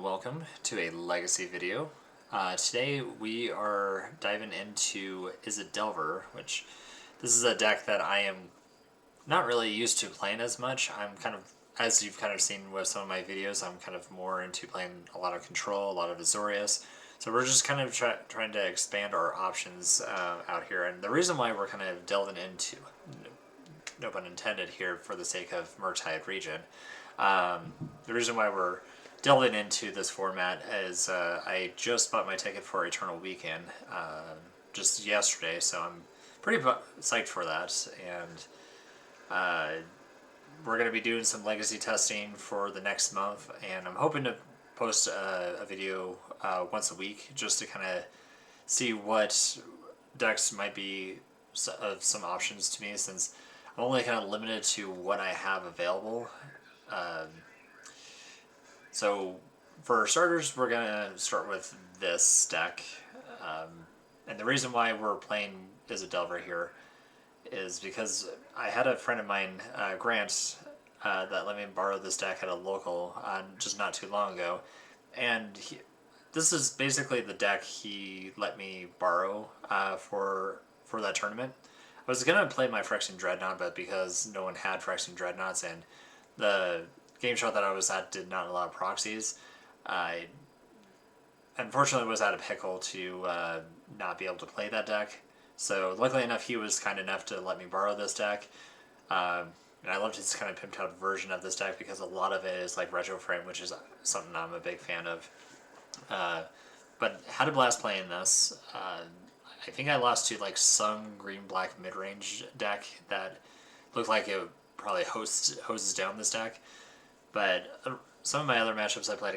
welcome to a Legacy video. Today we are diving into Izzet Delver, which this is a deck that I am not really used to playing as much. I'm kind of, as you've kind of seen with some of my videos, I'm kind of more into playing a lot of Control, a lot of Azorius. So we're just kind of trying to expand our options out here. And the reason why we're kind of delving into, no pun intended here, for the sake of Murktide region, the reason why we're delving into this format is I just bought my ticket for Eternal Weekend just yesterday, so I'm pretty psyched for that. And we're going to be doing some legacy testing for the next month, and I'm hoping to post a video once a week just to kind of see what decks might be of some options to me, since I'm only kind of limited to what I have available. So for starters, we're going to start with this deck. And the reason why we're playing Izzet Delver here is because I had a friend of mine, Grant, that let me borrow this deck at a local just not too long ago. And this is basically the deck he let me borrow for that tournament. I was going to play my Phyrexian Dreadnought, but because no one had Phyrexian Dreadnoughts and the game show that I was at did not allow proxies, I unfortunately was at a pickle to not be able to play that deck. So luckily enough, he was kind enough to let me borrow this deck. And I loved his kind of pimped out version of this deck because a lot of it is like retro frame, which is something I'm a big fan of. But had a blast playing this. I think I lost to like some green-black mid-range deck that looked like it probably hoses down this deck. But some of my other matchups I played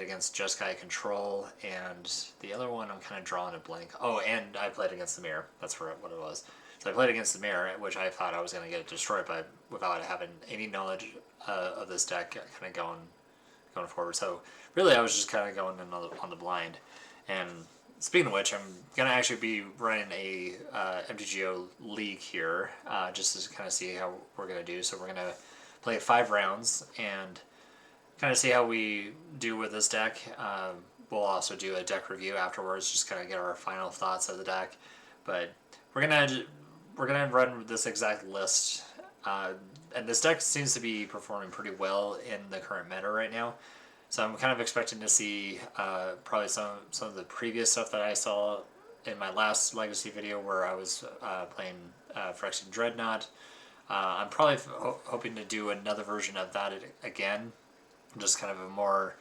against Jeskai Control, and the other one I'm kind of drawing a blank. Oh, and I played against the Mirror. That's what it was. So I played against the Mirror, which I thought I was going to get it destroyed by without having any knowledge of this deck kind of going forward. So really I was just kind of going on the blind. And speaking of which, I'm going to actually be running a MTGO league here just to kind of see how we're going to do. So we're going to play 5 rounds and kind of see how we do with this deck. We'll also do a deck review afterwards, just kind of get our final thoughts of the deck. But we're gonna run this exact list, and this deck seems to be performing pretty well in the current meta right now. So I'm kind of expecting to see probably some of the previous stuff that I saw in my last Legacy video where I was playing Phyrexian Dreadnought. I'm probably hoping to do another version of that again, just kind of a more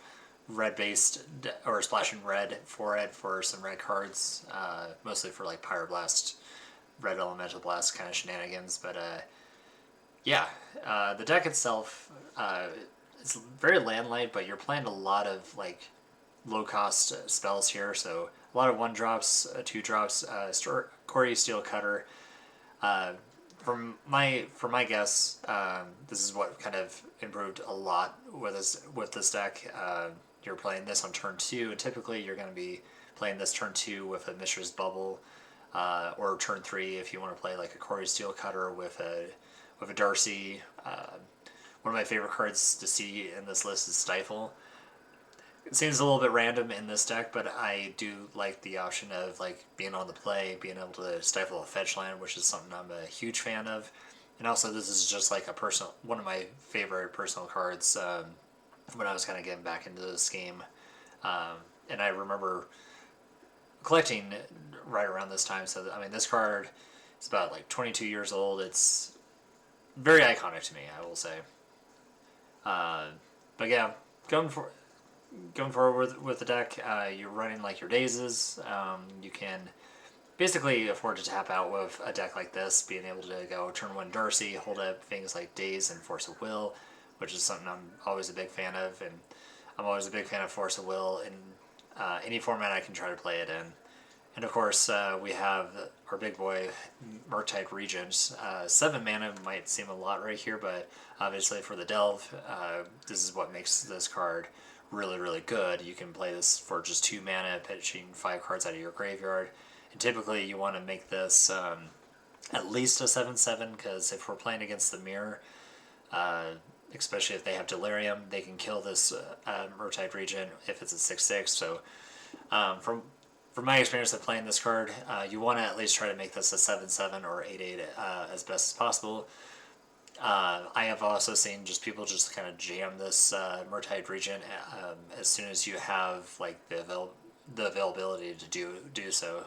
red-based or splashing red for it for some red cards, mostly for like Pyroblast, Red Elemental Blast kind of shenanigans. But yeah, the deck itself, it's very land-light, but you're playing a lot of like low-cost spells here, so a lot of 1-drops, 2-drops, Cori Steel Cutter. For my guess, this is what kind of improved a lot with this deck. You're playing this on turn 2, and typically you're going to be playing this turn 2 with a Mishra's Bubble, or turn 3 if you want to play like a Cori Steel Cutter with a Darcy. One of my favorite cards to see in this list is Stifle. It seems a little bit random in this deck, but I do like the option of like being on the play, being able to stifle a fetch land, which is something I'm a huge fan of. And also, this is just like one of my favorite personal cards when I was kind of getting back into this game. And I remember collecting right around this time. So I mean, this card is about like 22 years old. It's very iconic to me, I will say. But yeah, going forward with the deck, you're running like your dazes. You can basically afford to tap out with a deck like this, being able to go turn 1 Darcy, hold up things like Daze and Force of Will, which is something I'm always a big fan of, and I'm always a big fan of Force of Will in any format I can try to play it in. And of course, we have our big boy, Murktide Regents. 7 mana might seem a lot right here, but obviously for the Delve, this is what makes this card really, really good. You can play this for just 2 mana, pitching 5 cards out of your graveyard. And typically you want to make this at least a 7/7, because if we're playing against the Mirror, especially if they have Delirium, they can kill this Murktide Regent if it's a 6/6. So from my experience of playing this card, you want to at least try to make this a 7/7 or 8/8 as best as possible. I have also seen just people just kind of jam this Murktide Regent as soon as you have like the availability to do so.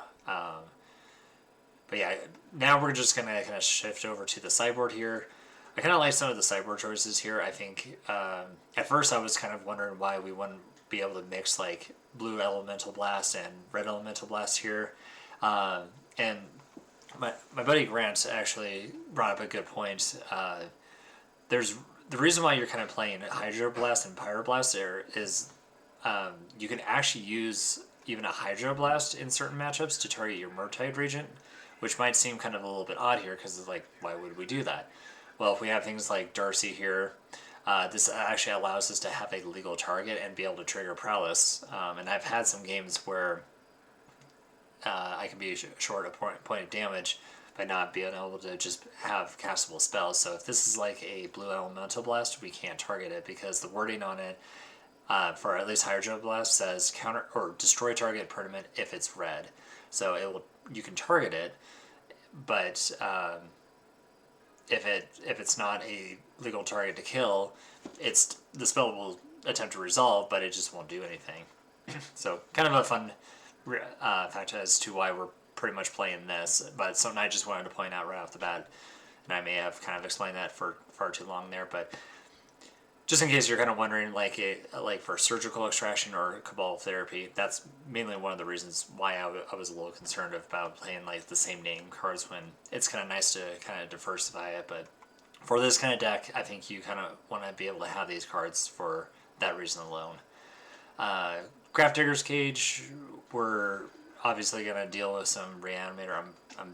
But yeah, now we're just gonna kind of shift over to the sideboard here. I kind of like some of the sideboard choices here. I think at first I was kind of wondering why we wouldn't be able to mix like blue Elemental Blast and red Elemental Blast here. And my buddy Grant actually brought up a good point. There's the reason why you're kind of playing Hydroblast and Pyroblast there is you can actually use even a Hydroblast in certain matchups to target your Murktide Regent, which might seem kind of a little bit odd here because it's like, why would we do that? Well, if we have things like Darcy here, this actually allows us to have a legal target and be able to trigger Prowess. And I've had some games where I can be short a point of damage by not being able to just have castable spells. So if this is like a blue Elemental Blast, we can't target it because the wording on it for at least Hydro Blast says counter or destroy target permanent if it's red. So you can target it, but if it's not a legal target to kill, the spell will attempt to resolve, but it just won't do anything. So kind of a fun fact as to why we're pretty much playing this, but something I just wanted to point out right off the bat, and I may have kind of explained that for far too long there, but just in case you're kind of wondering, like for surgical extraction or Cabal Therapy, that's mainly one of the reasons why I was a little concerned about playing like the same name cards when it's kind of nice to kind of diversify it. But for this kind of deck, I think you kind of want to be able to have these cards for that reason alone. Grafdigger's Cage, we're obviously going to deal with some Reanimator. I'm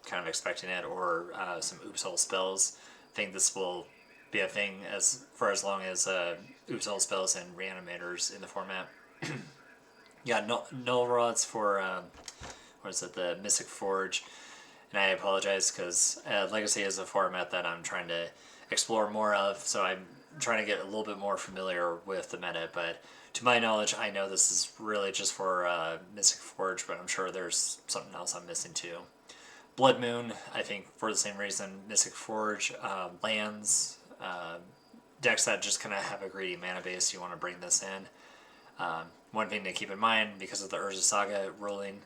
kind of expecting it, or some Oops All spells. I think this will be a thing for as long as Oops All spells and Reanimators in the format. Yeah, Null Rods for the Mystic Forge, and I apologize because Legacy is a format that I'm trying to explore more of, so I'm trying to get a little bit more familiar with the meta, but to my knowledge, I know this is really just for Mystic Forge, but I'm sure there's something else I'm missing too. Blood Moon, I think for the same reason, Mystic Forge, lands, decks that just kind of have a greedy mana base, you want to bring this in. One thing to keep in mind, because of the Urza Saga ruling,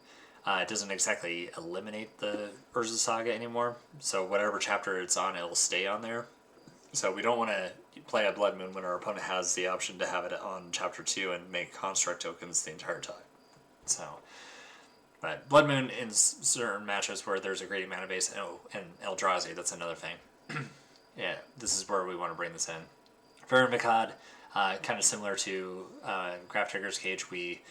it doesn't exactly eliminate the Urza Saga anymore, so whatever chapter it's on, it'll stay on there. So we don't want to play a Blood Moon when our opponent has the option to have it on chapter 2 and make construct tokens the entire time. So, but Blood Moon in certain matches where there's a greedy mana base, and Eldrazi, that's another thing. Yeah, this is where we want to bring this in. Vermicad, kind of similar to Grafdigger's Cage, we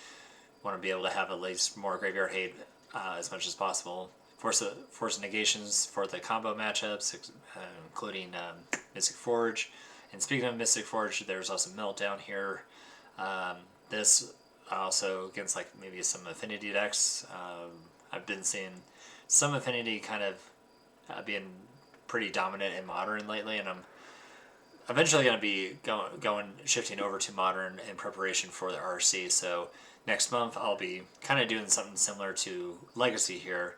want to be able to have at least more graveyard hate as much as possible. Force negations for the combo matchups, including Mystic Forge. And speaking of Mystic Forge, there's also Meltdown here. This also against like maybe some affinity decks. I've been seeing some affinity kind of being pretty dominant in Modern lately, and I'm eventually going to be shifting over to Modern in preparation for the RC. So next month I'll be kind of doing something similar to Legacy here,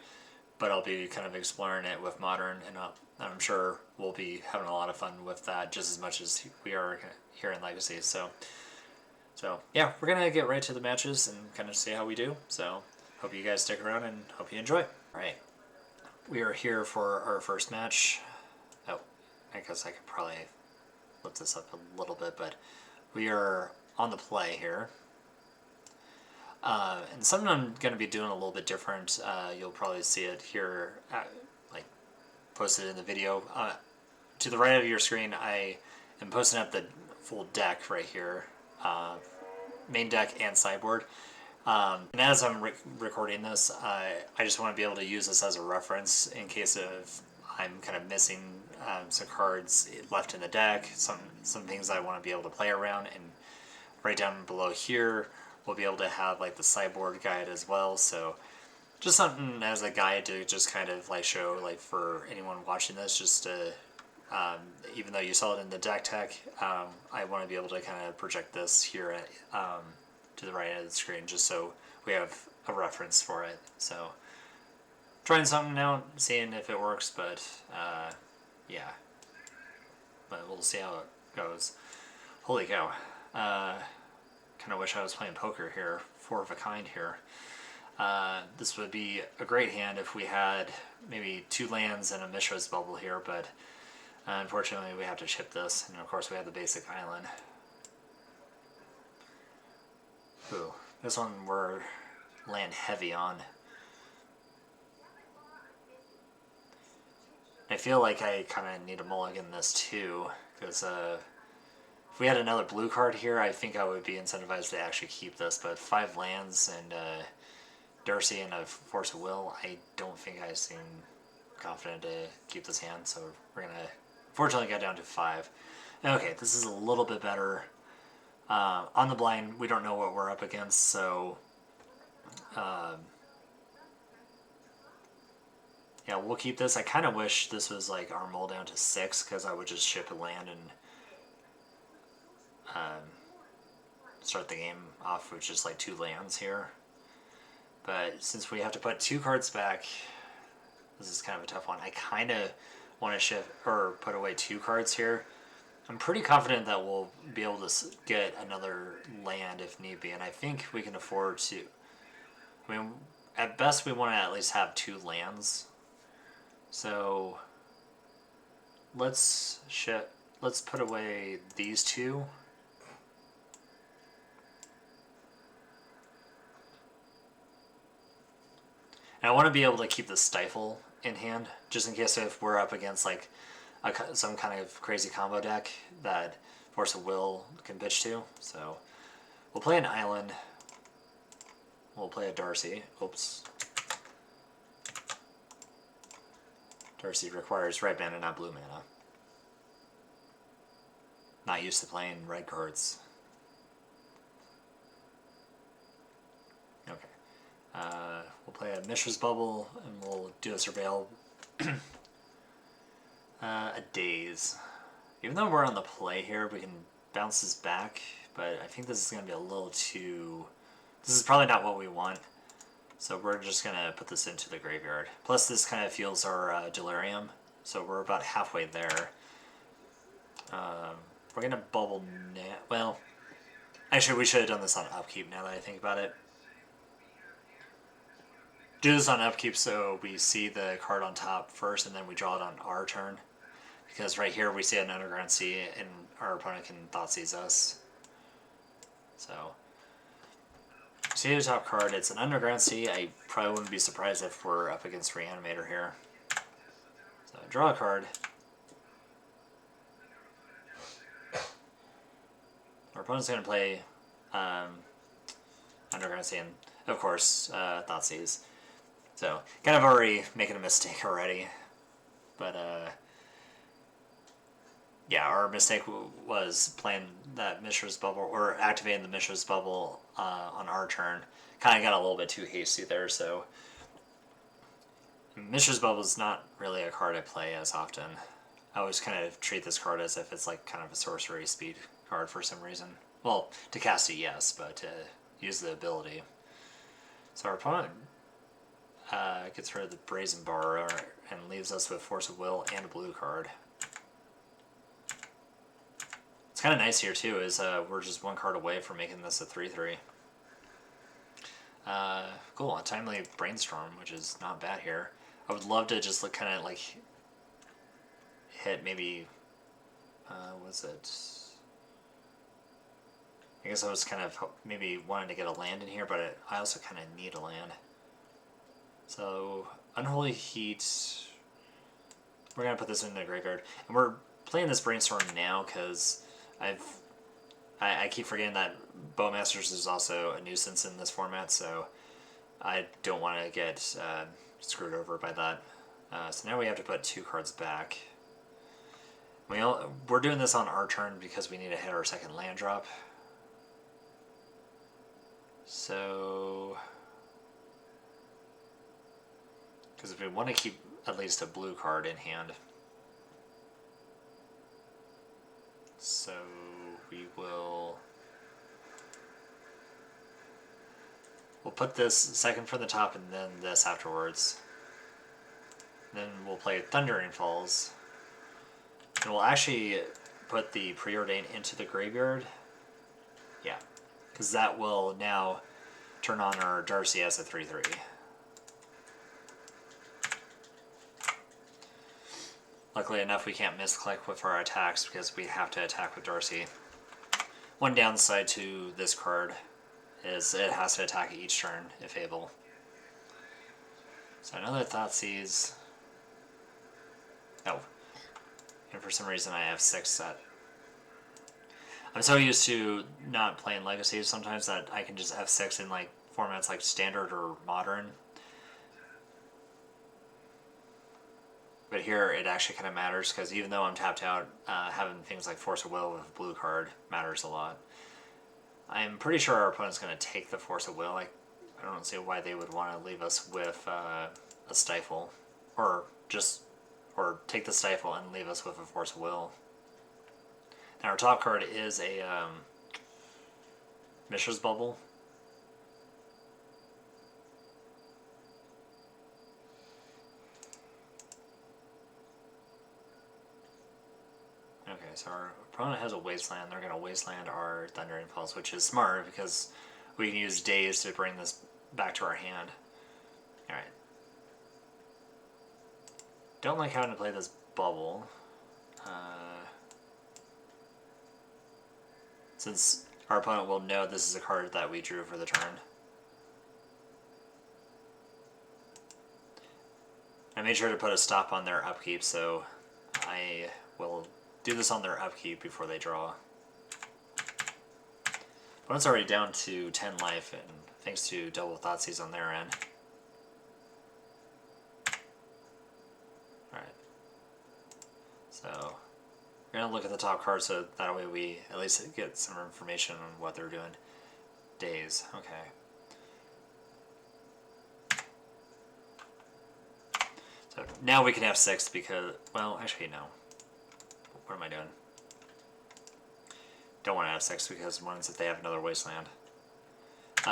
but I'll be kind of exploring it with Modern, and I'm sure we'll be having a lot of fun with that just as much as we are here in Legacy. So yeah, we're going to get right to the matches and kind of see how we do. So hope you guys stick around and hope you enjoy. All right, we are here for our first match. Oh, I guess I could probably lift this up a little bit, but we are on the play here. And something I'm going to be doing a little bit different, you'll probably see it here, like posted in the video. To the right of your screen, I am posting up the full deck right here, main deck and sideboard. And as I'm recording this, I just want to be able to use this as a reference in case of I'm kind of missing some cards left in the deck, some things I want to be able to play around, and right down below here we'll be able to have like the sideboard guide as well. So just something as a guide to just kind of like show, like for anyone watching this, just to Even though you saw it in the deck tech, I want to be able to kind of project this here at, to the right of the screen just so we have a reference for it. So trying something out, seeing if it works, but yeah. But we'll see how it goes. Holy cow. Kind of wish I was playing poker here, 4 of a kind here. This would be a great hand if we had maybe 2 lands and a Mishra's Bubble here, but unfortunately we have to chip this, and of course we have the basic island. Ooh, this one we're land heavy on. I feel like I kind of need to mulligan this too, because if we had another blue card here, I think I would be incentivized to actually keep this, but 5 lands and Darcy and a Force of Will, I don't think I seem confident to keep this hand, so we're going to fortunately get down to 5. Okay, this is a little bit better. On the blind, we don't know what we're up against, so yeah, we'll keep this. I kind of wish this was like our mull down to 6, because I would just ship a land and start the game off with just like 2 lands here. But since we have to put 2 cards back, this is kind of a tough one. I kind of want to shift or put away 2 cards here. I'm pretty confident that we'll be able to get another land if need be, and I think we can afford to. I mean, at best we want to at least have 2 lands. So let's put away these 2. And I want to be able to keep the Stifle in hand, just in case if we're up against like some kind of crazy combo deck that Force of Will can pitch to. So we'll play an island. We'll play a Darcy. Oops. Darcy requires red mana, not blue mana. Not used to playing red cards. We'll play a Mishra's Bubble, and we'll do a Surveil. A Daze. Even though we're on the play here, we can bounce this back, but I think this is going to be a little too... This is probably not what we want, so we're just going to put this into the graveyard. Plus, this kind of fuels our Delirium, so we're about halfway there. We're going to bubble now. Well, actually, we should have done this on upkeep now that I think about it. Do this on upkeep so we see the card on top first and then we draw it on our turn. Because right here we see an Underground Sea and our opponent can Thoughtseize us. So, see the top card, it's an Underground Sea. I probably wouldn't be surprised if we're up against Reanimator here. So, draw a card. Our opponent's going to play Underground Sea and, of course, Thoughtseize. So, kind of already making a mistake already. But, yeah, our mistake was playing that Mishra's Bubble, or activating the Mishra's Bubble on our turn. Kind of got a little bit too hasty there, so... Mishra's Bubble is not really a card I play as often. I always kind of treat this card as if it's like kind of a sorcery speed card for some reason. Well, to cast it, yes, but to use the ability. So our opponent gets rid of the Brazen Bar and leaves us with Force of Will and a blue card. It's kind of nice here too, is we're just 1 card away from making this a 3/3. Cool, a timely Brainstorm, which is not bad here. I would love to just kind of like hit maybe, was it? I guess I was kind of maybe wanting to get a land in here, but I also kind of need a land. So, Unholy Heat, we're going to put this in the graveyard. And we're playing this Brainstorm now because I keep forgetting that Bowmasters is also a nuisance in this format, so I don't want to get screwed over by that. So now we have to put 2 cards back. We're doing this on our turn because we need to hit our second land drop. So... Because if we want to keep at least a blue card in hand, So we'll put this second from the top and then this afterwards. Then we'll play Thundering Falls. And we'll actually put the Preordain into the graveyard. Yeah, because that will now turn on our Darcy as a 3/3. Luckily enough, we can't misclick with our attacks because we have to attack with Darcy. One downside to this card is it has to attack each turn if able. So another Thoughtseize. Oh. And for some reason I have 6 set. I'm so used to not playing Legacies sometimes that I can just F6 in like formats like Standard or Modern. But here it actually kind of matters because even though I'm tapped out, having things like Force of Will with a blue card matters a lot. I'm pretty sure our opponent's going to take the Force of Will. I don't see why they would want to leave us with a Stifle, or take the Stifle and leave us with a Force of Will. Now our top card is a Mishra's Bubble. Okay, so our opponent has a Wasteland. They're going to Wasteland our Thundering Falls, which is smart because we can use Daze to bring this back to our hand. Alright. Don't like having to play this bubble. Since our opponent will know this is a card that we drew for the turn. I made sure to put a stop on their upkeep, so I will do this on their upkeep before they draw. Opponent's already down to 10 life, and thanks to double Thoughtseize on their end. Alright. So, we're going to look at the top card so that way we at least get some information on what they're doing. Daze, okay. So now we can have 6 because, well, actually no. What am I doing? Don't want to have 6 because once if they have another Wasteland.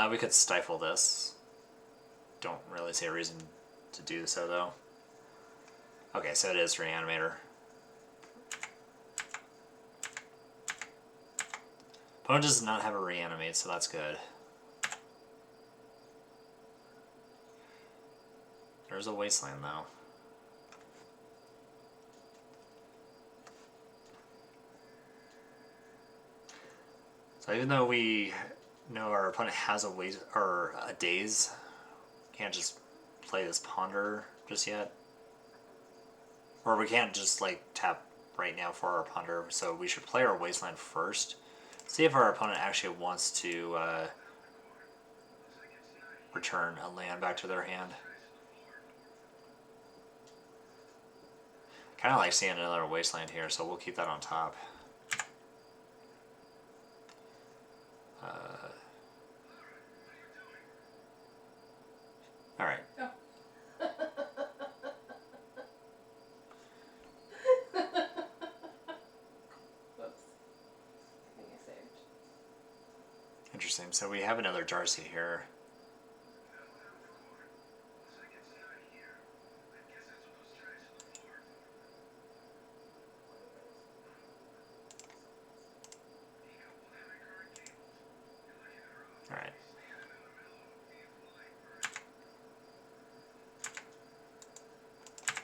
We could stifle this. Don't really see a reason to do so though. Okay, so it is Reanimator. Opponent does not have a Reanimate, so that's good. There's a Wasteland though. So even though we know our opponent has a Daze, can't just play this Ponder just yet. Or we can't just like tap right now for our Ponder, so we should play our Wasteland first. See if our opponent actually wants to return a land back to their hand. Kind of like seeing another Wasteland here, so we'll keep that on top. Alright. Oh. Whoops. I think I saved. Interesting. So we have another Darcy here. Alright.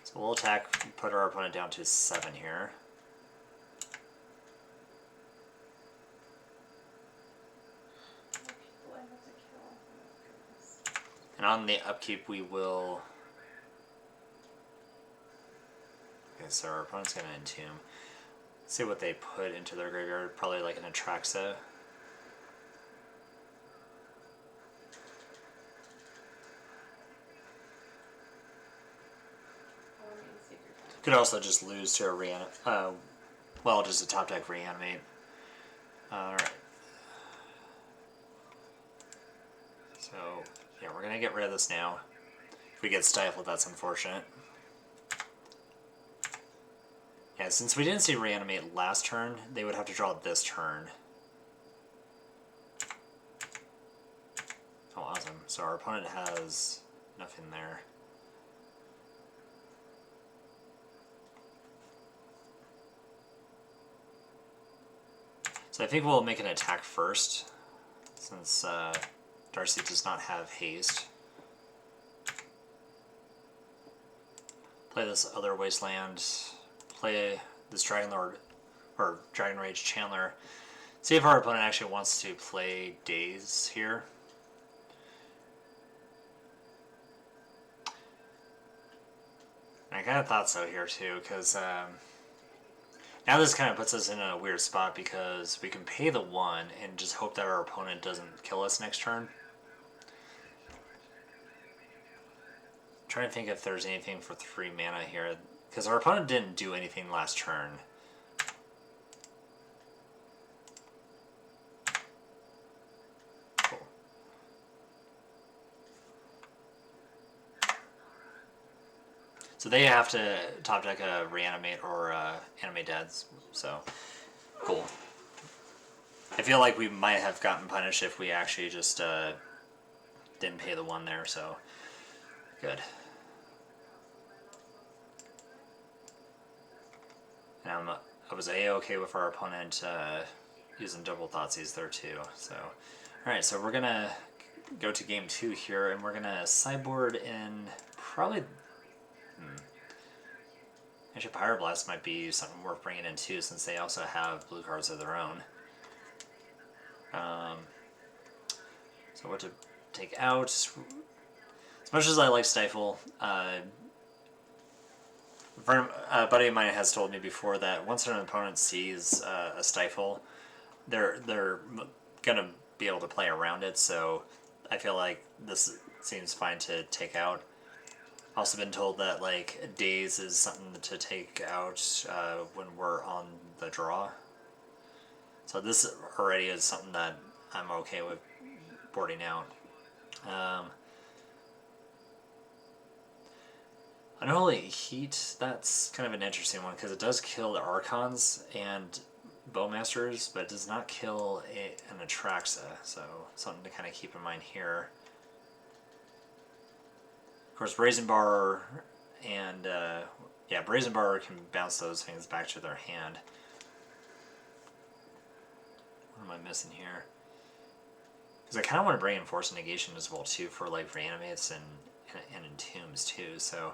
So we'll attack, put our opponent down to 7 here. And on the upkeep we will... Okay, so our opponent's going to Entomb. Let's see what they put into their graveyard. Probably like an Atraxa. Could also just lose to a Reanimate. Well, just a top deck Reanimate. Alright. So, yeah, we're going to get rid of this now. If we get stifled, that's unfortunate. Yeah, since we didn't see reanimate last turn, they would have to draw this turn. Oh, awesome. So our opponent has nothing there. So I think we'll make an attack first, since Darcy does not have haste. Play this other Wasteland, play this Dragon Lord, or Dragon Rage Chandler. See if our opponent actually wants to play Daze here. I kind of thought so here too, because now this kind of puts us in a weird spot because we can pay the 1 and just hope that our opponent doesn't kill us next turn. I'm trying to think if there's anything for 3 mana here, because our opponent didn't do anything last turn. Cool. So they have to top deck a Reanimate or Animate Deads, so cool. I feel like we might have gotten punished if we actually just didn't pay the 1 there, so good. And I was A-okay with our opponent using double Thoughtseize there too. So, alright, so we're gonna go to game 2 here, and we're gonna sideboard in probably... Actually, Pyroblast might be something worth bringing in too, since they also have blue cards of their own. So what to take out? As much as I like Stifle, a buddy of mine has told me before that once an opponent sees a Stifle, they're gonna be able to play around it. So I feel like this seems fine to take out. Also been told that like Daze is something to take out when we're on the draw. So this already is something that I'm okay with boarding out. Unholy Heat, that's kind of an interesting one because it does kill the Archons and Bowmasters, but it does not kill an Atraxa, so something to kind of keep in mind here. Of course, Brazen Bar and, yeah, Brazen Bar can bounce those things back to their hand. What am I missing here? Because I kind of want to bring in Force Negation as well, too, for, like, Reanimates and Entombs, too, so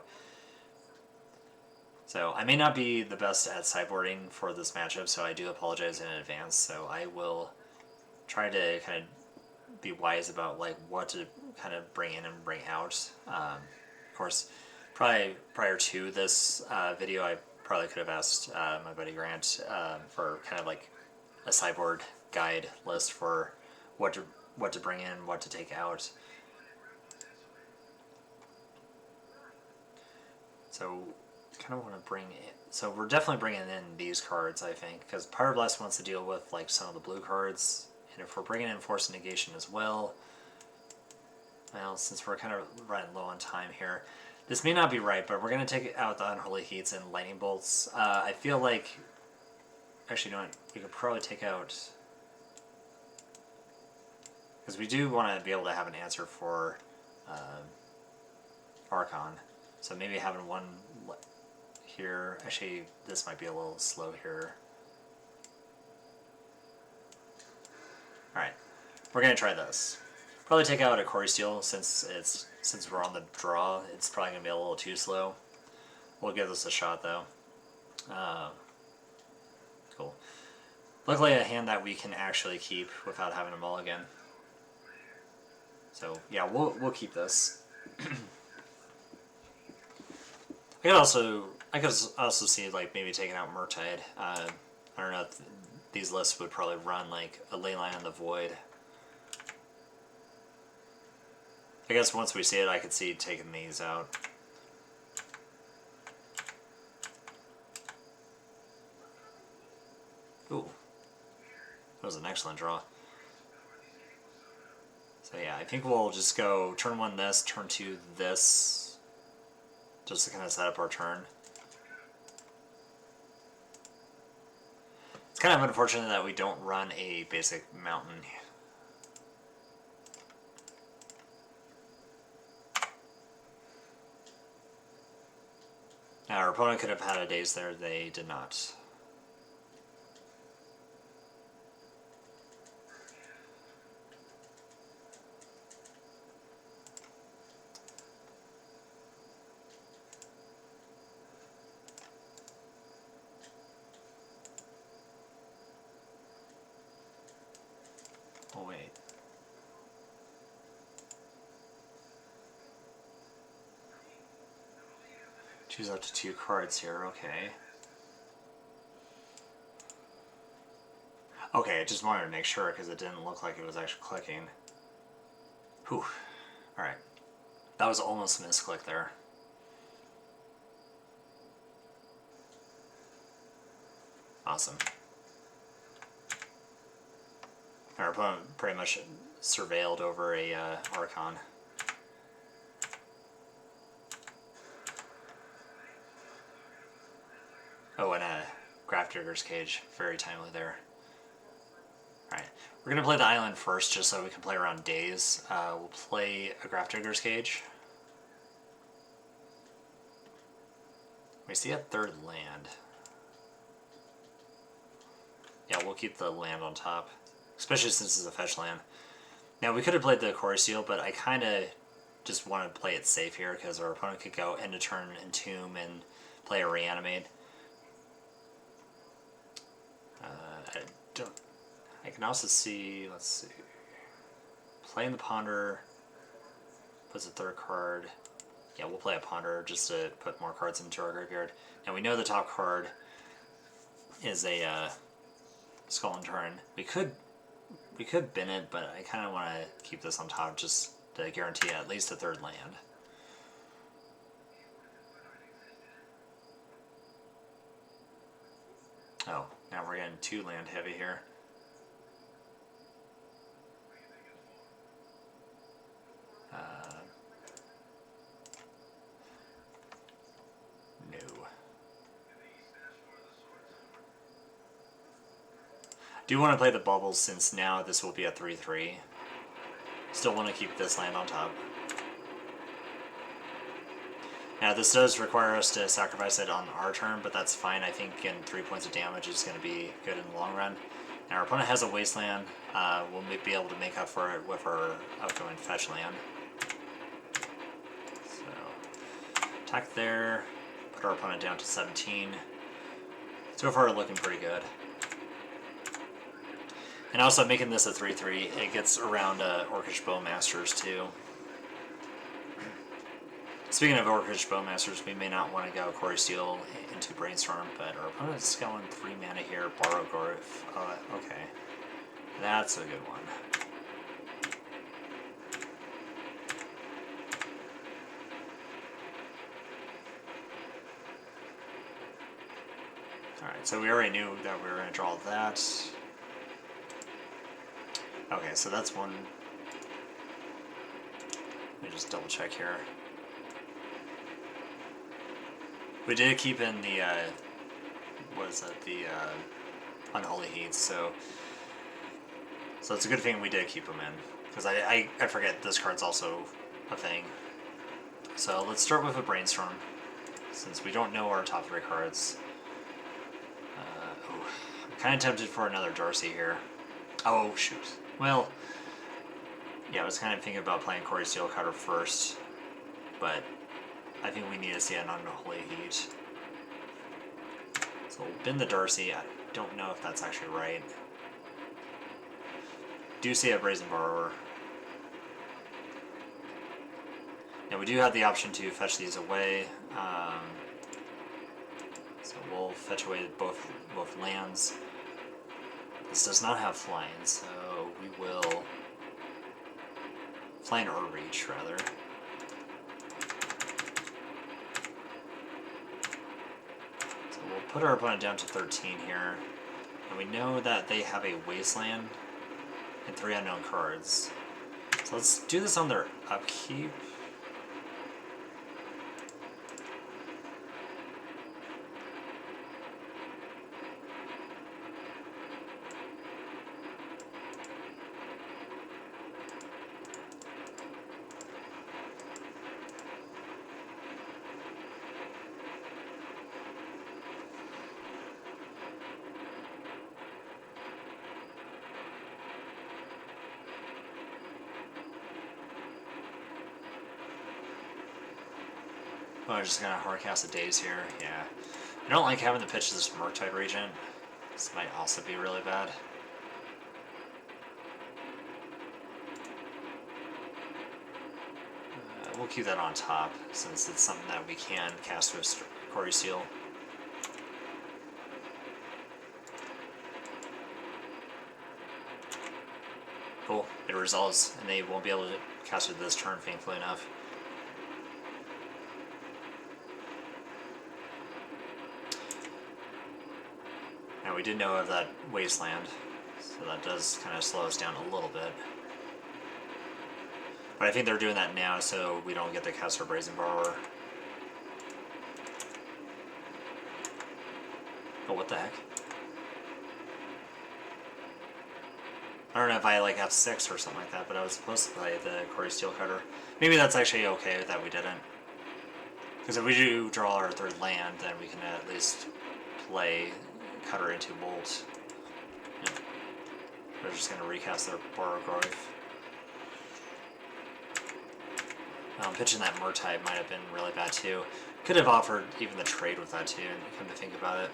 I may not be the best at sideboarding for this matchup, so I do apologize in advance, so I will try to kind of be wise about, like, what to kind of bring in and bring out. Of course, probably prior to this video, I probably could have asked my buddy Grant for kind of like a sideboard guide list for what to bring in, what to take out. So, kind of want to bring in. So we're definitely bringing in these cards, I think, because Pyroblast wants to deal with like some of the blue cards, and if we're bringing in Force Negation as well. Well, since we're kind of running low on time here, this may not be right, but we're going to take out the Unholy Heats and Lightning Bolts. I feel like, actually, you know what, we could probably take out, because we do want to be able to have an answer for Archon. So maybe having one here, actually, this might be a little slow here. Alright, we're going to try this. Probably take out a Corey Steel since we're on the draw. It's probably gonna be a little too slow. We'll give this a shot though. Cool. Luckily, a hand that we can actually keep without having a mulligan. So yeah, we'll keep this. I could also see like maybe taking out Murktide. I don't know if these lists would probably run like a Leyline on the Void. I guess once we see it, I could see taking these out. Ooh. That was an excellent draw. So yeah, I think we'll just go turn 1 this, turn 2 this, just to kind of set up our turn. kind of unfortunate that we don't run a basic mountain. Now, our opponent could have had a daze there, they did not. Oh, wait. Choose up to 2 cards here, okay. Okay, I just wanted to make sure because it didn't look like it was actually clicking. Whew. Alright. That was almost a misclick there. Awesome. Our opponent pretty much surveilled over a Archon. Oh, and a Grafdigger's Cage. Very timely there. Alright, we're going to play the island first just so we can play around days. We'll play a Grafdigger's Cage. We see a 3rd land. Yeah, we'll keep the land on top, especially since it's a fetch land. Now, we could have played the Core Seal, but I kind of just want to play it safe here because our opponent could go end of turn, Entomb, and play a Reanimate. I can also see, let's see, playing the Ponder puts a 3rd card. Yeah, we'll play a Ponder just to put more cards into our graveyard. Now we know the top card is a Skull and Turn. We could bin it, but I kind of want to keep this on top just to guarantee at least a 3rd land. Oh, now we're getting 2 land heavy here. No. Do want to play the bubbles since now this will be a 3/3. Still want to keep this land on top. Now this does require us to sacrifice it on our turn, but that's fine. I think getting 3 points of damage is going to be good in the long run. And our opponent has a wasteland. We'll be able to make up for it with our outgoing fetch land. So attack there, put our opponent down to 17. So far looking pretty good. And also making this a 3/3, it gets around Orcish Bowmasters too. Speaking of Orcish Bowmasters, we may not want to go Core Steel into Brainstorm, but our opponent's going 3 mana here, Borrow Growth. Okay. That's a good one. Alright, so we already knew that we were going to draw that. Okay, so that's one. Let me just double check here. We did keep in the, what is it, the Unholy Heats, so it's a good thing we did keep them in, because I forget this card's also a thing. So let's start with a Brainstorm, since we don't know our top 3 cards. I'm kind of tempted for another Darcy here. Oh, shoot. Well, yeah, I was kind of thinking about playing Core Steel Cutter first, but I think we need to see an Unholy Heat. So we'll bin the Darcy. I don't know if that's actually right. Do see a Brazen Borrower. Now we do have the option to fetch these away. So we'll fetch away both lands. This does not have flying, so we will flying or reach rather. So we'll put our opponent down to 13 here, and we know that they have a wasteland and 3 unknown cards. So let's do this on their upkeep. Oh, I'm just gonna hardcast the days here. Yeah. I don't like having to pitch this Murktide Regent. This might also be really bad. We'll keep that on top since it's something that we can cast with Quarry Seal. Cool. It resolves, and they won't be able to cast it this turn, thankfully enough. Now, we did know of that Wasteland, so that does kind of slow us down a little bit. But I think they're doing that now so we don't get the cast our Brazen Borrower. Oh, what the heck? I don't know if I like F6 or something like that, but I was supposed to play the Quarry Steel Cutter. Maybe that's actually okay that we didn't. Because if we do draw our third land, then we can at least play Cutter into Bolt. Yeah. They're just going to recast their Borogrove. Pitching that Murktide might have been really bad too. Could have offered even the trade with that too, come to think about it.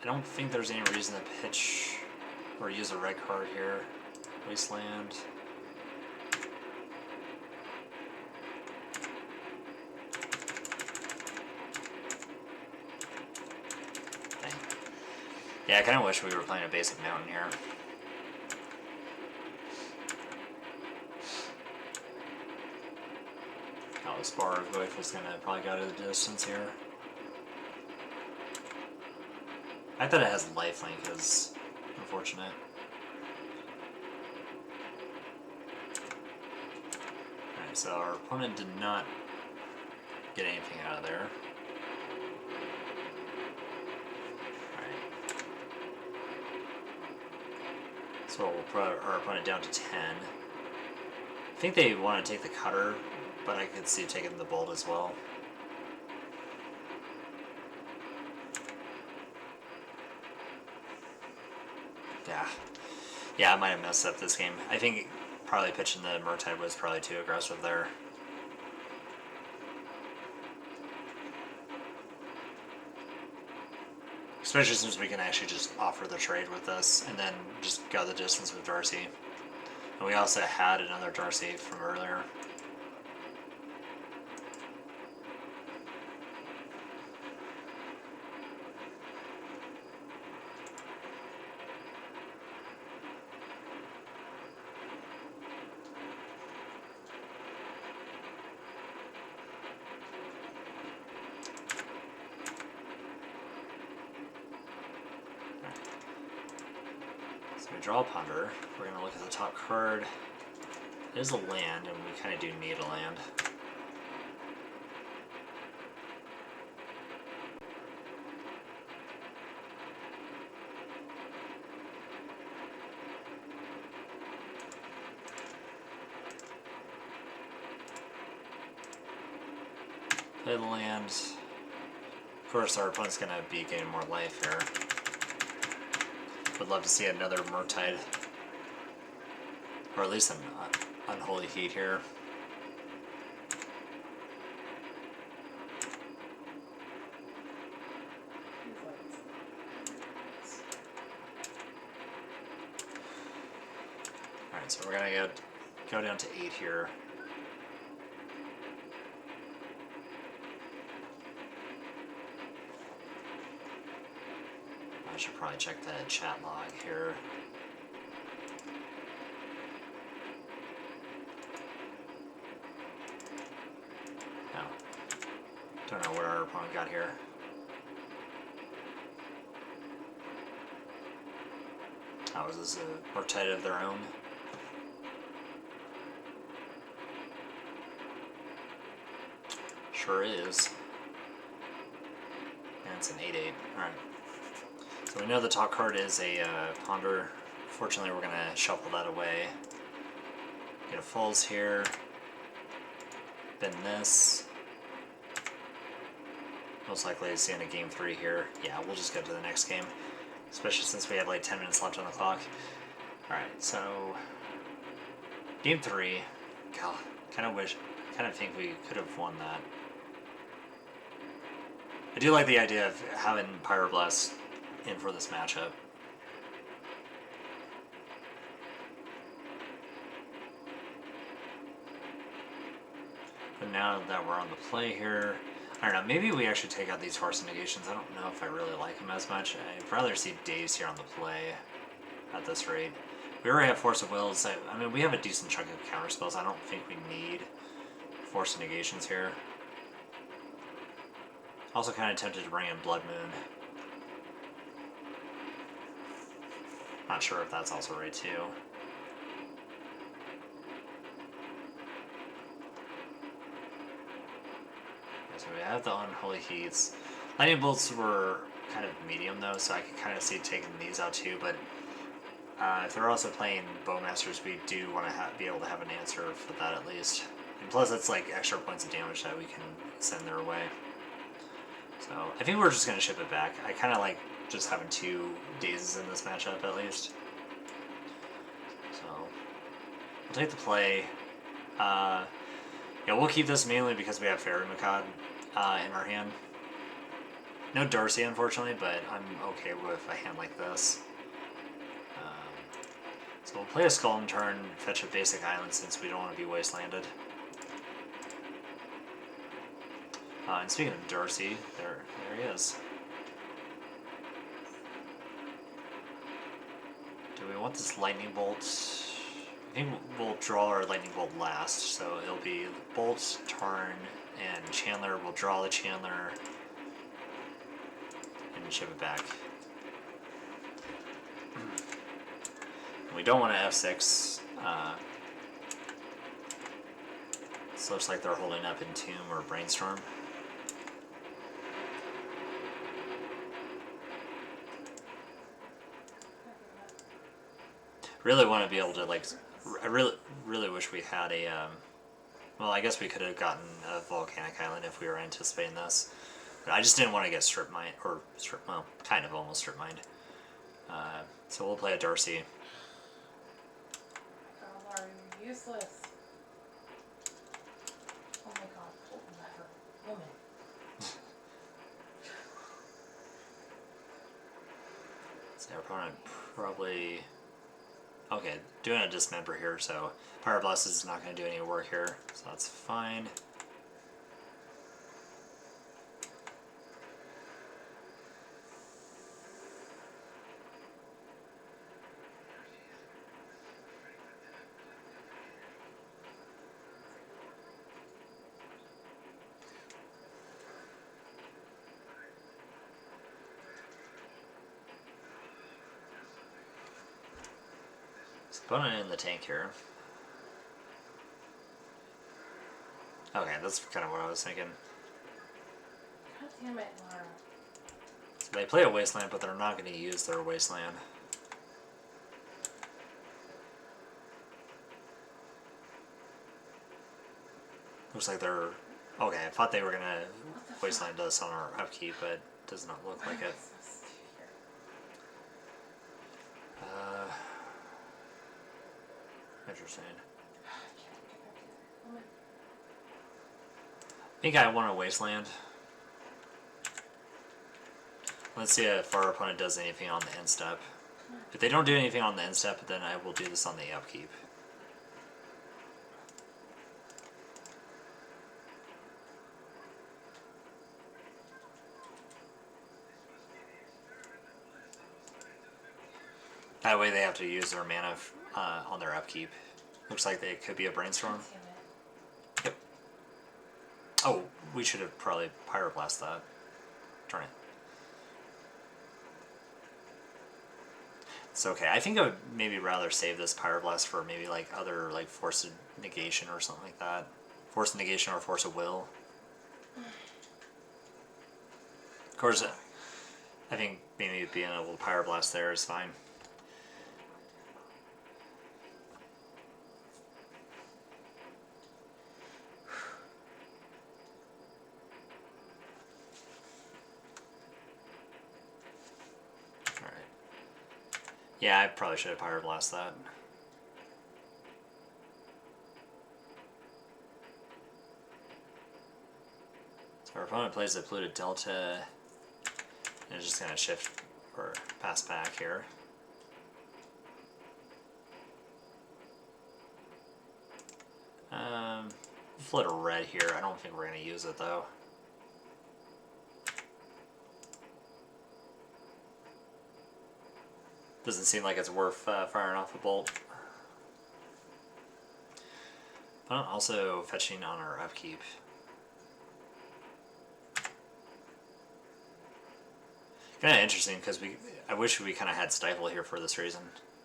I don't think there's any reason to pitch or use a red card here. Wasteland. Dang. Yeah, I kind of wish we were playing a basic mountain here. Oh, this Borogrove was gonna probably go to the distance here. I thought it has lifelink, is unfortunate. Alright, so our opponent did not get anything out of there. Alright. So we'll put our opponent down to 10. I think they want to take the Cutter, but I could see taking the Bolt as well. Yeah, I might have messed up this game. I think probably pitching the Murktide was probably too aggressive there. Especially since we can actually just offer the trade with this and then just go the distance with Darcy. And we also had another Darcy from earlier. So we draw a Ponder. We're going to look at the top card. It is a land, and we kind of do need a land. Play the land. Of course, our opponent's going to be gaining more life here. Would love to see another Murktide. Or at least an Unholy Heat here. Alright, so we're gonna go down to 8 here. I should probably check the chat log here. No. Don't know what our opponent got here. Oh, is this a Murktide of their own? Sure is. And it's an 8/8. Alright. So we know the top card is a Ponder. Fortunately, we're going to shuffle that away. Get a Falls here. Then this. Most likely to see in a game 3 here. Yeah, we'll just go to the next game. Especially since we have like 10 minutes left on the clock. Alright, so game 3. God, kind of think we could have won that. I do like the idea of having Pyroblast in for this matchup. But now that we're on the play here, I don't know, maybe we actually take out these Force Negations. I don't know if I really like them as much. I'd rather see Daze here on the play at this rate. We already have Force of Wills. I mean, we have a decent chunk of counter spells. I don't think we need Force Negations here. Also kind of tempted to bring in Blood Moon. Not sure if that's also right too. So we have the Unholy Heats. Lightning Bolts were kind of medium though, so I could kind of see taking these out too, but if they're also playing Bowmasters, we do want to be able to have an answer for that at least. And plus it's like extra points of damage that we can send their way. So I think we're just going to ship it back. I kind of like just having 2 Dazes in this matchup at least. So we'll take the play. Yeah, we'll keep this mainly because we have Fairy Makad in our hand. No Darcy, unfortunately, but I'm okay with a hand like this. So we'll play a Skull in turn, fetch a basic island since we don't want to be wastelanded. And speaking of Darcy, there he is. Do we want this Lightning Bolt? I think we'll draw our Lightning Bolt last, so it'll be Bolt, turn, and Chandler. We'll draw the Chandler and ship it back. We don't want to F6. This looks like they're holding up Entomb or Brainstorm. Really want to be able to, like, I really wish we had a, well, I guess we could have gotten a Volcanic Island if we were anticipating this. But I just didn't want to get strip mined, or well, kind of almost strip mined. So we'll play a Darcy. God, Laura, you're useless. Oh my god, whatever. Woman. So our opponent probably... Okay, doing a Dismember here, so Pyroblast is not going to do any work here, so that's fine. Opponent in the tank here. Okay, that's kind of what I was thinking. God damn it, Laura. So they play a Wasteland, but they're not going to use their Wasteland. Looks like they're... Okay, I thought they were going to Wasteland us on our upkeep, but it does not look like it. Interesting. I think I want a Wasteland. Let's see if our opponent does anything on the end step. If they don't do anything on the end step, then I will do this on the upkeep. That way they have to use their mana on their upkeep. Looks like they could be a Brainstorm. Yep. Oh, we should have probably Pyroblast that. Darn it. It's okay. I think I would maybe rather save this Pyroblast for maybe like other like Force of Negation or something like that. Force of Negation or Force of Will. Of course, I think maybe being able to Pyroblast there is fine. Yeah, I probably should have Pyroblast that. So our opponent plays a Polluted Delta, and is just going to shift or pass back here. Float a red here. I don't think we're going to use it though. Doesn't seem like it's worth firing off a bolt. But I'm also fetching on our upkeep. Kind of interesting because I wish we kind of had Stifle here for this reason.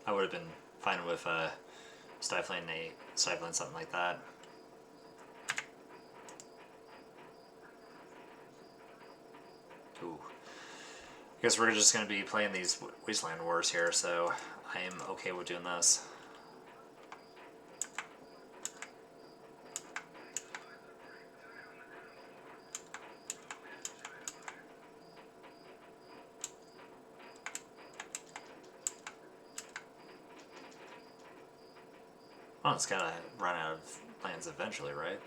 I would have been fine with stifling something like that. Ooh. I guess we're just going to be playing these Wasteland Wars here, so I am okay with doing this. Well, it's got to run out of lands eventually, right?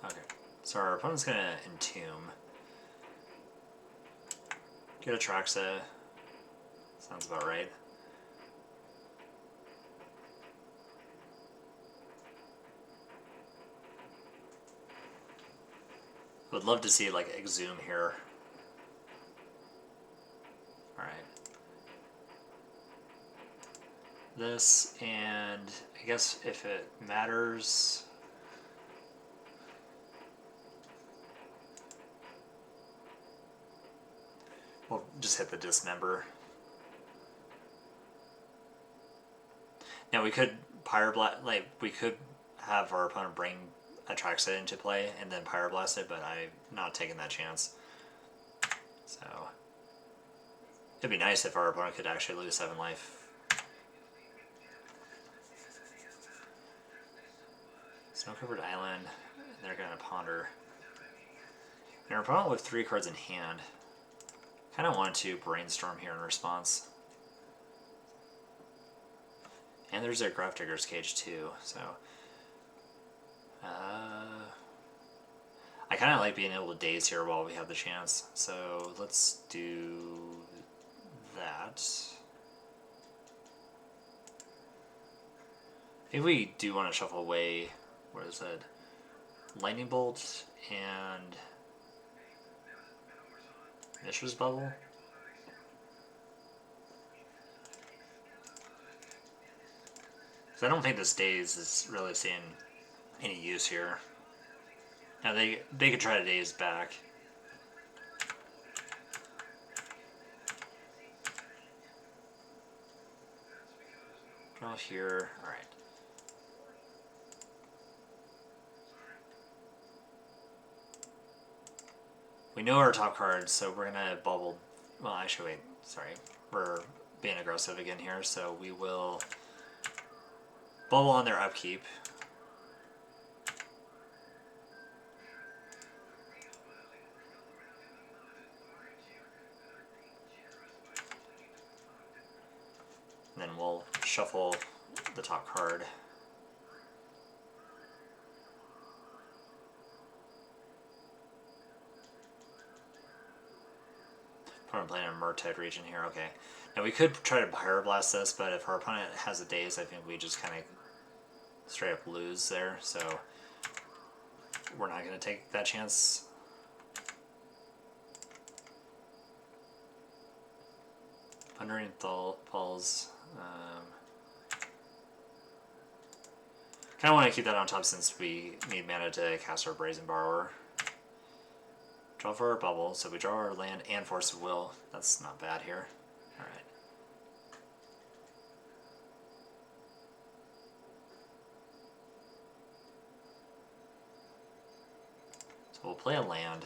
Okay, so our opponent's going to Entomb. Get Atraxa. Sounds about right. Would love to see like Exhume here. Alright. This, and I guess if it matters, we'll just hit the Dismember. Now we could Pyroblast, like we could have our opponent bring Atraxa into play and then Pyroblast it, but I'm not taking that chance. So it'd be nice if our opponent could actually lose 7 life. Snow-covered island, and they're gonna ponder. And our opponent with 3 cards in hand. Kind of wanted to brainstorm here in response. And there's their Grafdigger's Cage too, so I kind of like being able to daze here while we have the chance. So let's do that. If we do want to shuffle away, what is it? Lightning Bolt and Mishra's Bubble. So I don't think this daze is really seeing any use here. Now they could try to daze back. Draw here. Alright. We know our top cards, so we're gonna bubble. Well, actually, wait. Sorry. We're being aggressive again here, so we will bubble on their upkeep. And then we'll shuffle the top card. I'm playing a Murktide region here, okay. Now we could try to Pyroblast this, but if our opponent has a daze, I think we just kind of straight up lose there, so we're not going to take that chance. Thundering Falls. Kind of want to keep that on top since we need mana to cast our Brazen Borrower. Draw for our bubble, so we draw our land and Force of Will. That's not bad here. Alright. So we'll play a land.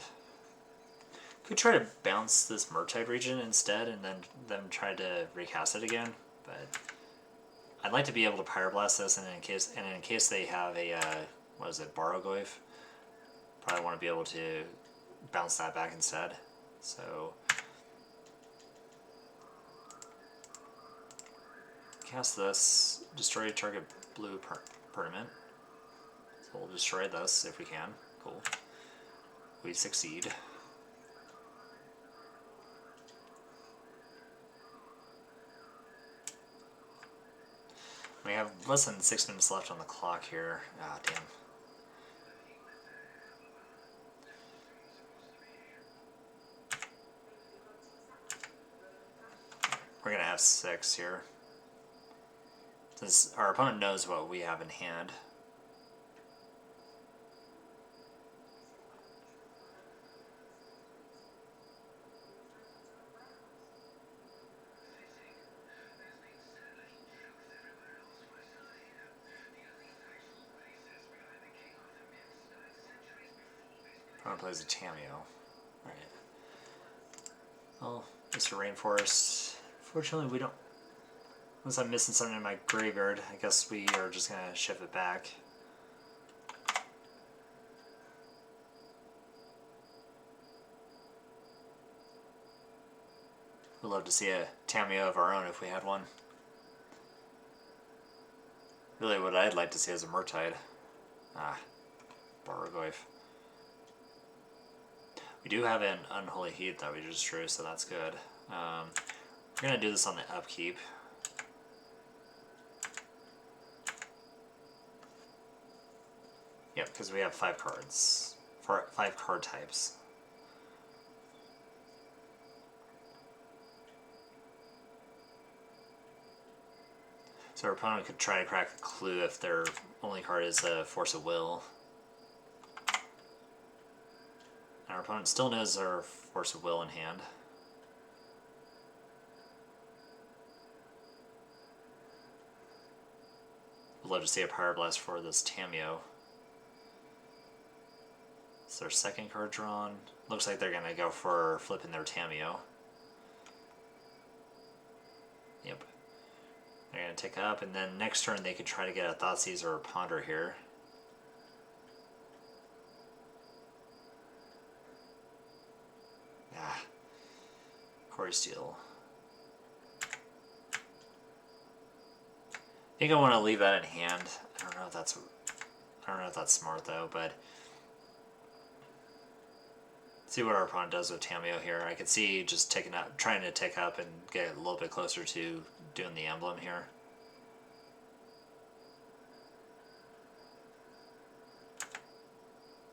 Could try to bounce this Murktide region instead and then try to recast it again, but I'd like to be able to Pyroblast this, and in case they have a what is it, Barrogoyf, probably want to be able to bounce that back instead. So cast this, destroy target blue permanent. So we'll destroy this if we can. Cool. We succeed. We have less than 6 minutes left on the clock here. Ah, damn. We're gonna have 6 here. Since our opponent knows what we have in hand. Opponent plays a Tameo. Alright. Well, Mr. Rainforest. Fortunately, we don't. Unless I'm missing something in my graveyard, I guess we are just gonna shift it back. We'd love to see a Tameo of our own if we had one. Really, what I'd like to see is a Murktide. Ah, Barrogoyf. We do have an Unholy Heat that we just drew, so that's good. We're gonna do this on the upkeep. Yep, because we have 5 cards. 5 card types. So our opponent could try to crack a clue if their only card is a Force of Will. And our opponent still knows their Force of Will in hand. Would love to see a Pyroblast for this Tameo. It's their second card drawn. Looks like they're going to go for flipping their Tameo. Yep. They're going to take up, and then next turn they could try to get a Thoughtseize or a Ponder here. Ah. Quarry Steel. I think I want to leave that in hand. I don't know if that's smart though, but see what our opponent does with Tameo here. I could see just trying to take up and get a little bit closer to doing the emblem here.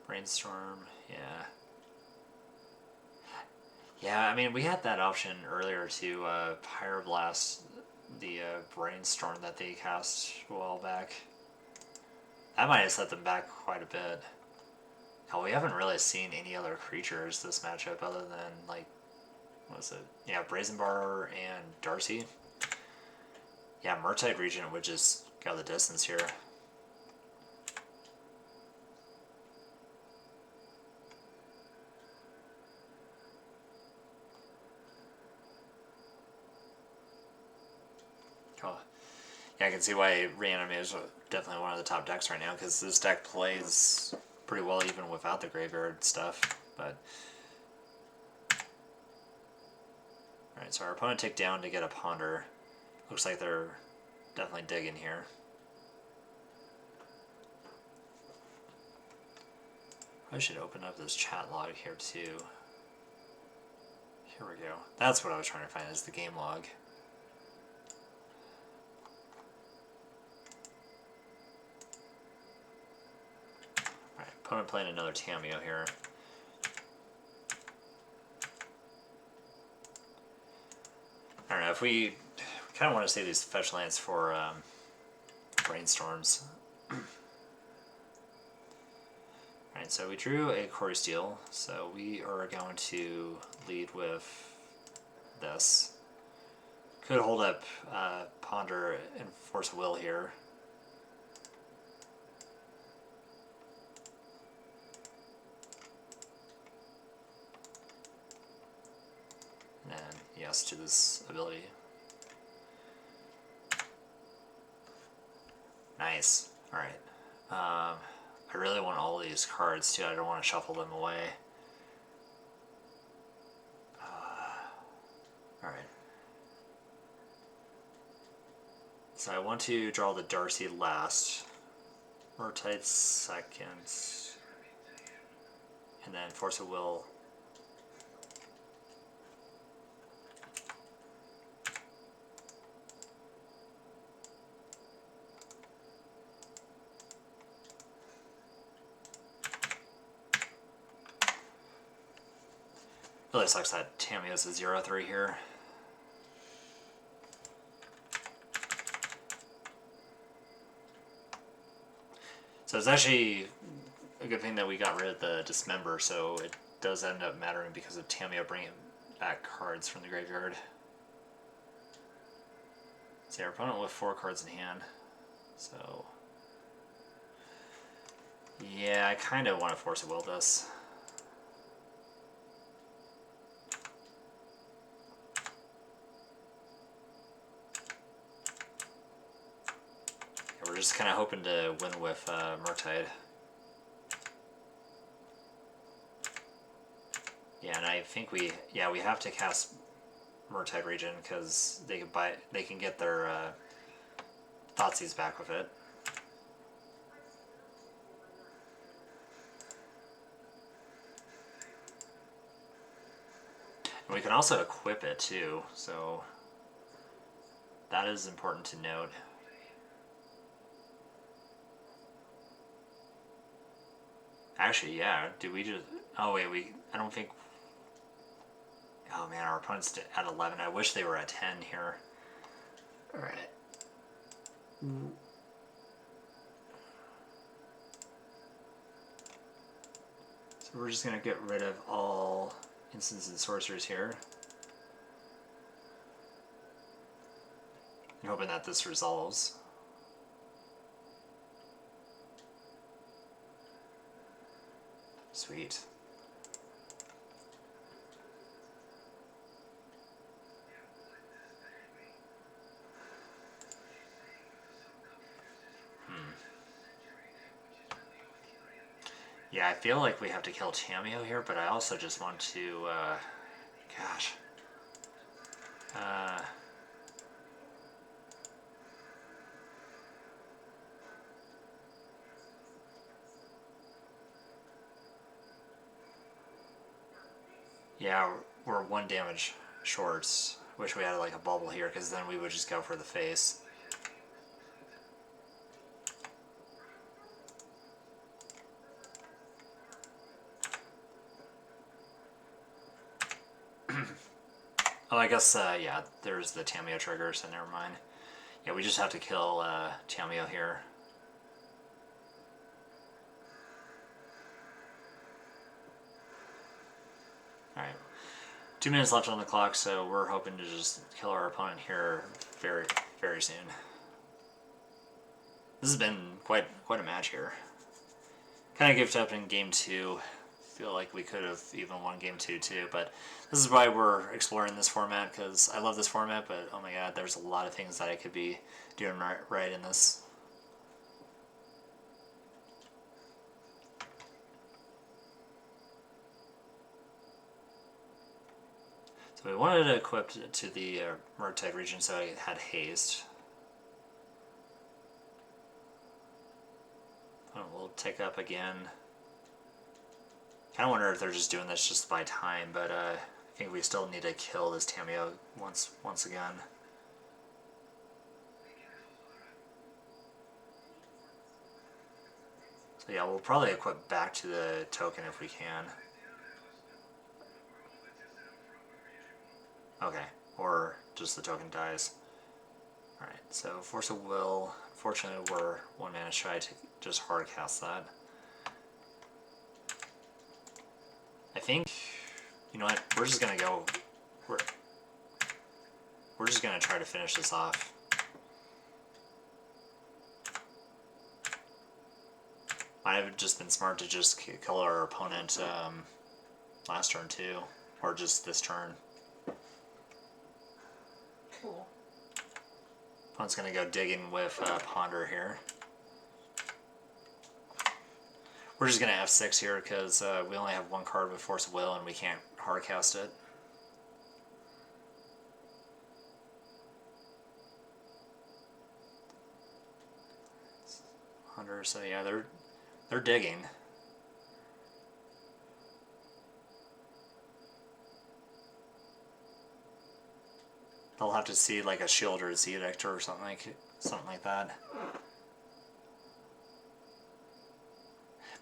Brainstorm, yeah. Yeah, I mean, we had that option earlier to Pyroblast the Brainstorm that they cast a while back. That might have set them back quite a bit. Hell, we haven't really seen any other creatures this matchup other than, like, what was it? Yeah, Brazenbar and Darcy. Yeah, Murktide Regent would just go the distance here. Oh. Yeah, I can see why Reanimate is definitely one of the top decks right now, because this deck plays pretty well even without the graveyard stuff, but... Alright, so our opponent take down to get a Ponder. Looks like they're definitely digging here. I should open up this chat log here too. Here we go. That's what I was trying to find, is the game log. Alright, opponent playing another Tameo here. I don't know, if we kind of want to save these fetch lands for Brainstorms. Alright, so we drew a Quarry Steel, so we are going to lead with this. Could hold up Ponder and Force of Will here. And then, yes, to this ability. Nice. Alright. I really want all these cards too. I don't want to shuffle them away. Alright. So I want to draw the Darcy last. Murtide second. And then Force of Will. Really sucks that Tamiyo's a 0-3 here. So it's actually a good thing that we got rid of the Dismember, so it does end up mattering because of Tamiyo bringing back cards from the graveyard. So our opponent with 4 cards in hand. So yeah, I kind of want to Force of Will this. We're just kind of hoping to win with Murtide. Yeah, and I think we have to cast Murtide Region because they can get their Thoughtseize back with it. And we can also equip it too, so that is important to note. Actually, yeah. Did we just? Oh wait, I don't think. Oh man, our opponent's at 11. I wish they were at 10 here. All right. So we're just gonna get rid of all instants and sorcerers here, and hoping that this resolves. Sweet. Yeah, I feel like we have to kill Tamiyo here, but I also just want to, gosh. Yeah, we're 1 damage shorts. Wish we had like a bubble here, because then we would just go for the face. Oh, I guess, yeah, there's the Tamiyo trigger, so never mind. Yeah, we just have to kill Tamiyo here. Alright. 2 minutes left on the clock, so we're hoping to just kill our opponent here very, very soon. This has been quite a match here. Kind of gift up in game 2. Feel like we could have even won game 2 too, but this is why we're exploring this format, because I love this format, but oh my god, there's a lot of things that I could be doing right in this. So we wanted to equip to the Murtide region so I had haste. We'll take up again. Kind of wonder if they're just doing this just by time, but I think we still need to kill this Tamiyo once again. So yeah, we'll probably equip back to the token if we can. Okay, or just the token dies. Alright, so Force of Will. Fortunately, we're 1 mana shy to just hard cast that. I think, you know what, we're just gonna go, we're just gonna try to finish this off. Might have just been smart to just kill our opponent last turn too, or just this turn. Cool. Opponent's gonna go digging with Ponder here. We're just gonna F6 here because we only have one card with Force of Will and we can't hardcast it. So yeah, they're digging. They'll have to see like a shield or a Edict or something like that.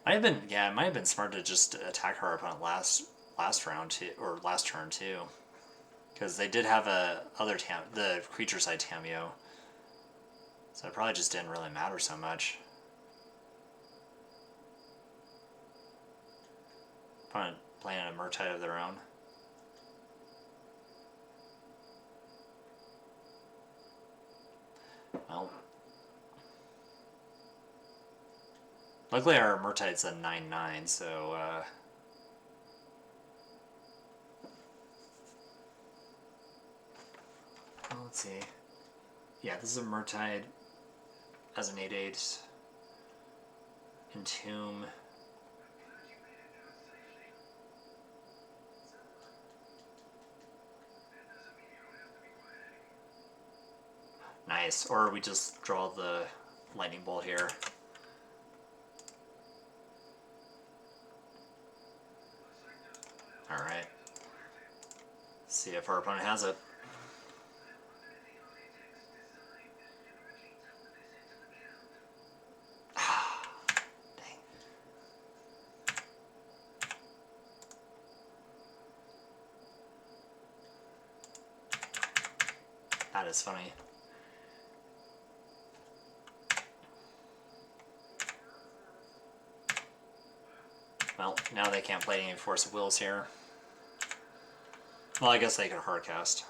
It might have been smart to just attack her opponent last round too, or last turn too, because they did have the creature side Tameo, so it probably just didn't really matter so much. Opponent playing a Murktide of their own. Well, luckily our Murktide's a 9/9, so well, let's see. Yeah, this is a Murktide as an 8/8. Entomb. Nice. Or we just draw the lightning bolt here. Alright. See if our opponent has it. Dang. That is funny. Well, now they can't play any Force of Wills here. Well, I guess they could hardcast.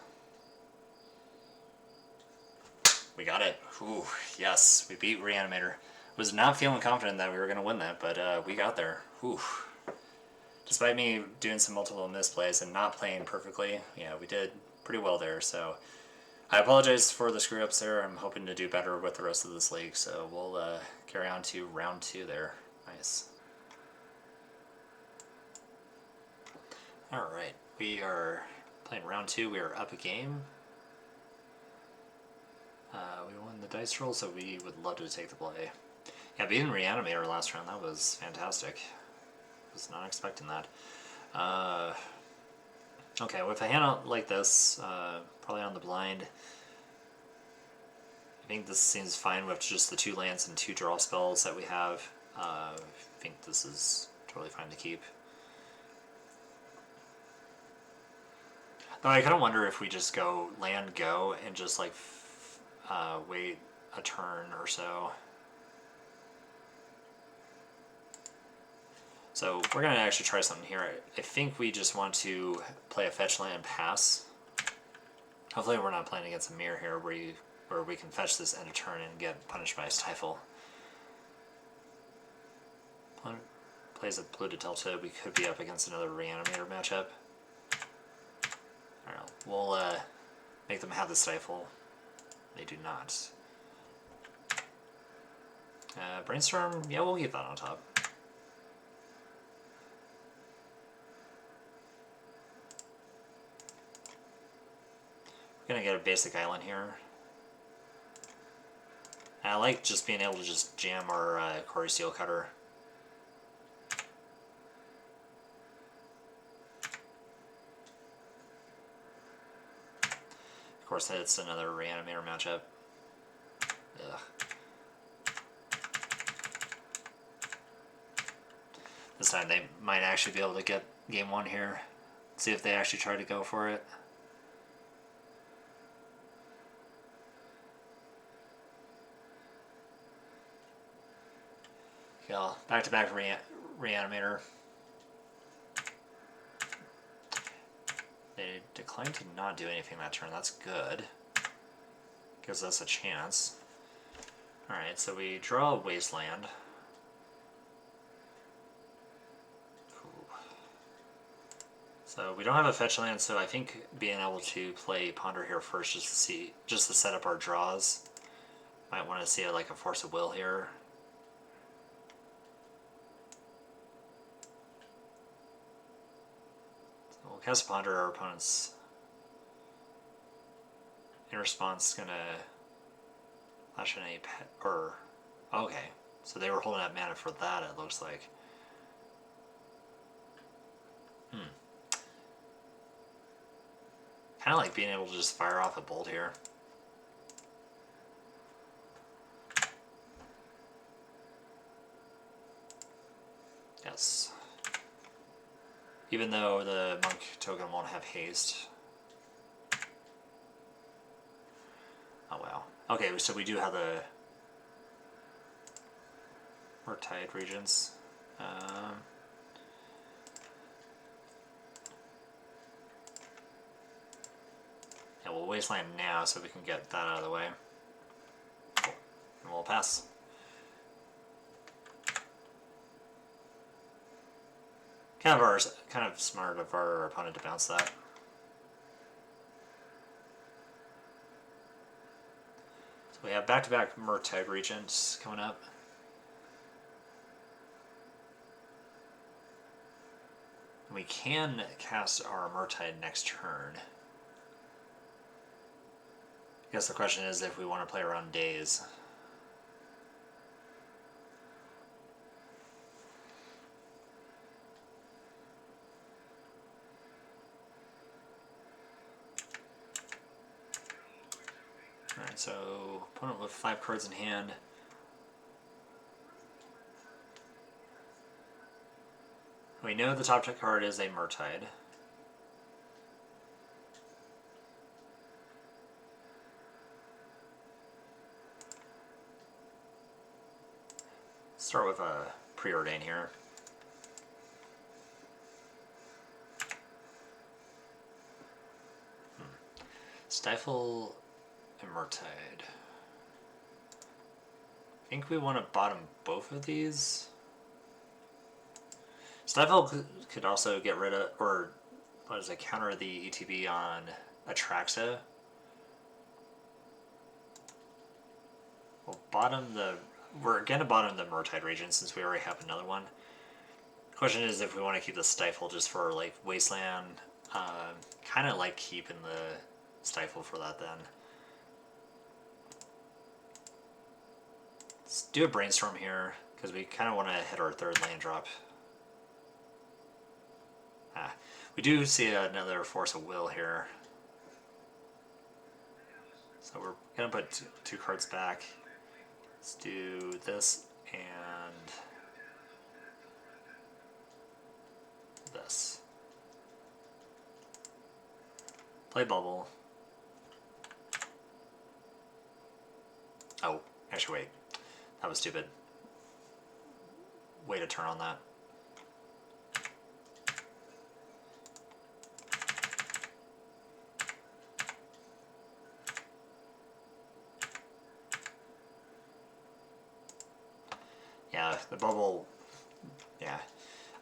We got it. Ooh, yes, we beat Reanimator. Was not feeling confident that we were going to win that, but we got there. Ooh. Despite me doing some multiple misplays and not playing perfectly, yeah, we did pretty well there, so I apologize for the screw-ups there. I'm hoping to do better with the rest of this league, so we'll carry on to round 2 there. Nice. Alright, we are playing round 2. We are up a game. We won the dice roll, so we would love to take the play. Yeah, beating Reanimator last round, that was fantastic. Was not expecting that. Okay, with a hand like this, probably on the blind, I think this seems fine with just the 2 lands and 2 draw spells that we have. I think this is totally fine to keep. Though I kind of wonder if we just go land go and just like wait a turn or so. So we're going to actually try something here. I think we just want to play a fetch land and pass. Hopefully we're not playing against a mirror here where we can fetch this end of turn and get punished by a Stifle. Plays a Polluted Delta, we could be up against another Reanimator matchup. I don't know. We'll make them have the Stifle. They do not. Brainstorm, yeah, we'll keep that on top. We're gonna get a basic island here. And I like just being able to just jam our Quarry Steel Cutter. Of course, it's another Reanimator matchup. Ugh. This time they might actually be able to get game 1 here. See if they actually try to go for it. Yeah, back-to-back Reanimator. They declined to not do anything that turn. That's good. Gives us a chance. Alright, so we draw a Wasteland. So we don't have a fetch land, so I think being able to play Ponder here first just to set up our draws. Might want to see like a Force of Will here. cast a Ponder. Our opponent's in response gonna flash in a pet or okay. So they were holding up mana for that. It looks like. Kind of like being able to just fire off a bolt here. Yes. Even though the monk token won't have haste. Oh wow. Okay, so we do have the Murktide Regents. Yeah, we'll Wasteland now so we can get that out of the way. Cool. And we'll pass. Kind of smart of our opponent to bounce that. So we have back-to-back Murktide Regents coming up. And we can cast our Murktide next turn. I guess the question is if we want to play around days. Alright, so opponent with 5 cards in hand. We know the top card is a Murktide. Start with a Preordain here. Stifle and Murktide. I think we want to bottom both of these. Stifle could also get rid of, or what is it, counter the ETB on Atraxa. We'll bottom the, we're going to bottom the Murktide Regent since we already have another one. Question is if we want to keep the Stifle just for like Wasteland. Kind of like keeping the Stifle for that then. Let's do a Brainstorm here because we kind of want to hit our 3rd land drop. We do see another Force of Will here. So we're going to put two cards back. Let's do this and this. Play Bubble. Oh, actually wait. That was stupid. Way to turn on that. Yeah, the bubble. Yeah.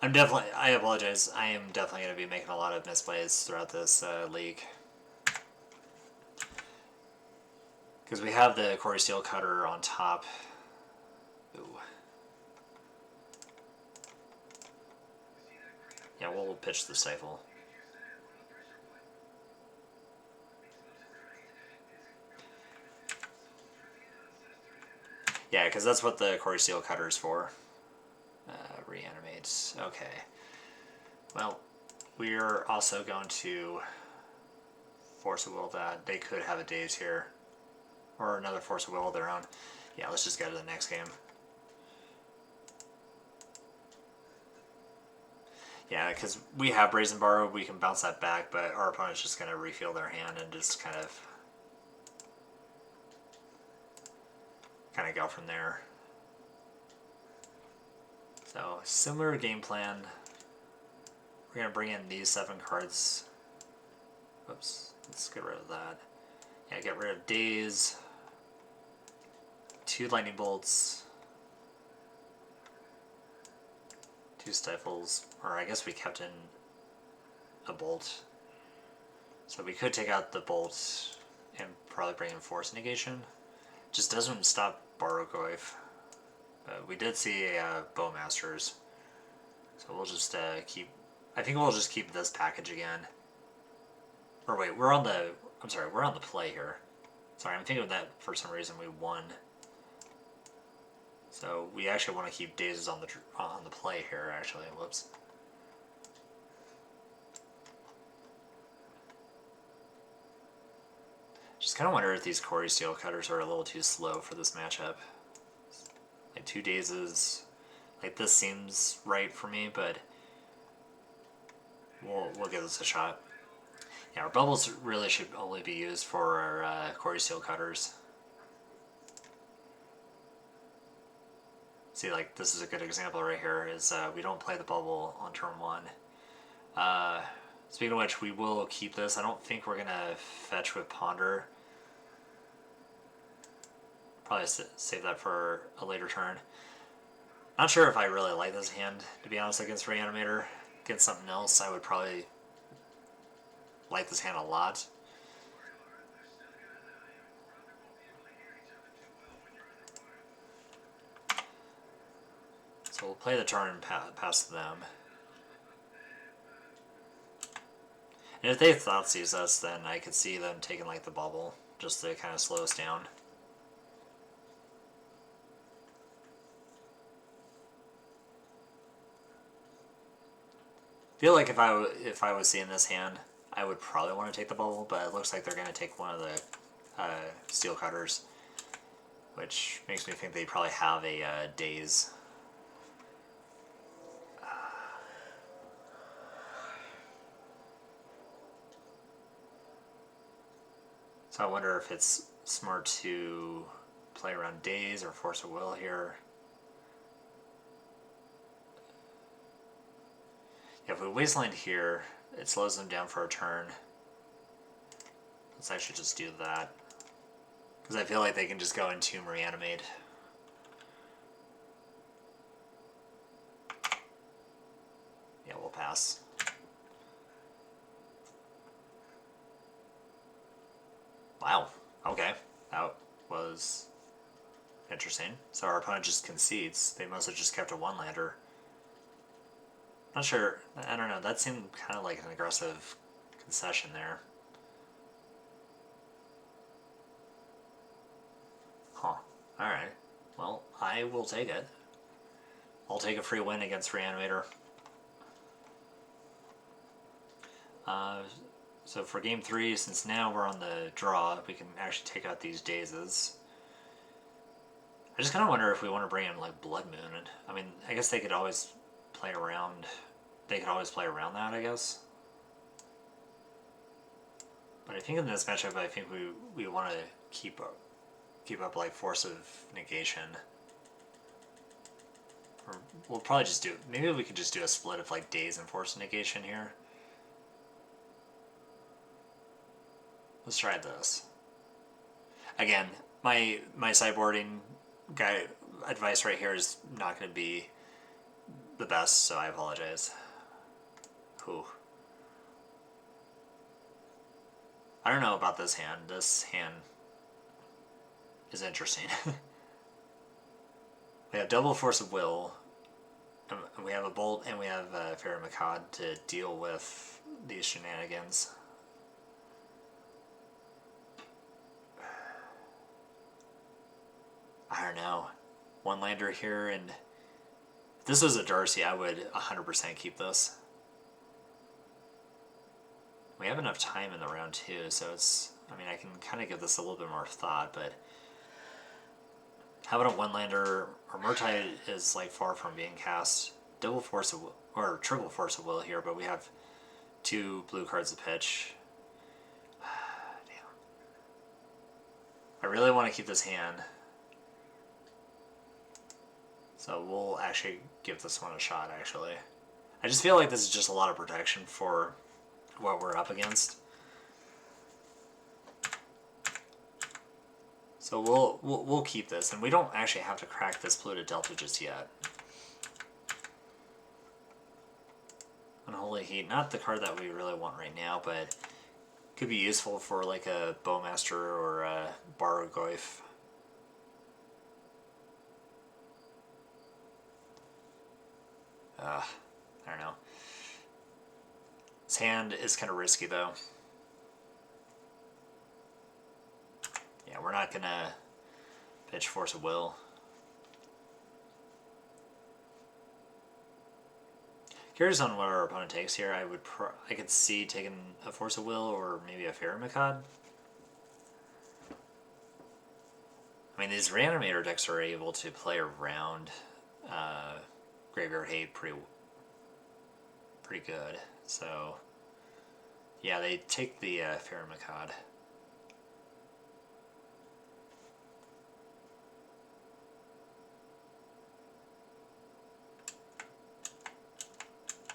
I apologize. I am definitely going to be making a lot of misplays throughout this league. Because we have the Quarry Steel Cutter on top. Ooh. Yeah, we'll pitch the Stifle. Yeah, because that's what the Quarry Steel Cutter is for. Reanimates. Okay. Well, we're also going to Force of Will that. They could have a Daze here. Or another Force of Will of their own. Yeah, let's just go to the next game. Yeah, because we have Brazen Borrow, we can bounce that back, but our opponent's just going to refill their hand and just kind of go from there. So, similar game plan. We're going to bring in these 7 cards. Oops, let's get rid of that. Yeah, get rid of Daze. 2 Lightning Bolts. 2 Stifles. Or I guess we kept in a Bolt. So we could take out the Bolt and probably bring in Force Negation. Just doesn't stop Barrogoyf. We did see a Bowmasters. So we'll just keep I think we'll just keep this package again. Or wait, we're on the... I'm sorry, we're on the play here. Sorry, I'm thinking that for some reason we won. So we actually want to keep dazes on the play here, actually. Whoops. Just kind of wonder if these Corey Steel Cutters are a little too slow for this matchup. Like 2 dazes... Like, this seems right for me, but we'll give this a shot. Yeah, our bubbles really should only be used for our Corey Steel Cutters. See, like, this is a good example right here, is we don't play the bubble on turn 1. Speaking of which, we will keep this. I don't think we're going to fetch with Ponder. Probably save that for a later turn. Not sure if I really like this hand, to be honest, against Reanimator. Against something else, I would probably like this hand a lot. So we'll play the turn past them. And if they Thoughtseize us, then I could see them taking like the bubble, just to kind of slow us down. I feel like if I was seeing this hand, I would probably want to take the bubble, but it looks like they're going to take one of the Steel Cutters, which makes me think they probably have a daze. So I wonder if it's smart to play around daze or force of will here. Yeah, if we wasteland here, it slows them down for a turn. Let's actually just do that. Because I feel like they can just go and Tomb Reanimate. Yeah, we'll pass. Wow, okay. That was interesting. So our opponent just concedes. They must have just kept a one-lander. Not sure. I don't know. That seemed kind of like an aggressive concession there. Huh. Alright. Well, I will take it. I'll take a free win against Reanimator. So for game 3, since now we're on the draw, we can actually take out these dazes. I just kind of wonder if we want to bring in like Blood Moon. I mean, I guess they could always play around. They could always play around that, I guess. But I think in this matchup, I think we want to keep up like Force of Negation. Or we'll probably just do. Maybe we could just do a split of like Daze and Force of Negation here. Let's try this. Again, my sideboarding guy advice right here is not going to be the best, so I apologize. Whew. I don't know about this hand. This hand is interesting. We have double Force of Will, and we have a Bolt, and we have Fairy Macabre to deal with these shenanigans. I don't know. One lander here, and if this was a Darcy, I would 100% keep this. We have enough time in the round too, so it's, I mean, I can kind of give this a little bit more thought, but having a one-lander, or Murtai is like far from being cast. Double Force of Will, or triple Force of Will here, but we have 2 blue cards to pitch. Damn. I really want to keep this hand. So we'll actually give this one a shot, actually. I just feel like this is just a lot of protection for what we're up against. So we'll keep this, and we don't actually have to crack this Polluted Delta just yet. Unholy Heat, not the card that we really want right now, but could be useful for like a Bowmaster or a Bargoyf. I don't know. hand is kind of risky though. Yeah, we're not gonna pitch Force of Will. Curious on what our opponent takes here. I could see taking a Force of Will or maybe a Faramicad. I mean, these Reanimator decks are able to play around Graveyard Hate pretty good. So, yeah, they take the Faramicad.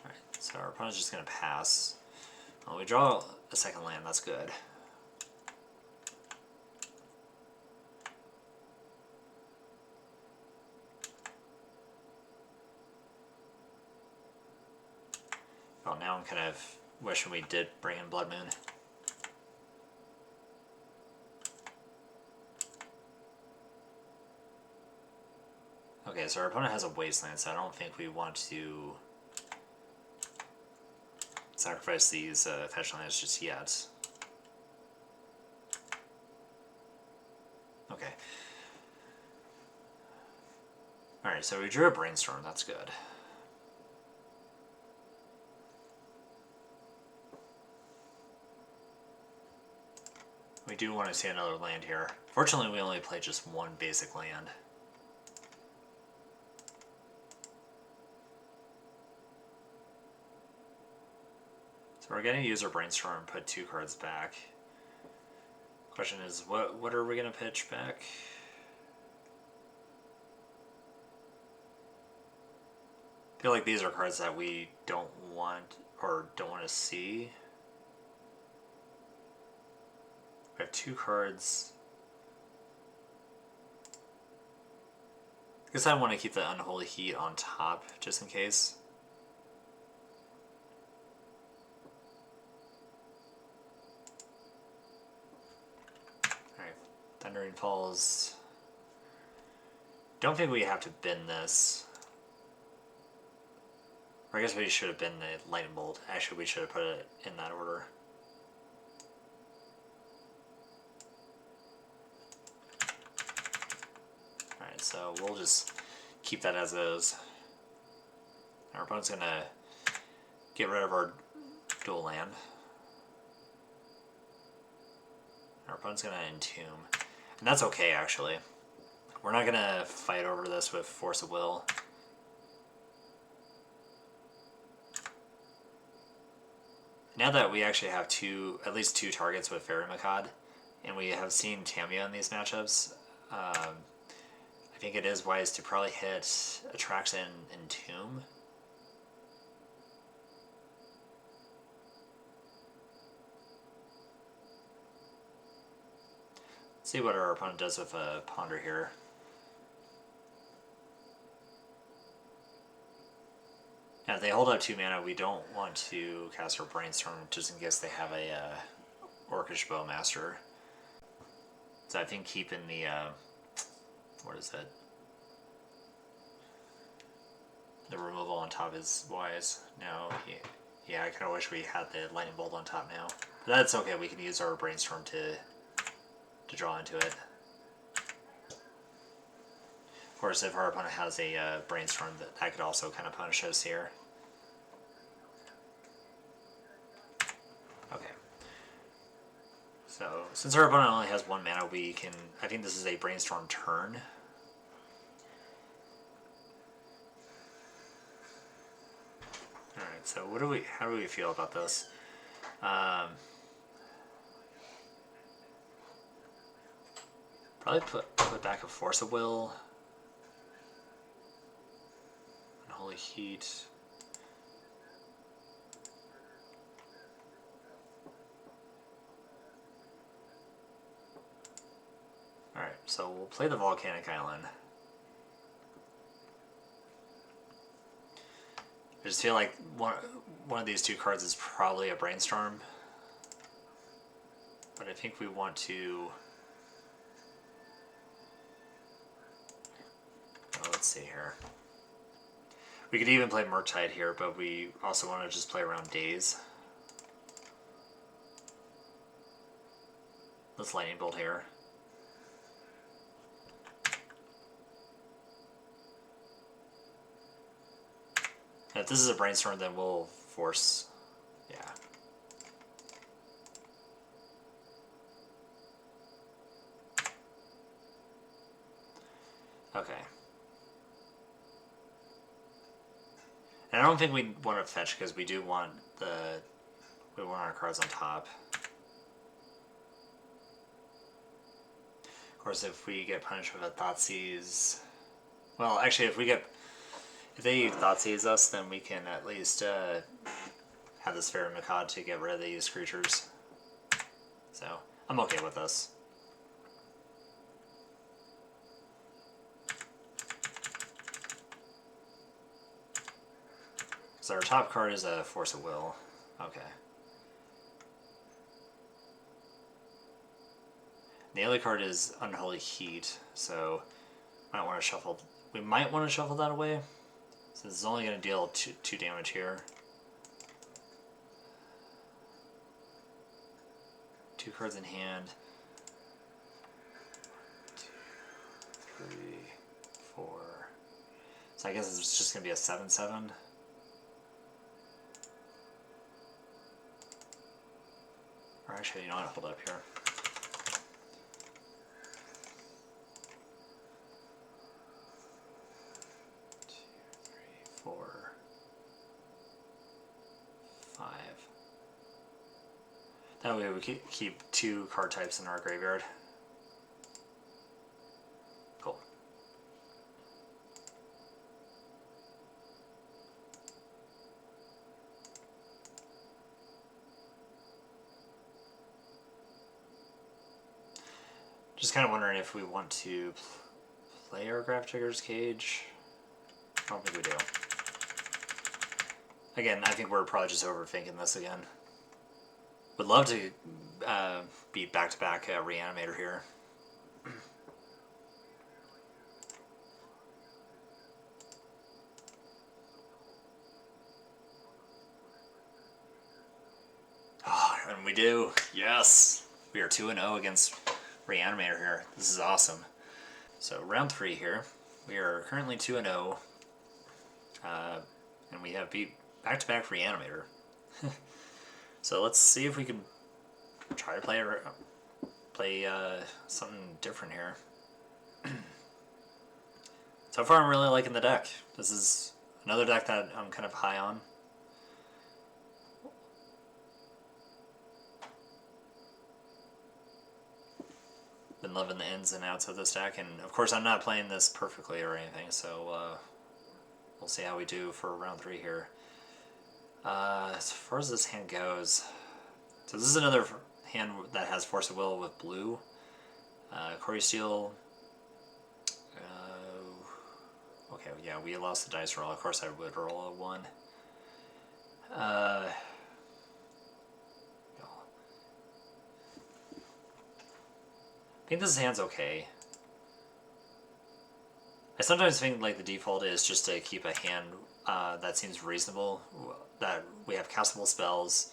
Alright, so our opponent's just going to pass. Well, we draw a second land, that's good. Well, now I'm kind of wishing we did bring in Blood Moon. Okay, so our opponent has a Wasteland, so I don't think we want to sacrifice these fetch lands just yet. Okay. Alright, so we drew a Brainstorm, that's good. We do want to see another land here. Fortunately, we only play just one basic land. So we're going to use our Brainstorm and put 2 cards back. Question is, what are we going to pitch back? I feel like these are cards that we don't want or don't want to see. We have 2 cards. I guess I want to keep the Unholy Heat on top, just in case. Alright, Thundering Falls. Don't think we have to bin this. Or I guess we should have been the Lightning Bolt. Actually, we should have put it in that order. Alright, so we'll just keep that as is. Our opponent's gonna get rid of our dual land. Our opponent's gonna Entomb. And that's okay, actually. We're not gonna fight over this with Force of Will. Now that we actually have at least two targets with Faramicad, and we have seen Tamiya in these matchups, I think it is wise to probably hit Atraxa and Entomb. Let's see what our opponent does with a Ponder here. Now, if they hold up 2 mana, we don't want to cast our Brainstorm just in case they have a Orcish Bowmaster. So I think keeping the, what is it? The removal on top is wise. Now, yeah, I kind of wish we had the Lightning Bolt on top now. But that's okay, we can use our Brainstorm to draw into it. Of course, if our opponent has a Brainstorm, that could also kind of punish us here. Okay. So, since our opponent only has 1 mana, we can... I think this is a Brainstorm turn. Alright, so how do we feel about this? Probably put back a Force of Will. Unholy Heat. Alright, so we'll play the Volcanic Island. I just feel like one of these 2 cards is probably a Brainstorm. But I think we want to... Oh, let's see here. We could even play Murktide here, but we also want to just play around Daze. Let's lightning bolt here. And if this is a brainstorm, then we'll force. Yeah. Okay. And I don't think we want to fetch because we do want we want our cards on top. Of course, if we get punished with a Thoughtseize, well, actually, if they Thoughtseize us, then we can at least have this Fairy Macaw to get rid of these creatures. So I'm okay with this. So our top card is a Force of Will. Okay. The other card is Unholy Heat, so might want to shuffle. We might want to shuffle that away, since it's only going to deal two damage here. 2 cards in hand. 1, 2, 3, 4. So I guess it's just going to be a 7/7. Or actually, you know what? Hold up here. Four, 5. That way we keep 2 card types in our graveyard. Cool. Just kind of wondering if we want to play our Graph Digger's Cage. I don't think we do. Again, I think we're probably just overthinking this again. Would love to be back-to-back Reanimator here. Oh, and we do. Yes! We are 2-0 against Reanimator here. This is awesome. So round 3 here. We are currently 2-0. And we have beat back-to-back Reanimator. So let's see if we can try to play something different here. So far I'm really liking the deck. This is another deck that I'm kind of high on. Been loving the ins and outs of this deck, and of course I'm not playing this perfectly or anything, so we'll see how we do for round 3 here. As far as this hand goes, so this is another hand that has Force of Will with blue. Corey Steele. Okay, yeah, we lost the dice roll. Of course I would roll a 1. I think this hand's okay. I sometimes think like the default is just to keep a hand that seems reasonable, that we have castable spells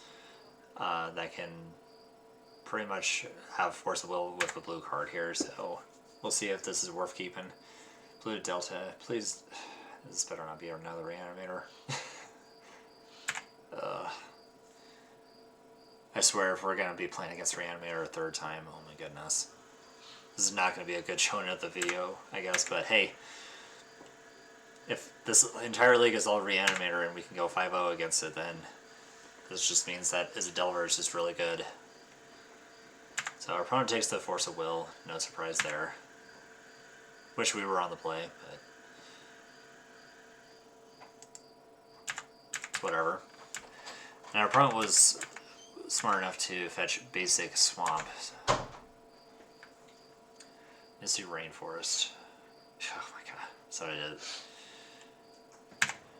that can pretty much have Force of Will with the blue card here, so we'll see if this is worth keeping. Blue Delta, please, this better not be another Reanimator. I swear if we're going to be playing against Reanimator a 3rd time, oh my goodness. This is not going to be a good showing of the video, I guess, but hey, if this entire league is all Reanimator and we can go 5-0 against it, then this just means that Izzet Delver is just really good. So our opponent takes the Force of Will, no surprise there. Wish we were on the play, but whatever. And our opponent was smart enough to fetch basic Swamp. Misty Rainforest. Oh my god, so I did.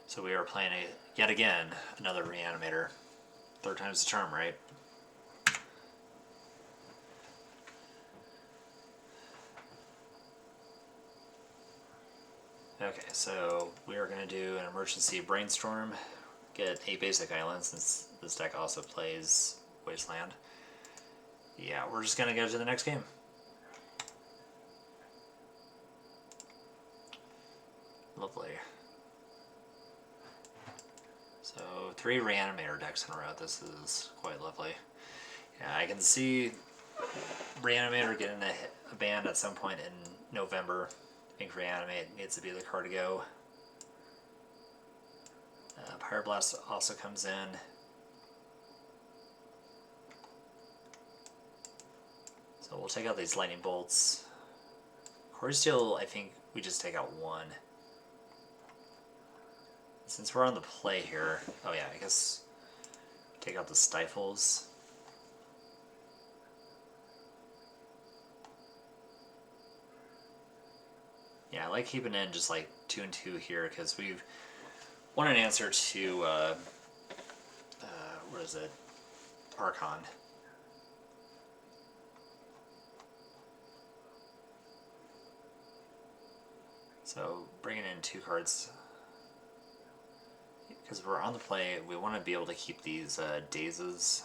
So we are playing yet again another Reanimator. 3rd time's the charm, right? Okay, so we are going to do an emergency brainstorm. Get a basic island since this deck also plays Wasteland. Yeah, we're just gonna go to the next game. Lovely. So 3 Reanimator decks in a row. This is quite lovely. Yeah, I can see Reanimator getting a ban at some point in November. I think Reanimate needs to be the card to go. Pyroblast also comes in. So we'll take out these Lightning Bolts. Core Steel, I think we just take out 1. Since we're on the play here, oh yeah, I guess take out the Stifles. Yeah, I like keeping in just like 2 and 2 here because we want an answer to what is it? Archon. So bringing in 2 cards because we're on the play. We want to be able to keep these Dazes,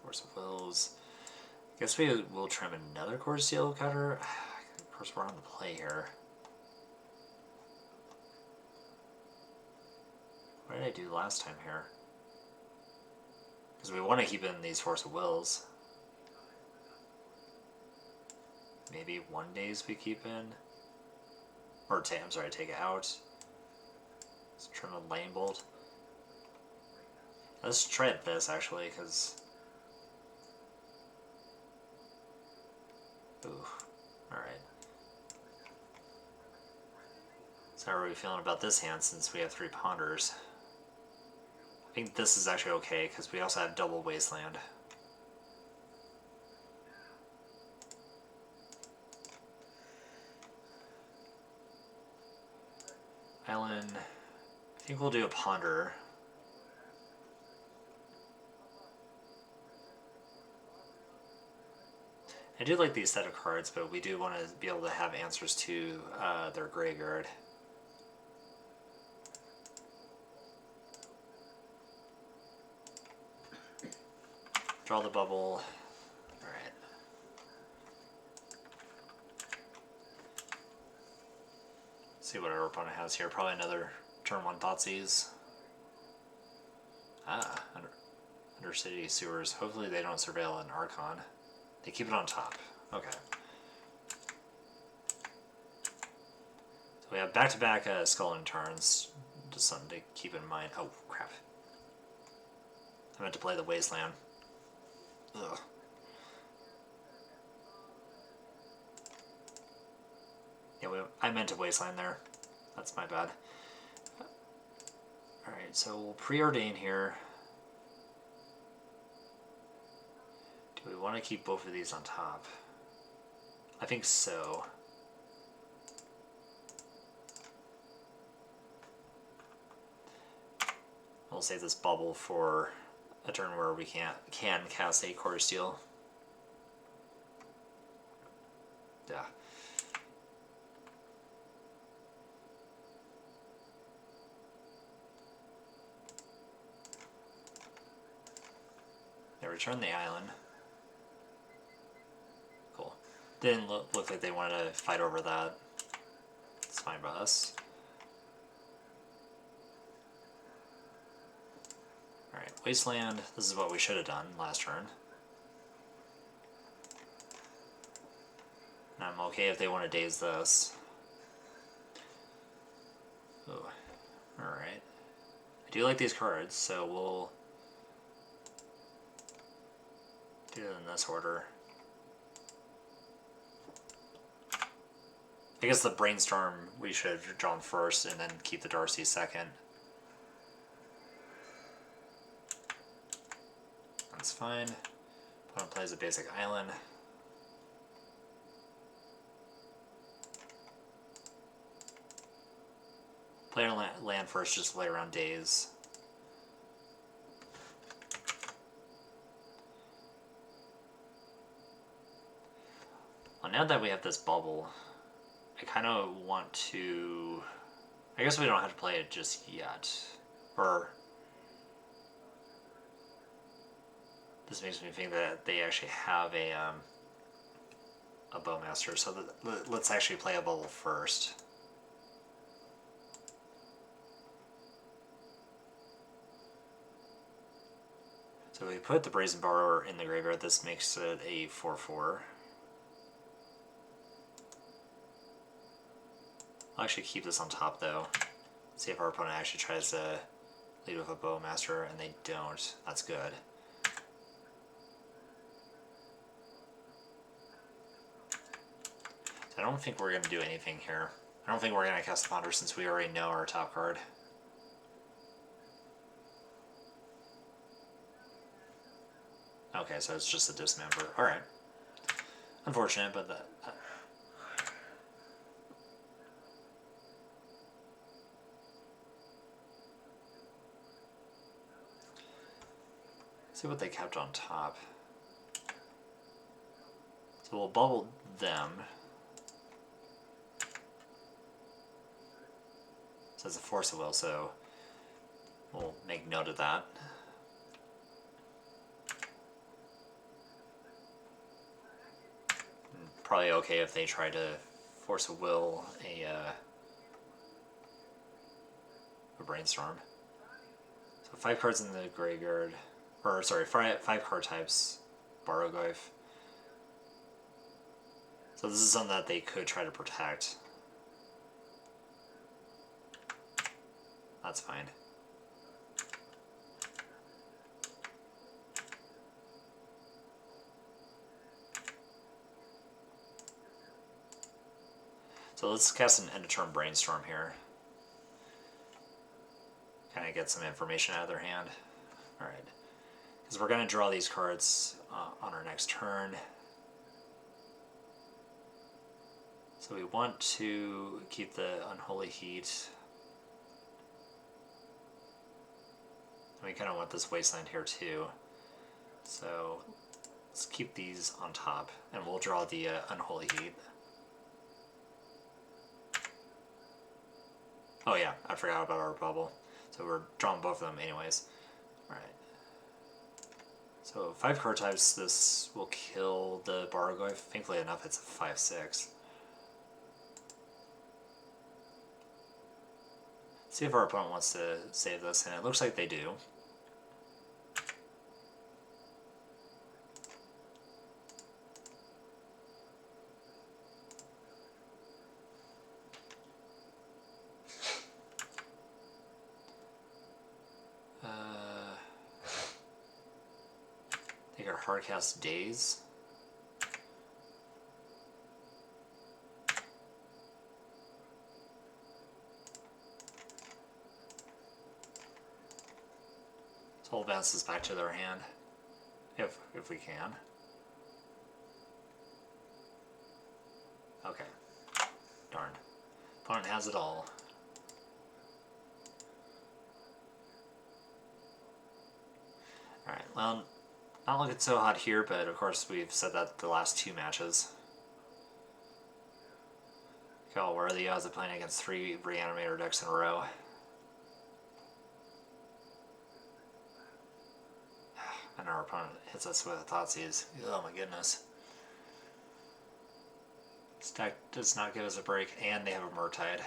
Force of Wills. I guess we will trim another Core Steel cutter. Of course, we're on the play here. What did I do last time here? Because we want to keep in these Force of Wills. Maybe 1 days we keep in. Or I'm sorry, take it out. Let's trim a Lane Bolt. Let's try this actually, because. Ooh. Alright. So how are we feeling about this hand since we have 3 Ponders? I think this is actually okay because we also have double Wasteland. Island. I think we'll do a Ponder. I do like these set of cards, but we do want to be able to have answers to their graveyard. Draw the bubble. Alright. See what our opponent has here. Probably another turn 1 Thoughtseize. Undercity Sewers. Hopefully they don't surveil an Archon. They keep it on top. Okay. So we have back-to-back Skull turns. Just something to keep in mind. Oh, crap. I meant to play the Wasteland. Ugh. Yeah, I meant to Wasteland there. That's my bad. Alright, so we'll preordain here. Do we want to keep both of these on top? I think so. We'll save this bubble for a turn where we can cast a Core Steel. Yeah. They return the island. Cool. Didn't look like they wanted to fight over that. It's fine by us. Alright, Wasteland. This is what we should have done last turn. And I'm okay if they want to daze this. Ooh. Alright. I do like these cards, so we'll do it in this order. I guess the Brainstorm we should have drawn first and then keep the Darcy second. That's fine. Opponent plays a basic island. Play land first, just lay around days. Well, now that we have this bubble, I kind of want to... I guess we don't have to play it just yet. Or... This makes me think that they actually have a Bowmaster. So let's actually play a bubble first. So we put the Brazen Borrower in the graveyard. This makes it a 4/4. I'll actually keep this on top though. See if our opponent actually tries to lead with a Bowmaster, and they don't. That's good. I don't think we're going to do anything here. I don't think we're going to cast a Ponder since we already know our top card. Okay, so it's just a dismember. Alright. Unfortunate, but that... see what they kept on top. So we'll bubble them. So it's a Force of Will, so we'll make note of that. And probably okay if they try to Force of Will a Brainstorm. So 5 cards in the graveyard. Or, sorry, 5 card types. Barrogoyf. So this is something that they could try to protect. That's fine. So let's cast an end of turn Brainstorm here. Kind of get some information out of their hand. Alright. Because we're going to draw these cards on our next turn. So we want to keep the Unholy Heat. And we kind of want this Wasteland here too. So let's keep these on top, and we'll draw the Unholy Heat. Oh yeah, I forgot about our bubble. So we're drawing both of them anyways. Alright. So 5 card types, this will kill the Barrogoyf. Thankfully enough, it's a 5/6. See if our opponent wants to save this, and it looks like they do. Take our Hardcast Daze. So we'll bounce this back to their hand, if we can. Okay. Darn. Opponent has it all. Alright, well, not looking so hot here, but of course we've said that the last 2 matches. God, where are the odds of playing against 3 Reanimator decks in a row? And our opponent hits us with a Thoughtseize. Oh my goodness. This deck does not give us a break, and they have a Murktide.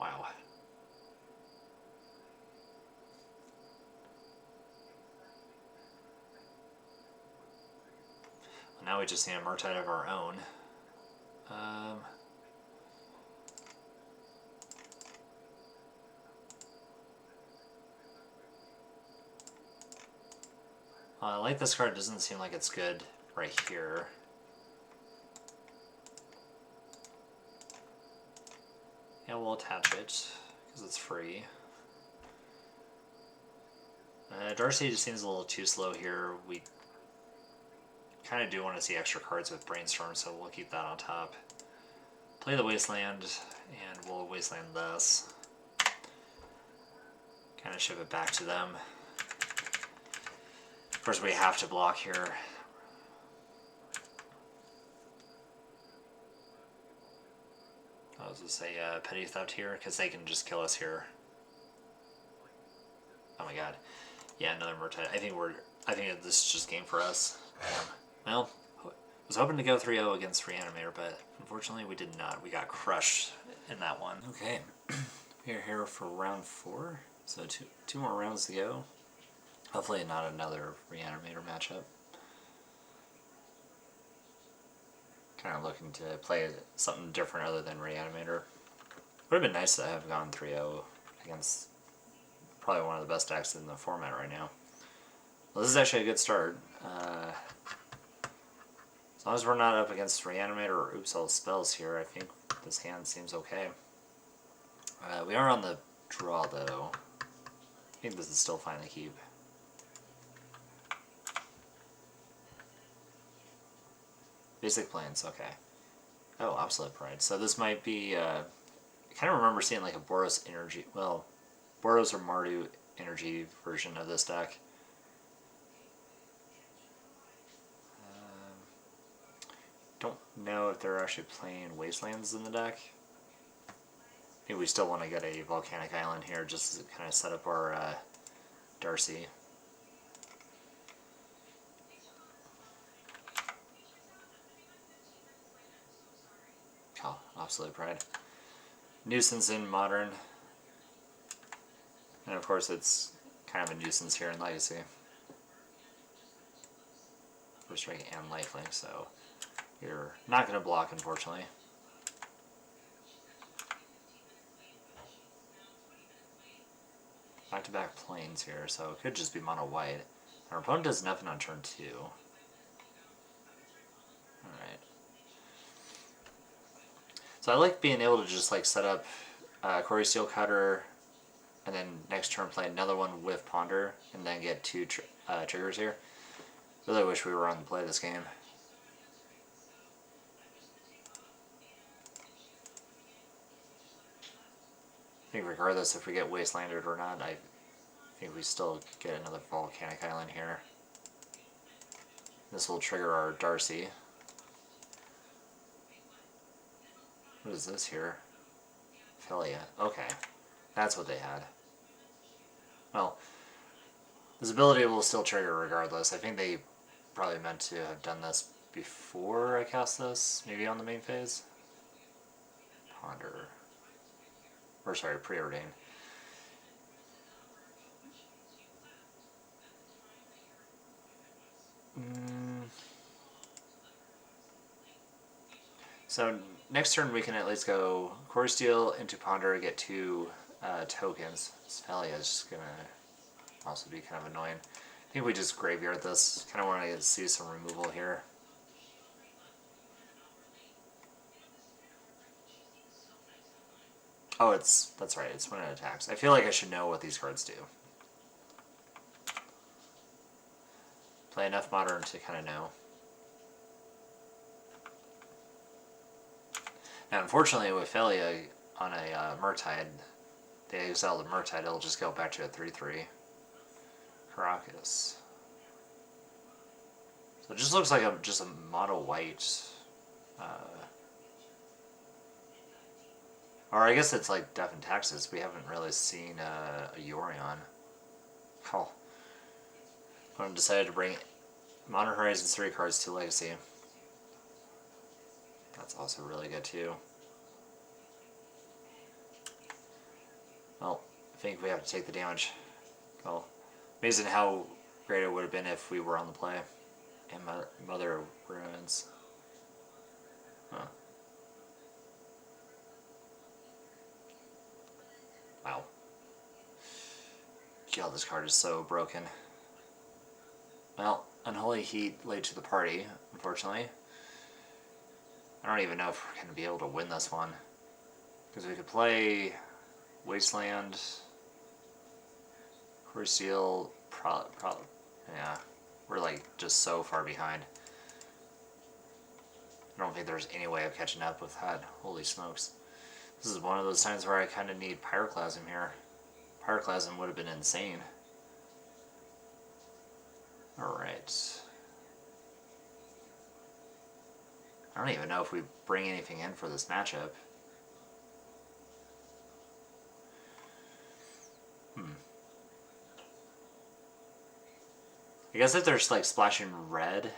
Wow. Well, now we just need a Murktide of our own. I like this card. It doesn't seem like it's good right here. Yeah, we'll attach it because it's free. Darcy just seems a little too slow here. We kind of do want to see extra cards with Brainstorm, so we'll keep that on top. Play the Wasteland, and we'll Wasteland this. Kind of ship it back to them. Of course, we have to block here. I was going to say Petty Theft here, because they can just kill us here. Oh my god. Yeah, another Murktide. I think we're I think this is just game for us. Well, I was hoping to go 3-0 against Reanimator, but unfortunately we did not. We got crushed in that one. Okay, we are here for round 4, so two more rounds to go. Hopefully not another Reanimator matchup. Kind of looking to play something different other than Reanimator. Would have been nice to have gone 3-0 against probably one of the best decks in the format right now. Well, this is actually a good start. As long as we're not up against Reanimator or Oops All Spells here, I think this hand seems okay. We are on the draw though. I think this is still fine to keep. Basic Plains, okay. Oh, Obsolete Pride. So this might be, I kind of remember seeing like a Boros Energy, well, Boros or Mardu Energy version of this deck. Don't know if they're actually playing Wastelands in the deck. I think we still want to get a Volcanic Island here just to kind of set up our Darcy. Oh, Obsolete Pride. Nuisance in Modern. And of course it's kind of a nuisance here in Legacy. First Strike and Lifelink, so you're not going to block, unfortunately. Back-to-back planes here, so it could just be mono white. Our opponent does nothing on turn 2. Alright. So I like being able to just like set up Quarry Steel Cutter, and then next turn play another one with Ponder, and then get 2 triggers here. Really wish we were on the play this game. I think regardless if we get Wastelanded or not, I think we still get another Volcanic Island here. This will trigger our Darcy. What is this here? Felia. Okay. That's what they had. Well, this ability will still trigger regardless. I think they probably meant to have done this before I cast this, maybe on the main phase. Ponder. Or sorry, Preordain. So next turn we can at least go Core Steel into Ponder, get 2 tokens. Spellia is just gonna also be kind of annoying. I think we just graveyard this. Kind of want to see some removal here. Oh, that's right, it's when it attacks. I feel like I should know what these cards do. Play enough Modern to kind of know. Now, unfortunately, with Felia on a Murktide, they exile the Murktide, it'll just go back to a 3-3. Caracas. So it just looks like just a mono white. Or I guess it's like Death and Taxes. We haven't really seen a Yorion. Oh. I decided to bring Modern Horizons 3 cards to Legacy. That's also really good too. Well, I think we have to take the damage. Well, amazing how great it would have been if we were on the play. And Mother of Ruins. Huh. Wow. God, this card is so broken. Well, Unholy Heat late to the party, unfortunately. I don't even know if we're going to be able to win this one. Because we could play Wasteland, Core Steel, yeah. We're like just so far behind. I don't think there's any way of catching up with that. Holy smokes. This is one of those times where I kind of need Pyroclasm here. Pyroclasm would have been insane. Alright. I don't even know if we bring anything in for this matchup. I guess if there's like splashing red,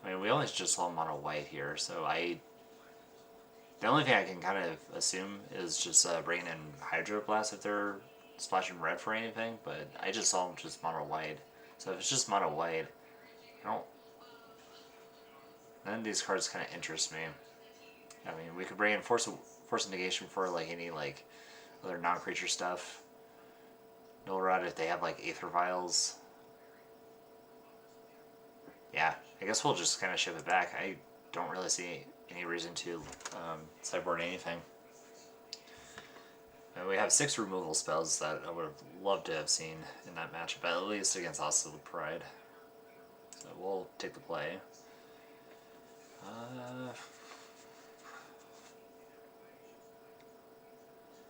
I mean we only just saw mono white here, so the only thing I can kind of assume is just bringing in Hydroblast if they're splashing red for anything, but I just saw them just mono white. So if it's just mono white, I don't. None of these cards kind of interest me. I mean, we could bring in Force of Negation for like any like other non-creature stuff. Null Rod if they have like Aether Vials. Yeah, I guess we'll just kind of ship it back. I don't really see any reason to sideboard anything. And we have 6 removal spells that I would have loved to have seen in that matchup, at least against Hostile Pride. So we'll take the play.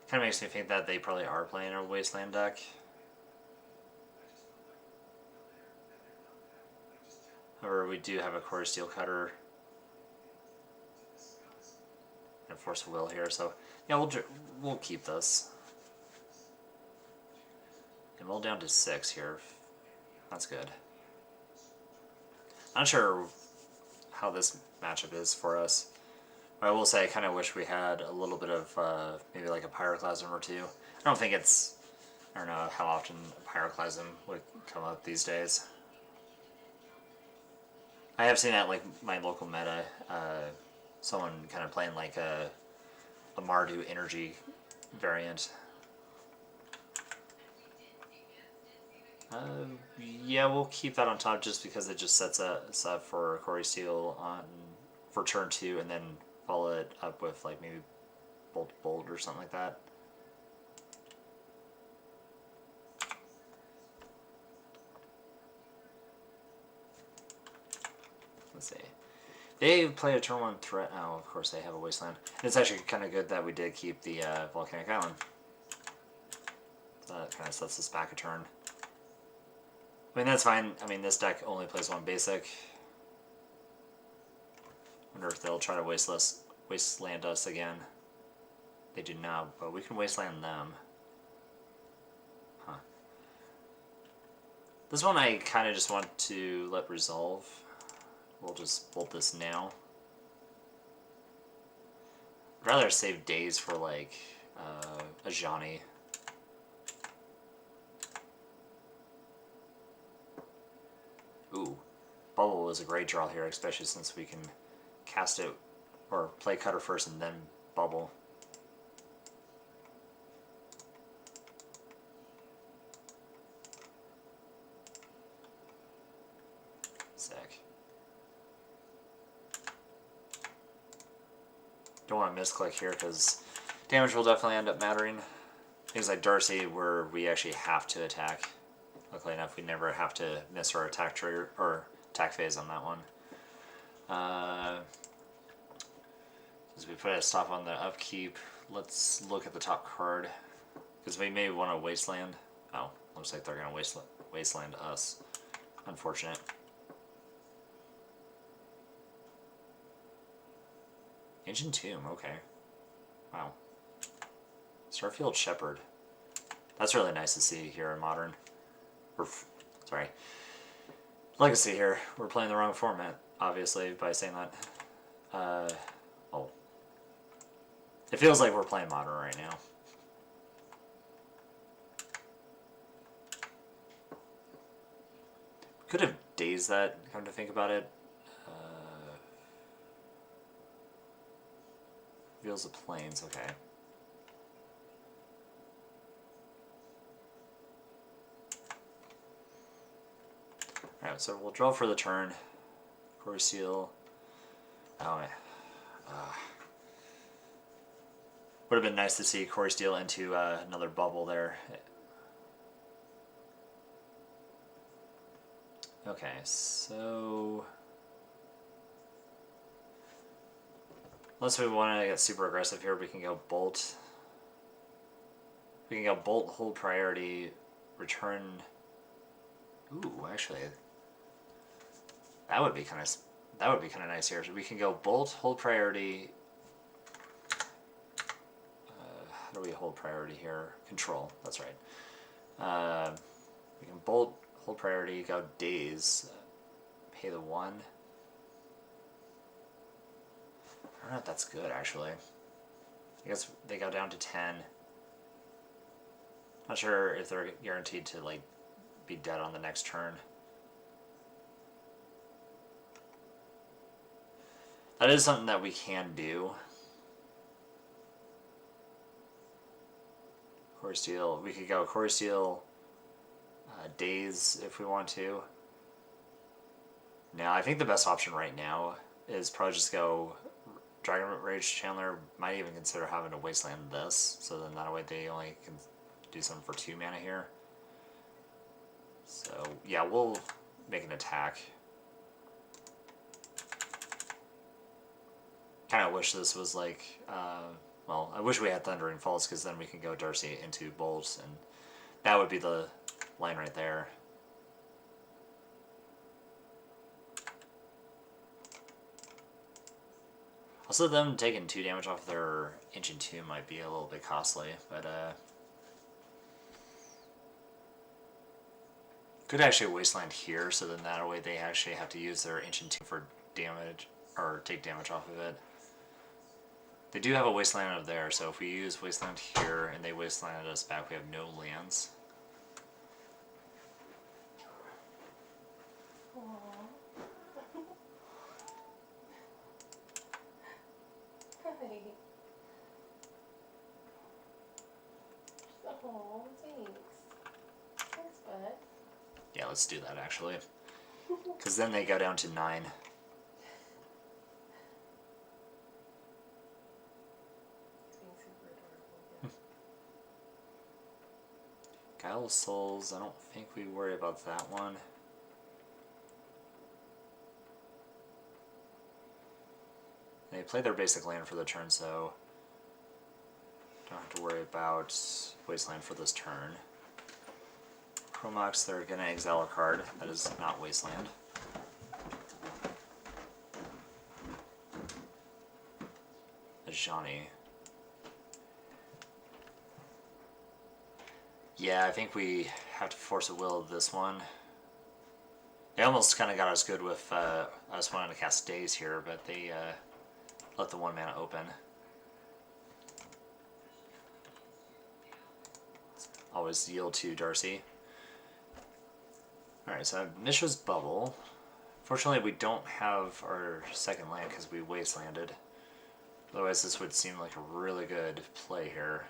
Kind of makes me think that they probably are playing a Wasteland deck. However, we do have a Core Steel Cutter and Force of Will here, so yeah, we'll keep this. And we'll down to 6 here. That's good. Not sure how this matchup is for us. But I will say I kind of wish we had a little bit of maybe like a Pyroclasm or two. I don't think it's... I don't know how often a Pyroclasm would come up these days. I have seen that like my local meta, someone kind of playing like a Mardu energy variant. Yeah, we'll keep that on top just because it just sets us up for Core Steel for turn 2 and then follow it up with like maybe Bolt or something like that. Let's see. They play a turn 1 threat. Oh, of course they have a Wasteland. It's actually kind of good that we did keep the Volcanic Island. So that kind of sets us back a turn. I mean, that's fine. I mean, this deck only plays 1 basic. Wonder if they'll try to Wasteland us again. They do not, but we can Wasteland them. Huh. This one I kind of just want to let resolve. We'll just bolt this now. I'd rather save days for like a Johnny. Ooh, Bubble is a great draw here, especially since we can cast it or play Cutter first and then Bubble. Sick. Don't want to misclick here because damage will definitely end up mattering. Things like Darcy where we actually have to attack. Luckily enough, we never have to miss our attack trigger or attack phase on that one. As we put a stop on the upkeep, let's look at the top card because we may want to Wasteland. Oh, looks like they're going to Wasteland us. Unfortunate. Ancient Tomb, okay. Wow. Starfield Shepherd. That's really nice to see here in Modern. Sorry. Legacy here. We're playing the wrong format, obviously, by saying that. Oh. It feels like we're playing Modern right now. Could have dazed that, come to think about it. Reveals the Plains, okay. Alright, so we'll draw for the turn. Core Seal. Oh, would have been nice to see Core Steel into another bubble there. Okay, so unless we want to get super aggressive here, we can go Bolt. We can go Bolt, hold priority, return. Ooh, actually, that would be kind of nice here. So we can go Bolt, hold priority. How do we hold priority here? Control. That's right. We can Bolt, hold priority, go days, pay the 1. I don't know if that's good, actually. I guess they go down to 10. Not sure if they're guaranteed to, like, be dead on the next turn. That is something that we can do. Core Steel. We could go Core Steel, Days if we want to. Now, I think the best option right now is probably just go Dragon Rage Chandler. Might even consider having to Wasteland this, so then that way they only can do something for 2 mana here. So, yeah, we'll make an attack. Kind of wish this was like, well, I wish we had Thundering Falls, because then we can go Darcy into Bolts, and that would be the line right there. Also, them taking 2 damage off their Ancient Tomb might be a little bit costly, but could actually Wasteland here, so then that way they actually have to use their Ancient Tomb for damage, or take damage off of it. They do have a Wasteland over there, so if we use Wasteland here and they Wastelanded us back, we have no lands. Oh, thanks. Thanks, bud. Yeah, let's do that actually. Because then they go down to 9. Being super adorable. Guile of Souls, I don't think we worry about that one. They play their basic land for the turn, so don't have to worry about Wasteland for this turn. Chromox, they're going to exile a card. That is not Wasteland. Ajani. Yeah, I think we have to force a will of this one. They almost kind of got us good with us wanting to cast Days here, but they let the 1 mana open. Always yield to Darcy. Alright, so Mishra's Bubble. Fortunately, we don't have our second land because we Wastelanded. Otherwise, this would seem like a really good play here.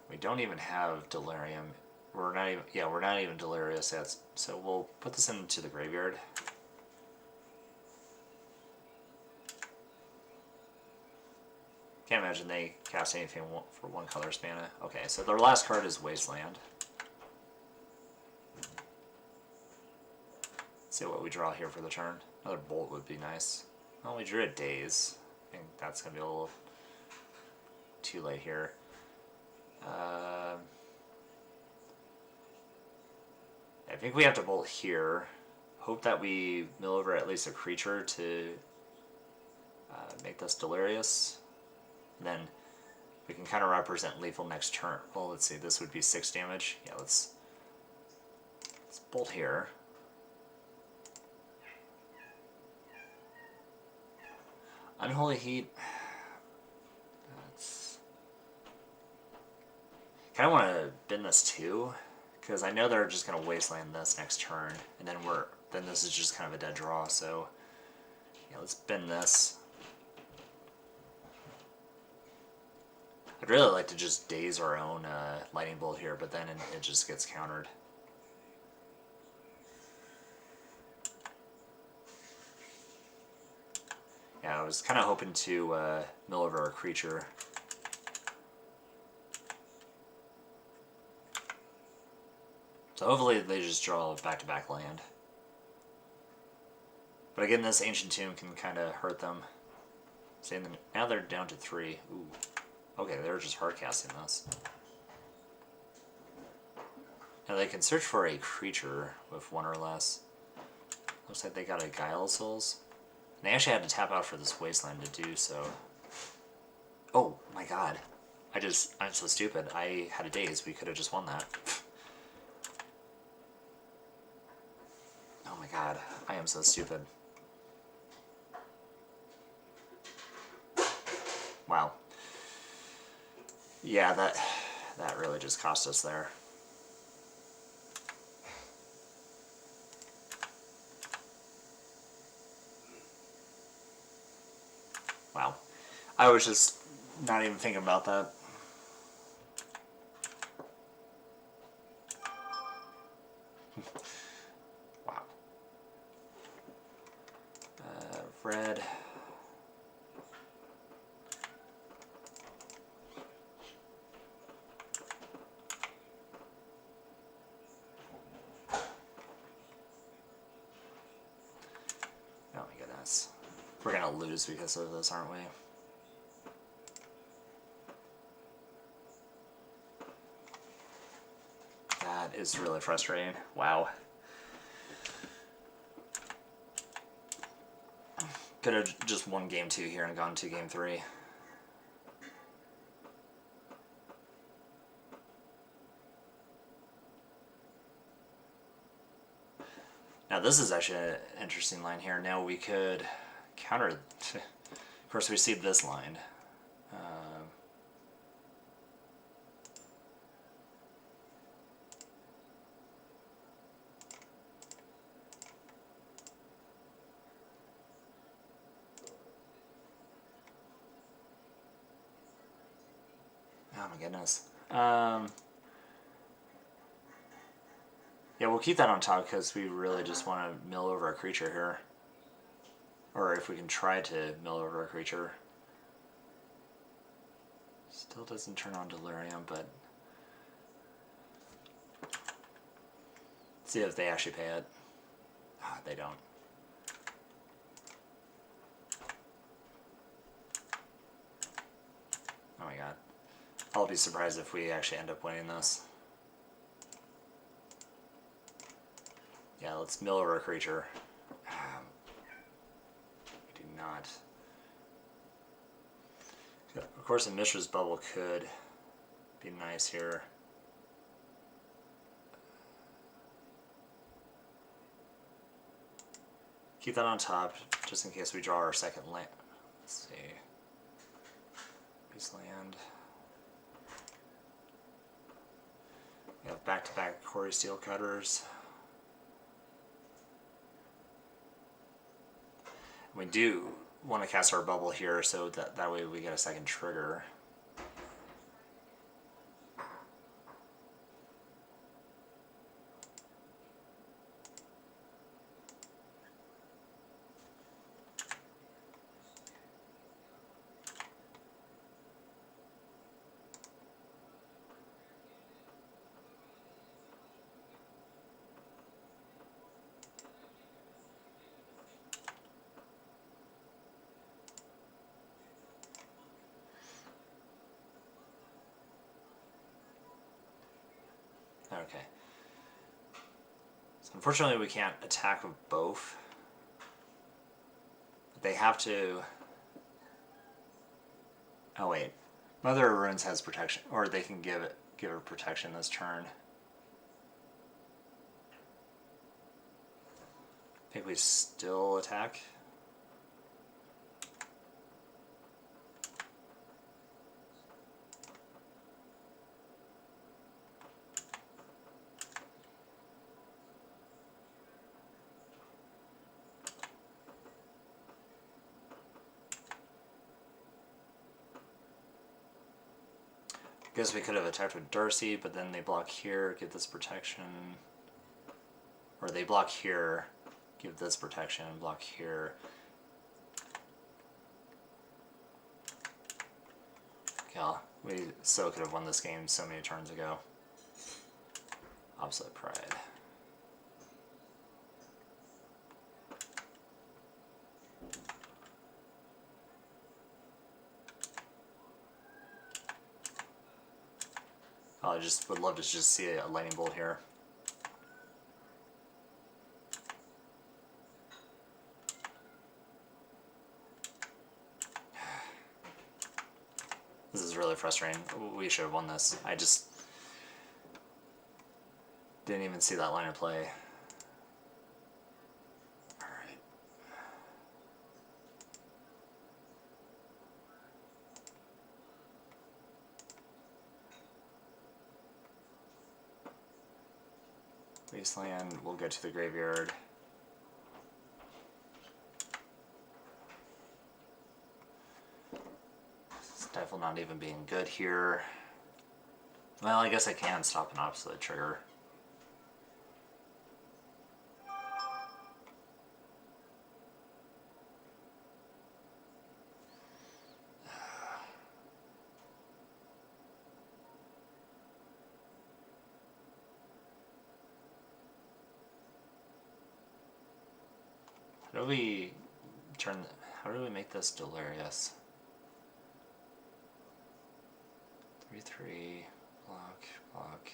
We don't even have Delirium. We're not even Delirious yet, so we'll put this into the graveyard. Can't imagine they cast anything for 1 color mana. Okay, so their last card is Wasteland. Let's see what we draw here for the turn. Another Bolt would be nice. Well, we drew a Daze. I think that's going to be a little too late here. I think we have to Bolt here. Hope that we mill over at least a creature to make this Delirious. And then we can kind of represent lethal next turn. Well, let's see, this would be 6 damage. Yeah, let's Bolt here. Unholy Heat. That's kind of want to bend this too, because I know they're just going to Wasteland this next turn, and then this is just kind of a dead draw. So yeah, let's bend this. I'd really like to just Daze our own Lightning Bolt here, but then it just gets countered. Yeah, I was kind of hoping to mill over a creature. So hopefully they just draw back-to-back land. But again, this Ancient Tomb can kind of hurt them. Now they're down to 3. Ooh. Okay, they're just hard casting this. Now they can search for a creature with 1 or less. Looks like they got a Guile Souls. And they actually had to tap out for this Wasteland to do so. Oh my god. I'm so stupid. I had a daze. We could have just won that. Oh my god. I am so stupid. Wow. Yeah, that really just cost us there. Wow. I was just not even thinking about that. Wow. Red. Oh my goodness. We're gonna lose because of this, aren't we? That is really frustrating. Wow. Could have just won game 2 here and gone to game 3. Now this is actually an interesting line here. Now we could counter... Of course we see this line. Oh my goodness. Yeah, we'll keep that on top because we really just want to mill over a creature here. Or if we can try to mill over a creature. Still doesn't turn on Delirium, but... see if they actually pay it. Ah, they don't. Oh my god. I'll be surprised if we actually end up winning this. Yeah, let's mill over a creature. We do not. Of course, a Mishra's Bubble could be nice here. Keep that on top, just in case we draw our second land. Let's see. Use land. We have back-to-back Quarry Steel Cutters. We do want to cast our bubble here, so that way we get a second trigger. Okay. So unfortunately we can't attack with both. But they have to... oh wait. Mother of Runes has protection, or they can give her protection this turn. I think we still attack. Guess we could have attacked with Darcy, but then they block here, give this protection. Or they block here, give this protection, block here. Yeah, we so could have won this game so many turns ago. Obsolete Pride. I just would love to just see a lightning bolt here. This is really frustrating. We should have won this. I just didn't even see that line of play. Alright. Wasteland, we'll go to the graveyard. Stifle not even being good here. Well, I guess I can stop an obsolete trigger. How do we turn? How do we make this delirious? 3/3 block block.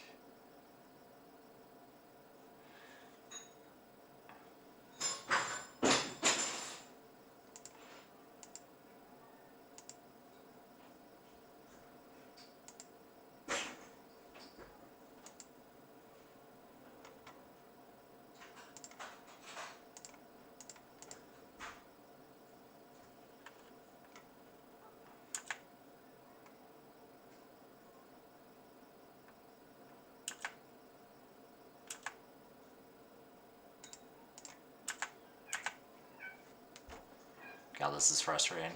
God, this is frustrating.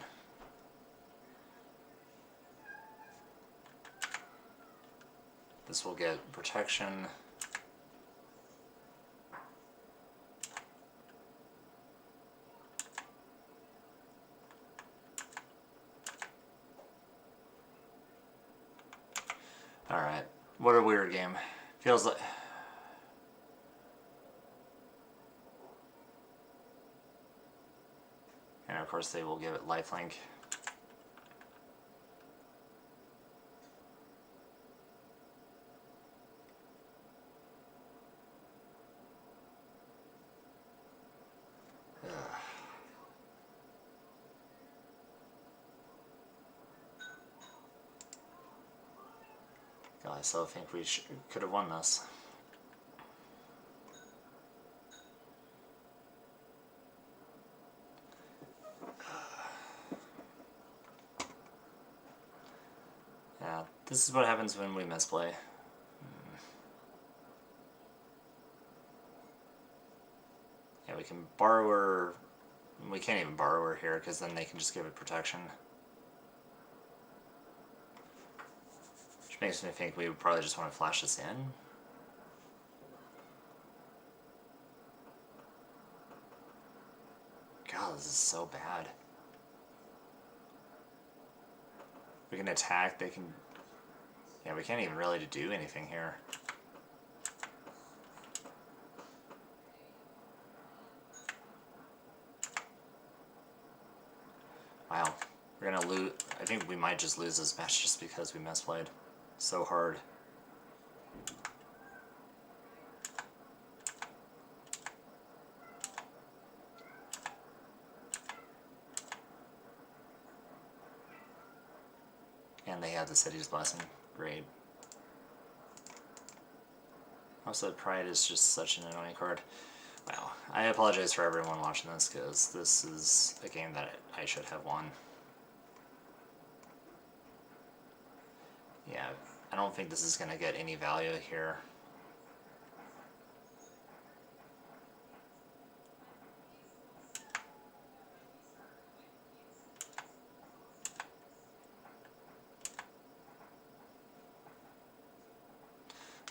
This will get protection. Alright, what a weird game. Feels like... And of course they will give it lifelink. God, I still think we could have won this. Yeah, this is what happens when we misplay. Yeah, we can borrow her. We can't even borrow her here because then they can just give it protection. Which makes me think we would probably just want to flash this in. God, this is so bad. We can attack, they can... Yeah, we can't even really do anything here. Wow, we're gonna lose. I think we might just lose this match just because we misplayed so hard. And they have the City's Blessing. Great. Also, Pride is just such an annoying card. Wow. I apologize for everyone watching this because this is a game that I should have won. Yeah, I don't think this is going to get any value here.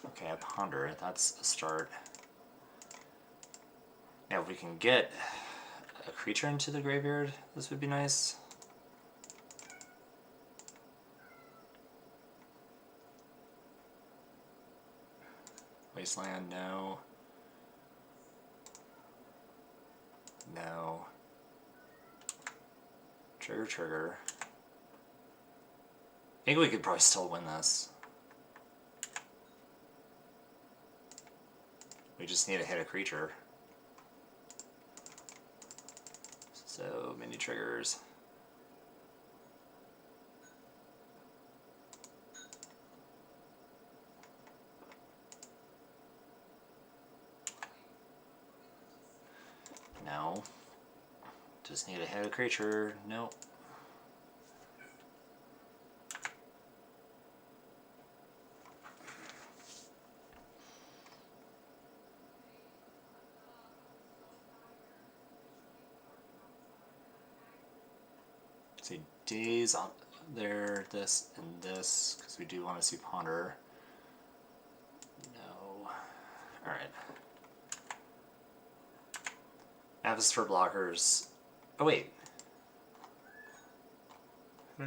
Okay, I ponder. That's a start. Now, if we can get a creature into the graveyard, this would be nice. Wasteland, no. No. Trigger, trigger. I think we could probably still win this. We just need to hit a creature. So many triggers. No. Just need to hit a creature. Nope. See, days on there, this, and this, because we do want to see Ponder. No. Alright. Apps for blockers. Oh, wait. How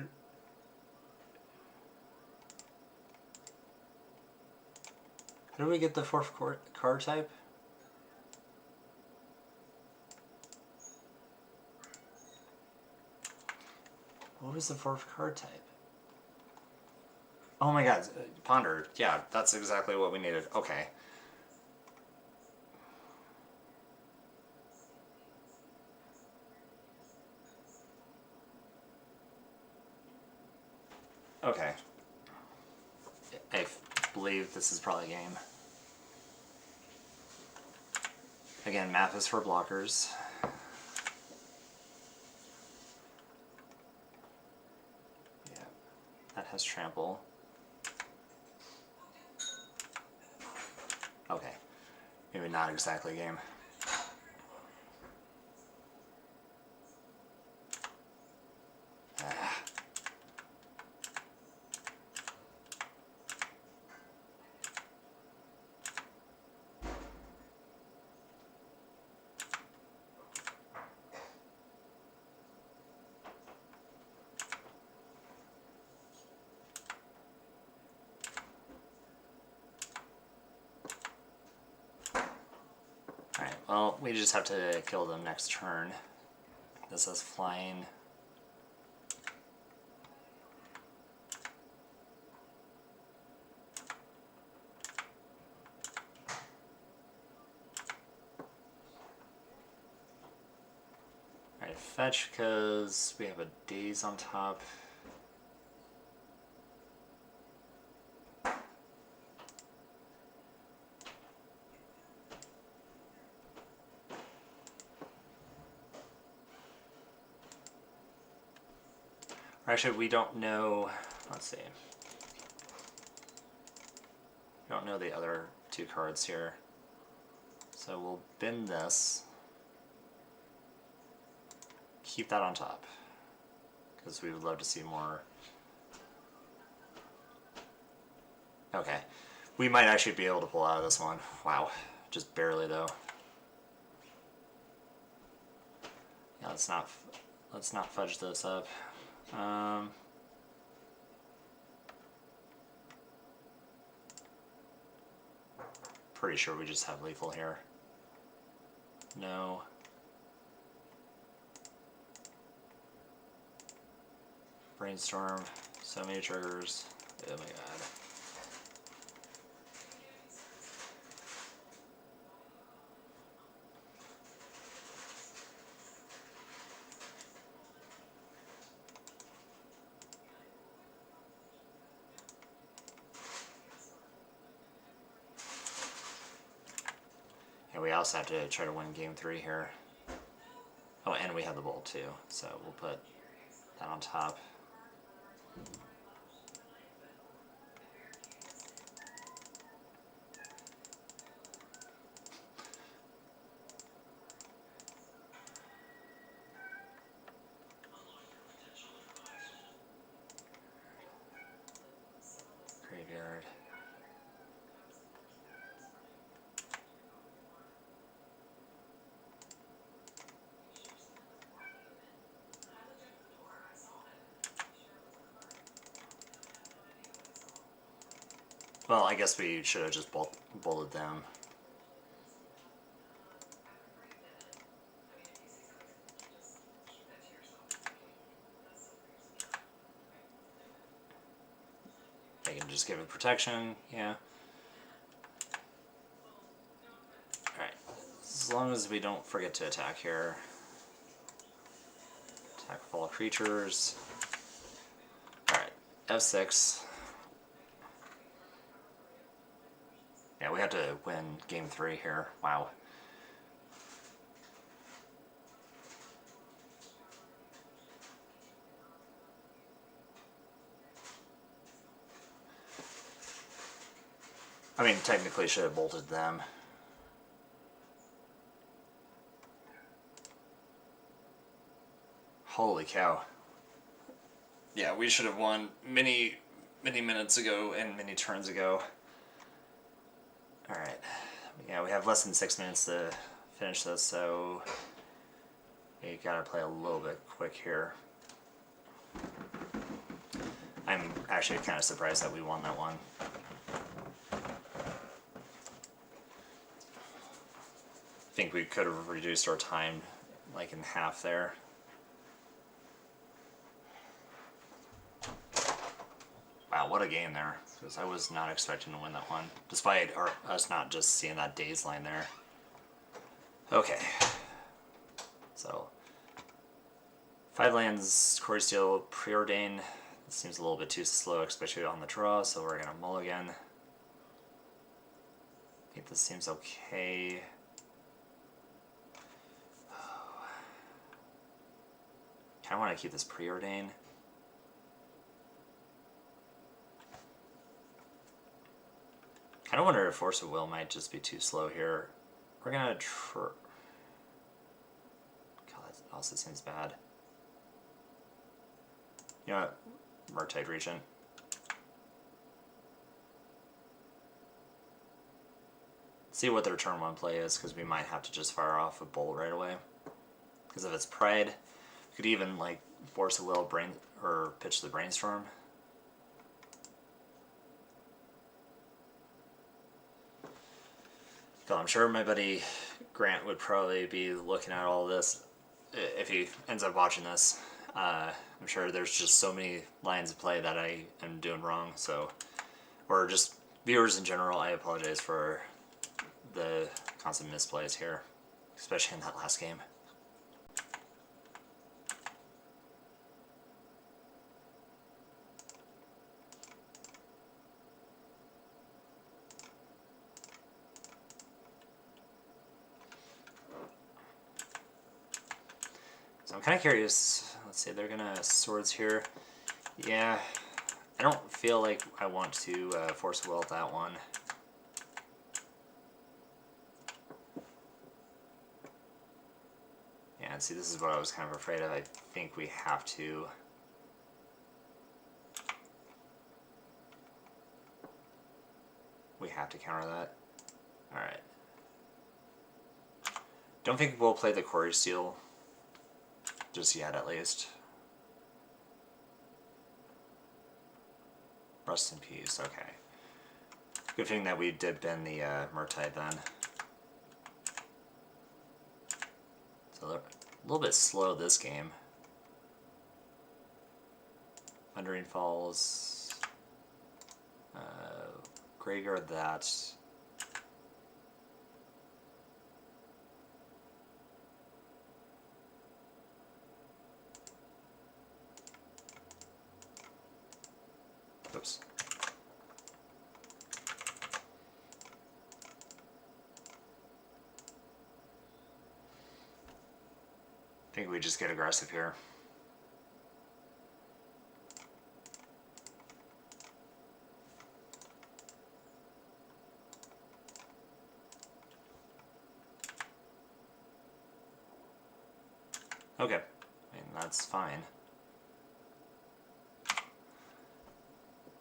do we get the fourth card type? What was the fourth card type? Oh my god, Ponder. Yeah, that's exactly what we needed. Okay. Okay. I believe this is probably a game. Again, map is for blockers. Yeah, that has trample. Okay, maybe not exactly a game. Alright, well, we just have to kill them next turn. This is flying. Alright, fetch because we have a daze on top. Or actually, we don't know. Let's see. We don't know the other two cards here. So we'll bin this. Keep that on top. Because we would love to see more. Okay. We might actually be able to pull out of this one. Wow. Just barely, though. Yeah, let's not fudge this up. Pretty sure we just have lethal here. No. Brainstorm. So many triggers. Oh my god. We also have to try to win game 3 here. Oh, and we have the bolt too, so we'll put that on top. Graveyard. Well, I guess we should have just bolted them. I can just give it protection, yeah. Alright, as long as we don't forget to attack here. Attack with all creatures. Alright, F6. Yeah, we have to win game 3 here. Wow. I mean, technically should have bolted them. Holy cow. Yeah, we should have won many minutes ago and many turns ago. Alright. Yeah, we have less than 6 minutes to finish this, so we gotta play a little bit quick here. I'm actually kind of surprised that we won that one. I think we could have reduced our time like in half there. Wow, what a game there. Because I was not expecting to win that one. Despite us not just seeing that days line there. Okay. So 5 lands, Core Steel, Preordain. This seems a little bit too slow, especially on the draw, so we're gonna mulligan. I think this seems okay. Kinda wanna keep this Preordain. Kinda wonder if Force of Will might just be too slow here. We're gonna God, that also seems bad. You know what? Murktide Regent. See what their turn 1 play is, because we might have to just fire off a bolt right away. Because if it's Pride, we could even like Force of Will, or pitch the Brainstorm. So I'm sure my buddy Grant would probably be looking at all this if he ends up watching this. I'm sure there's just so many lines of play that I am doing wrong, so, or just viewers in general, I apologize for the constant misplays here, especially in that last game. So I'm kind of curious. Let's see, they're gonna Swords here. Yeah, I don't feel like I want to Force Will that one. Yeah, and see, this is what I was kind of afraid of. I think we have to. We have to counter that. Alright. Don't think we'll play the Quarry Steel just yet, at least. Rust in peace, okay. Good thing that we did bend the Murktide then. So they're a little bit slow this game. Thundering Falls. Graveyard that. Oops. I think we just get aggressive here. Okay, I mean, that's fine.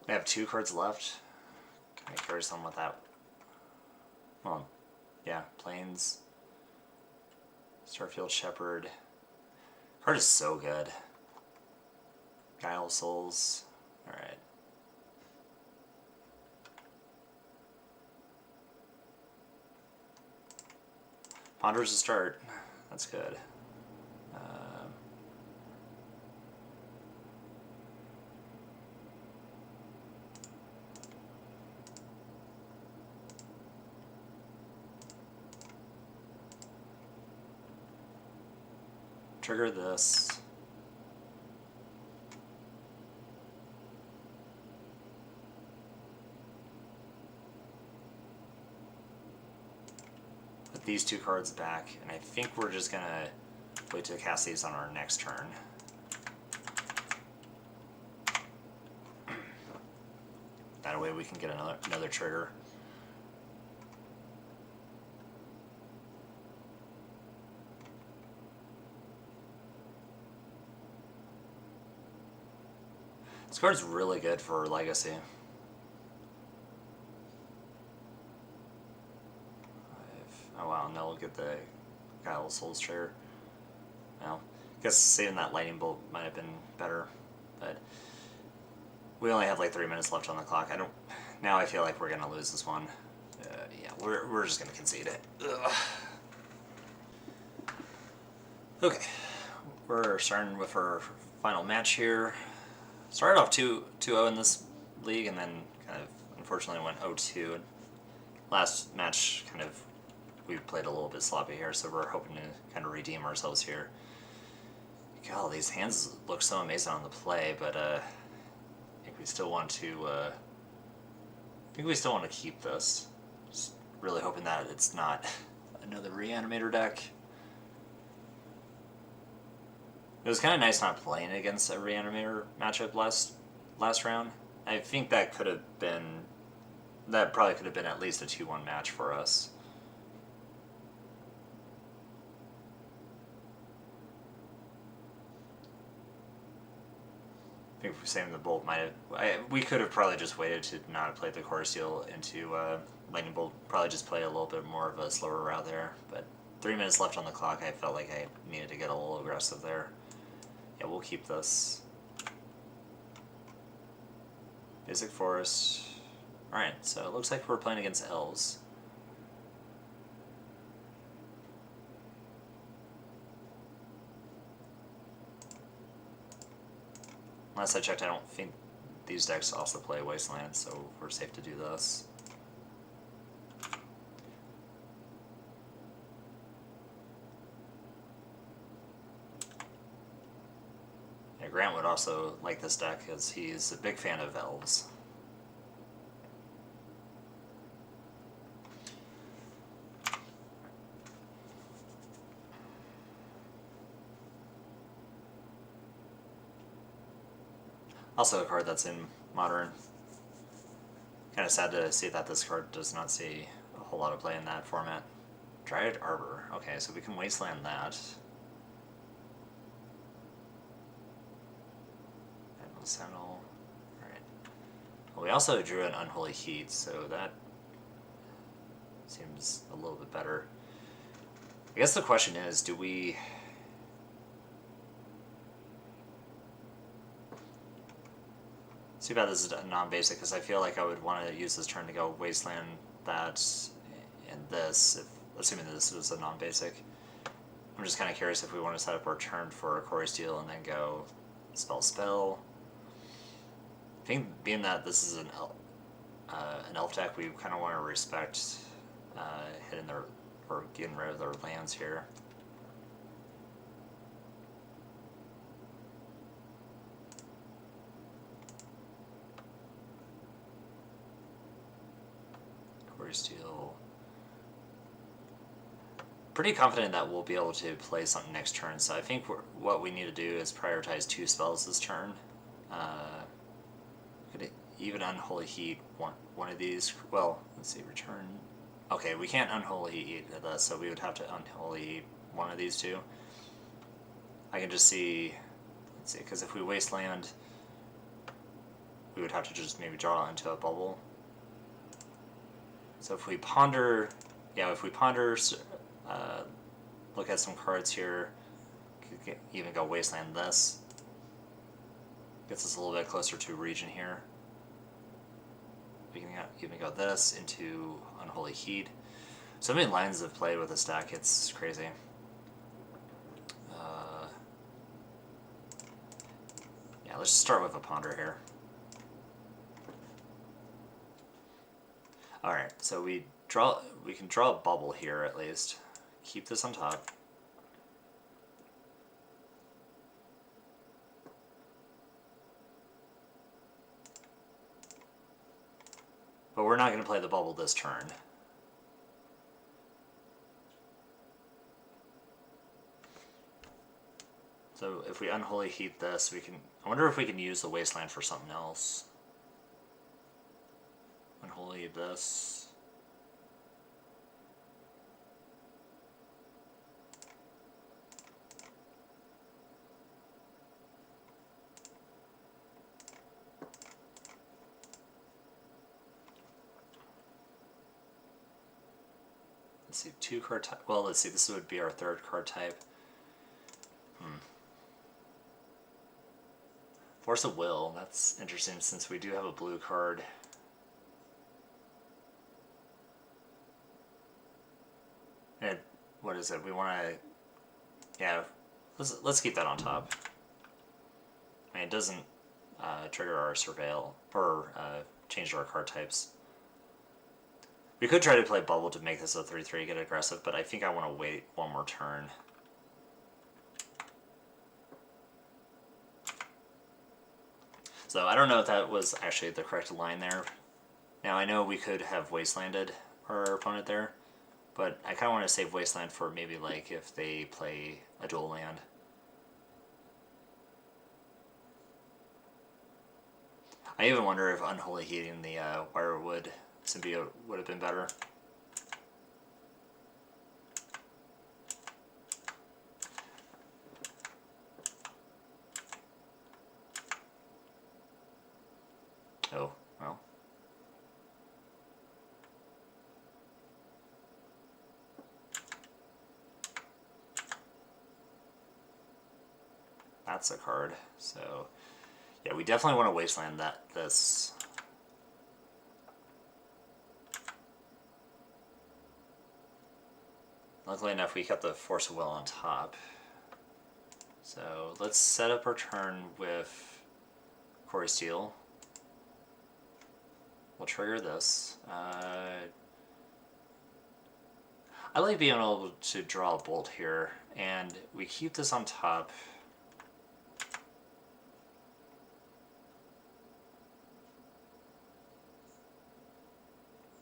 We have 2 cards left. Kind of curious on what that... Well, yeah, Plains. Starfield Shepherd. Card is so good. Guile Souls. Alright. Ponder's a start. That's good. Trigger this. Put these 2 cards back, and I think we're just gonna wait to cast these on our next turn. That way we can get another trigger. This card's really good for Legacy. Oh wow, and they'll get the Guile Soul's Share. Well, I guess saving that Lightning Bolt might have been better, but we only have like 3 minutes left on the clock. Now I feel like we're gonna lose this one. Yeah, we're just gonna concede it. Ugh. Okay, we're starting with our final match here. Started off 2-0 in this league, and then kind of unfortunately went 0-2. Last match, kind of, we played a little bit sloppy here, so we're hoping to kind of redeem ourselves here. God, these hands look so amazing on the play, but I think we still want to. I think we still want to keep this. Just really hoping that it's not another Reanimator deck. It was kind of nice not playing against a Reanimator matchup last round. I think that could have been. That probably could have been at least a 2-1 match for us. I think saving the Bolt might have. We could have probably just waited to not have played the Core Steel into Lightning Bolt. Probably just play a little bit more of a slower route there. But 3 minutes left on the clock. I felt like I needed to get a little aggressive there. Yeah, we'll keep this. Basic Forest. Alright, so it looks like we're playing against Elves. Last I checked, I don't think these decks also play Wasteland, so we're safe to do this. Yeah, Grant would also like this deck because he's a big fan of Elves. Also a card that's in Modern. Kind of sad to see that this card does not see a whole lot of play in that format. Dryad Arbor. Okay, so we can Wasteland that. Sentinel. Alright. Well, we also drew an Unholy Heat, so that seems a little bit better. I guess the question is, do we... Too bad this is a non-basic, because I feel like I would want to use this turn to go Wasteland that and this, assuming that this was a non-basic. I'm just kind of curious if we want to set up our turn for a Core Steel and then go spell. I think being that this is an elf deck, we kind of want to respect hitting their, or getting rid of their lands here. Core Steel. Pretty confident that we'll be able to play something next turn, so I think what we need to do is prioritize 2 spells this turn. Could even Unholy Heat one of these. Well, let's see, return. Okay, we can't Unholy Heat this, so we would have to Unholy Heat one of these 2. I can just see, let's see, because if we Wasteland, we would have to just maybe draw into a bubble. So if we ponder, yeah, if we ponder, look at some cards here, could even go Wasteland this. Gets us a little bit closer to region here. We can even go this into Unholy Heat. So many lines of play with this deck, it's crazy. Yeah, let's just start with a ponder here. Alright, so we can draw a bubble here at least. Keep this on top. But we're not going to play the bubble this turn. So if we Unholy Heat this, we can... I wonder if we can use the Wasteland for something else. Unholy this. see, 2 card type. Well, let's see, this would be our 3rd card type. Force of Will, that's interesting since we do have a blue card. And what is it? We want to, yeah, let's keep that on top. I mean, it doesn't trigger our surveil or change our card types. We could try to play Bubble to make this a 3/3, get aggressive, but I think I want to wait one more turn. So I don't know if that was actually the correct line there. Now I know we could have Wastelanded our opponent there, but I kind of want to save Wasteland for maybe like if they play a dual land. I even wonder if Unholy Heating the Wirewood symbiote would have been better. Oh, well. That's a card, so yeah, we definitely want to Wasteland this. Luckily enough, we kept the Force of Will on top. So let's set up our turn with Quarry Steel. We'll trigger this. I like being able to draw a bolt here, and we keep this on top.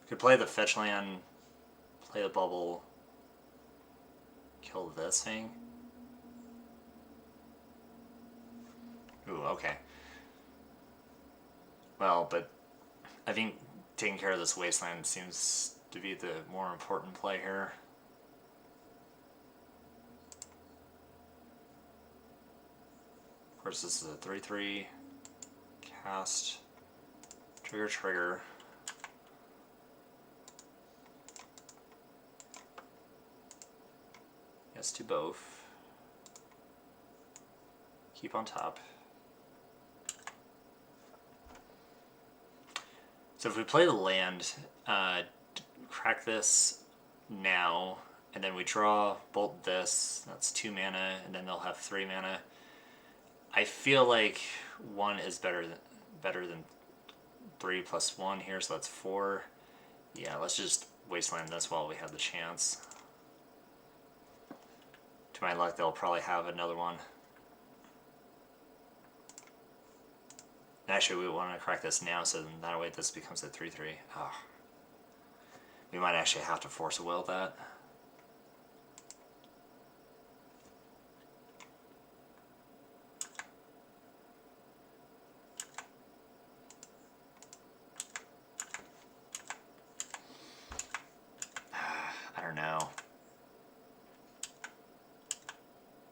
Could play the fetch land, play the bubble, kill this thing. Ooh, okay. Well, but I think taking care of this wasteland seems to be the more important play here. Of course, this is a 3/3 cast, trigger. Yes to both. Keep on top. So if we play the land, crack this now, and then we draw, bolt this, that's 2 mana, and then they'll have 3 mana. I feel like 1 is better than 3 plus 1 here, so that's 4. Yeah, let's just wasteland this while we have the chance. To my luck, they'll probably have another one. Actually, we want to crack this now, so then that way this becomes a 3/3. Oh. We might actually have to Force a Will that. I don't know.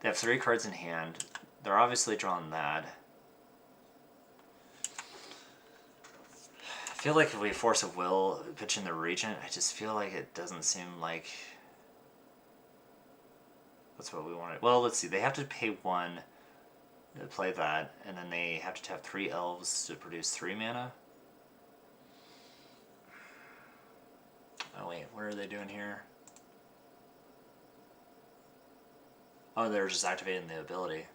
They have 3 cards in hand. They're obviously drawing that. I feel like if we Force a Will, pitch in the Regent, I just feel like it doesn't seem like that's what we wanted. Well, let's see. They have to pay 1 to play that, and then they have to have 3 elves to produce 3 mana. Oh wait, what are they doing here? Oh, they're just activating the ability.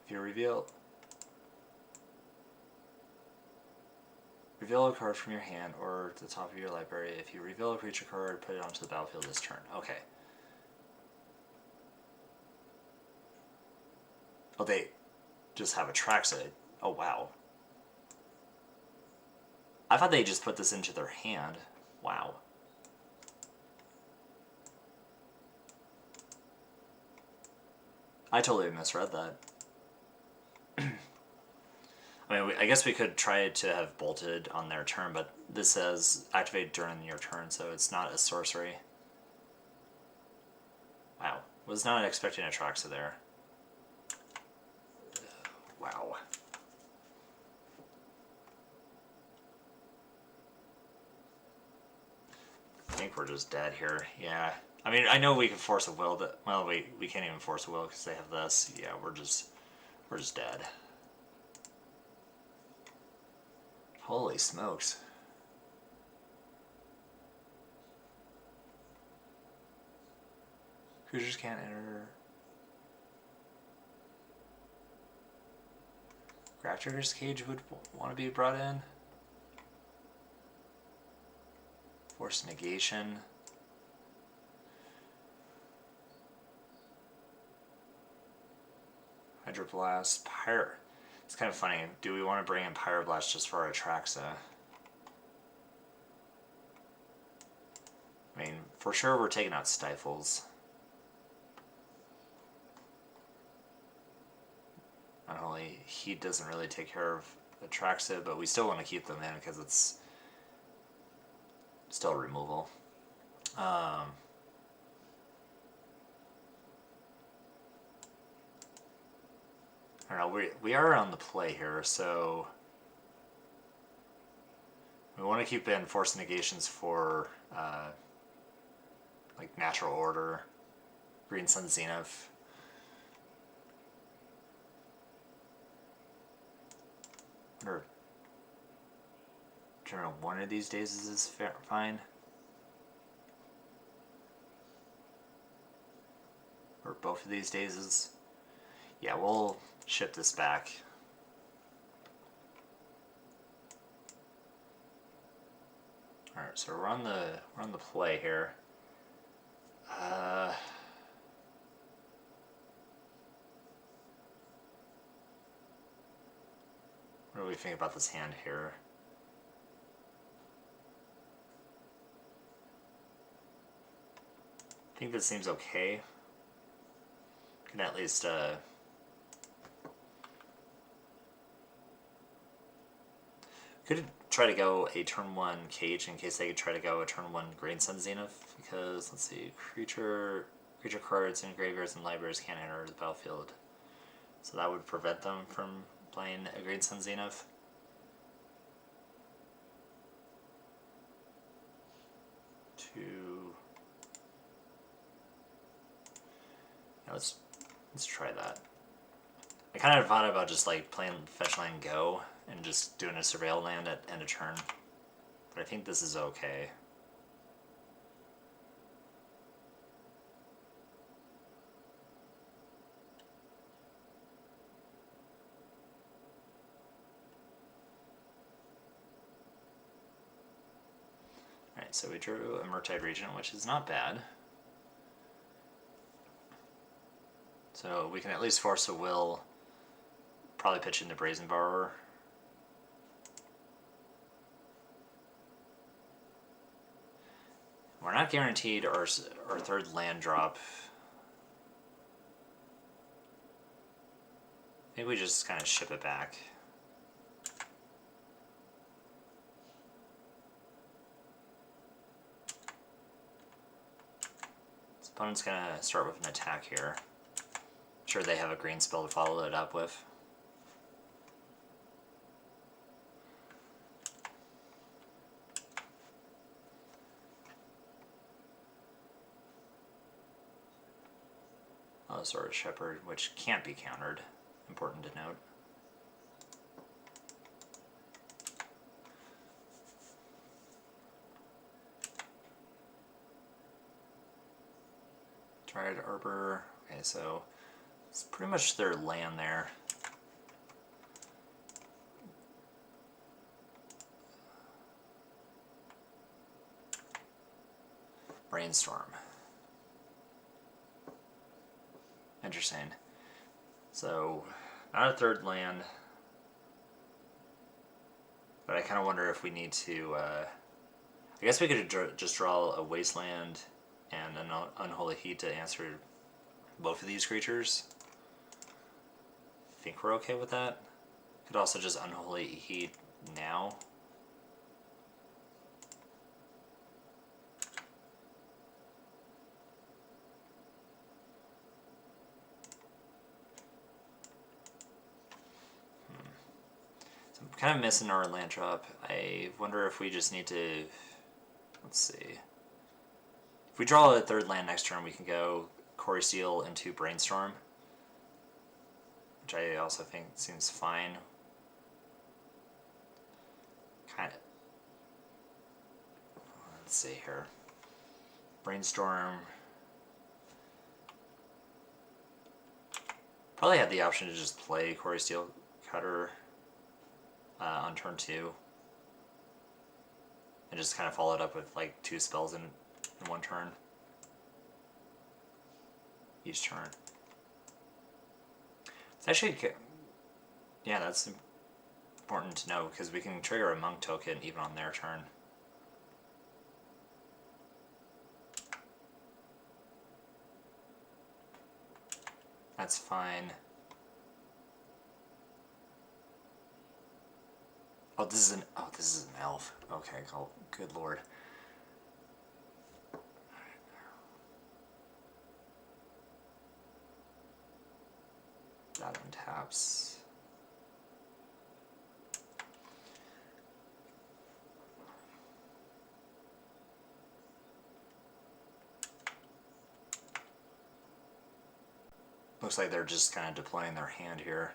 If you reveal a card from your hand or the top of your library, if you reveal a creature card, put it onto the battlefield this turn. Okay. Oh, they just have a Traxa. Oh, wow. I thought they just put this into their hand. Wow. I totally misread that. I mean, I guess we could try to have bolted on their turn, but this says activate during your turn, so it's not a sorcery. Wow. Was not expecting a Traxa there. Wow. think we're just dead here. Yeah. I mean, I know we can force a will. Well, we can't even force a will because they have this. Yeah, we're just dead. Holy smokes. Creatures can't enter. Graftrigger's Cage would want to be brought in. Force negation. Hydroblast. Pyre. It's kind of funny. Do we want to bring in Pyroblast just for our Atraxa? I mean, for sure we're taking out Stifles. Unholy Heat doesn't really take care of Atraxa, but we still want to keep them in because it's still removal. I don't know, we are on the play here, so we want to keep in Force Negations for like Natural Order, Green Sun Zenith. Or turn on one of these days is fine. Or both of these days is. Yeah, we'll ship this back. Alright, so we're on the play here. What do we think about this hand here? I think this seems okay. Can at least could try to go a turn 1 Cage in case they could try to go a turn 1 Green Sun Zenith, because let's see, creature cards in graveyards and libraries can't enter the battlefield. So that would prevent them from playing a Green Sun Zenith. Yeah, let's try that. I kind of thought about just like playing Fetch Land Go and just doing a Surveil land at end of turn, but I think this is okay. Alright, so we drew a Murktide Regent, which is not bad. So we can at least force a will, probably pitch in the Brazen Borrower. We're not guaranteed our third land drop. Maybe we just kind of ship it back. This opponent's gonna start with an attack here. I'm sure they have a green spell to follow it up with. Oh, Sword of Shepherd, which can't be countered. Important to note. Tried Arbor. Okay, so it's pretty much their land there. Brainstorm. Interesting. So, not a third land, but I kind of wonder if we need to. I guess we could just draw a Wasteland and an Unholy Heat to answer both of these creatures. Think we're okay with that. Could also just Unholy Heat now. So I'm kind of missing our land drop. I wonder if we just need to, let's see. If we draw a third land next turn, we can go Quarry Seal into Brainstorm, which I also think seems fine. Kind of. Let's see here. Brainstorm. Probably had the option to just play Quarry Steel Cutter on turn 2. And just kind of follow it up with like 2 spells in one turn. Each turn. It's actually, yeah, that's important to know because we can trigger a Monk token even on their turn. That's fine. Oh, this is an elf. Okay, cool. Good lord. That untaps. Looks like they're just kind of deploying their hand here.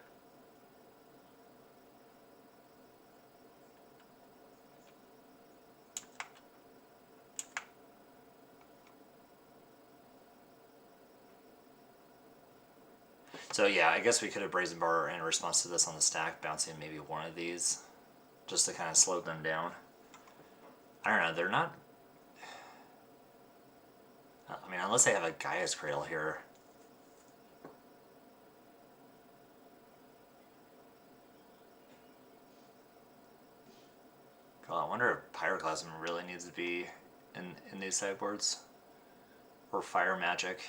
So yeah, I guess we could have Brazen Bar in response to this on the stack, bouncing maybe one of these, just to kind of slow them down. I don't know, they're not... I mean, unless they have a Gaia's Cradle here. God, I wonder if Pyroclasm really needs to be in these sideboards. Or Fire Magic.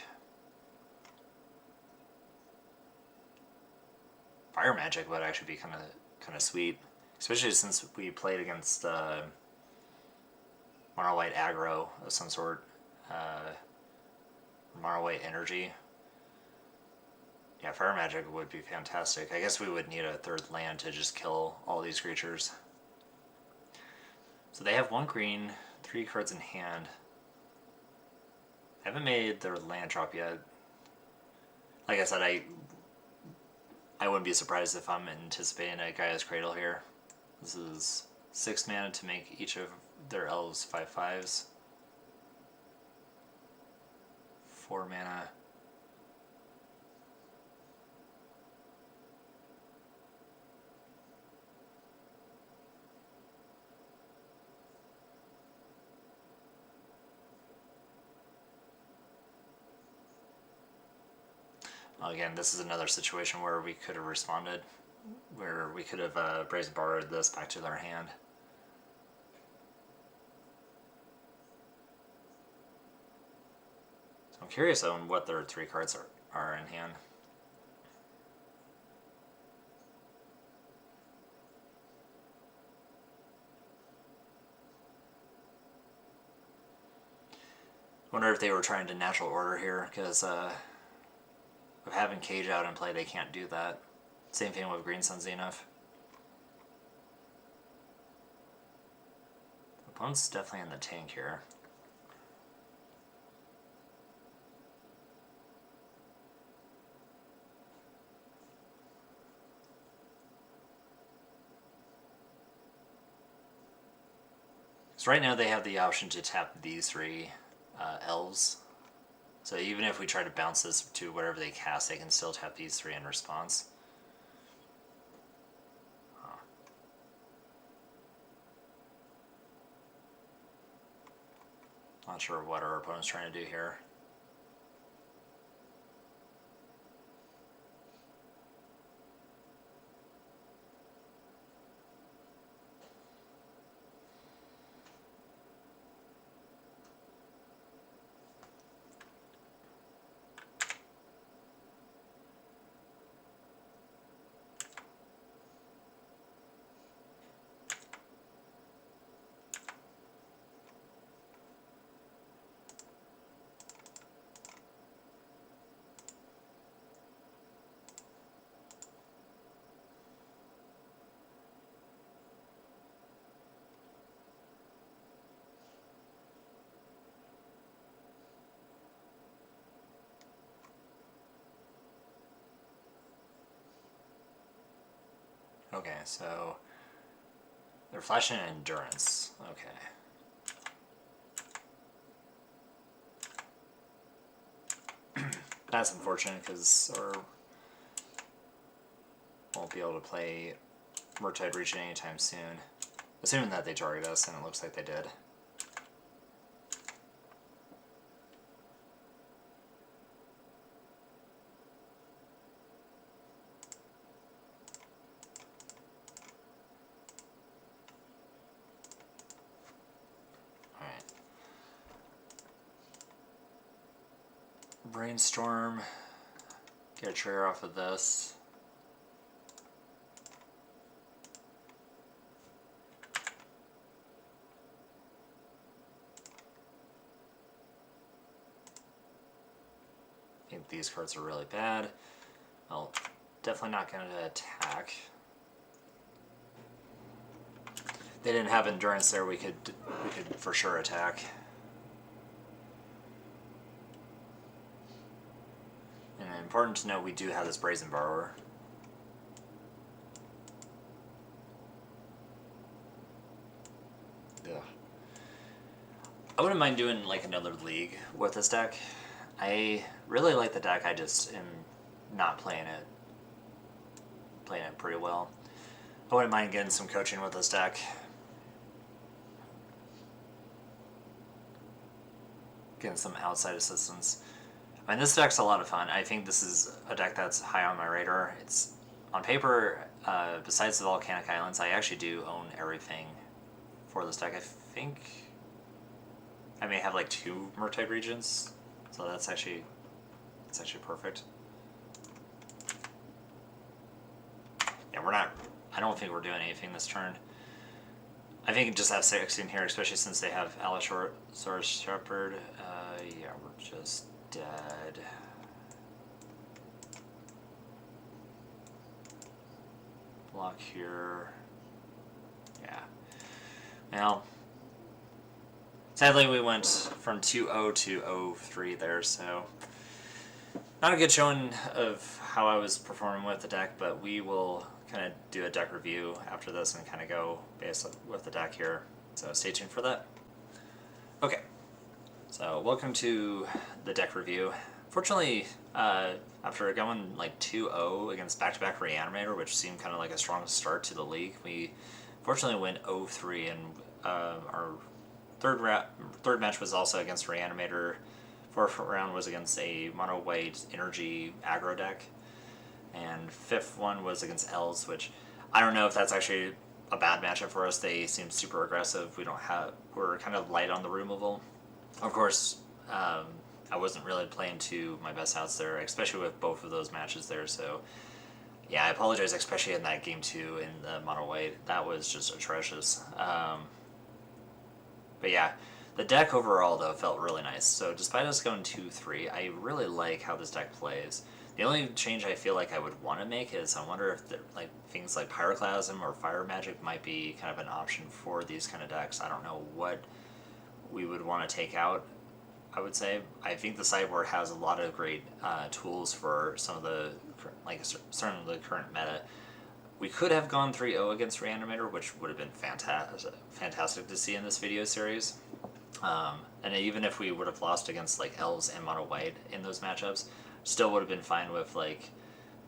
Fire Magic would actually be kind of sweet, especially since we played against Mono White aggro of some sort, Mono White energy. Yeah, Fire Magic would be fantastic. I guess we would need a third land to just kill all these creatures. So they have 1 green, 3 cards in hand. They haven't made their land drop yet. Like I said, I wouldn't be surprised if I'm anticipating a Gaia's Cradle here. This is 6 mana to make each of their elves 5/5s. 4 mana. Again, this is another situation where we could have responded, where we could have Brazen Barred this back to their hand. So I'm curious on what their 3 cards are in hand. Wonder if they were trying to natural order here, because of having Cage out in play, they can't do that. Same thing with Green Sun Zenith. Opponent's definitely in the tank here. So right now they have the option to tap these 3 elves. So even if we try to bounce this to whatever they cast, they can still tap these 3 in response. Not sure what our opponent's trying to do here. Okay, so they're flashing endurance. Okay. That's unfortunate because won't be able to play Murktide Reach anytime soon. Assuming that they target us, and it looks like they did. Alright. Brainstorm. Get a trigger off of this. I think these cards are really bad. Well, definitely not going to attack. They didn't have endurance there. We could for sure attack. And important to note, we do have this Brazen Borrower. Ugh. I wouldn't mind doing like another league with this deck. I really like the deck, I just am not playing it pretty well. I wouldn't mind getting some coaching with this deck. Getting some outside assistance. I mean, this deck's a lot of fun. I think this is a deck that's high on my radar. It's, on paper, besides the Volcanic Islands, I actually do own everything for this deck. I think I may have like 2 Murktide regions, so that's actually perfect. Yeah, I don't think we're doing anything this turn. I think just have 6 in here, especially since they have Allosaurus Shepherd. Yeah, we're just dead. Block here. Yeah. Well, sadly we went from 2-0 to 0-3 there, so not a good showing of how I was performing with the deck, but we will kind of do a deck review after this and kind of go based with the deck here. So stay tuned for that. Okay, so welcome to the deck review. Fortunately, after going like 2-0 against back-to-back Reanimator, which seemed kind of like a strong start to the league, we fortunately went 0-3, and our third match was also against Reanimator. Fourth round was against a mono-white energy aggro deck, and fifth one was against Elves, which I don't know if that's actually a bad matchup for us. They seem super aggressive. We're kind of light on the removal. Of course, I wasn't really playing to my best outs there, especially with both of those matches there. So yeah, I apologize, especially in that game 2 in the mono white. That was just atrocious. But yeah, the deck overall though felt really nice. So despite us going 2-3, I really like how this deck plays. The only change I feel like I would want to make is I wonder if like things like Pyroclasm or Fire Magic might be kind of an option for these kind of decks. I don't know what we would want to take out. I would say I think the sideboard has a lot of great tools for some of the certainly the current meta. We could have gone 3-0 against Reanimator, which would have been fantastic to see in this video series. And even if we would have lost against like Elves and Mono White in those matchups, still would have been fine with like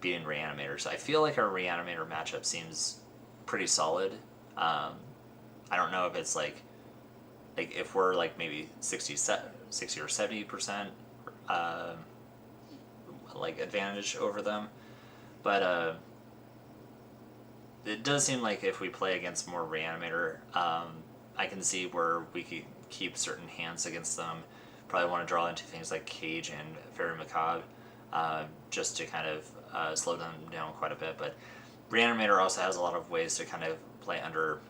beating Reanimator. So I feel like our Reanimator matchup seems pretty solid. I don't know if it's like if we're like maybe 60 or 70% like advantage over them, but it does seem like if we play against more Reanimator, I can see where we could keep certain hands against them. Probably want to draw into things like Cage and Fairy Macabre, just to kind of slow them down quite a bit. But Reanimator also has a lot of ways to kind of play under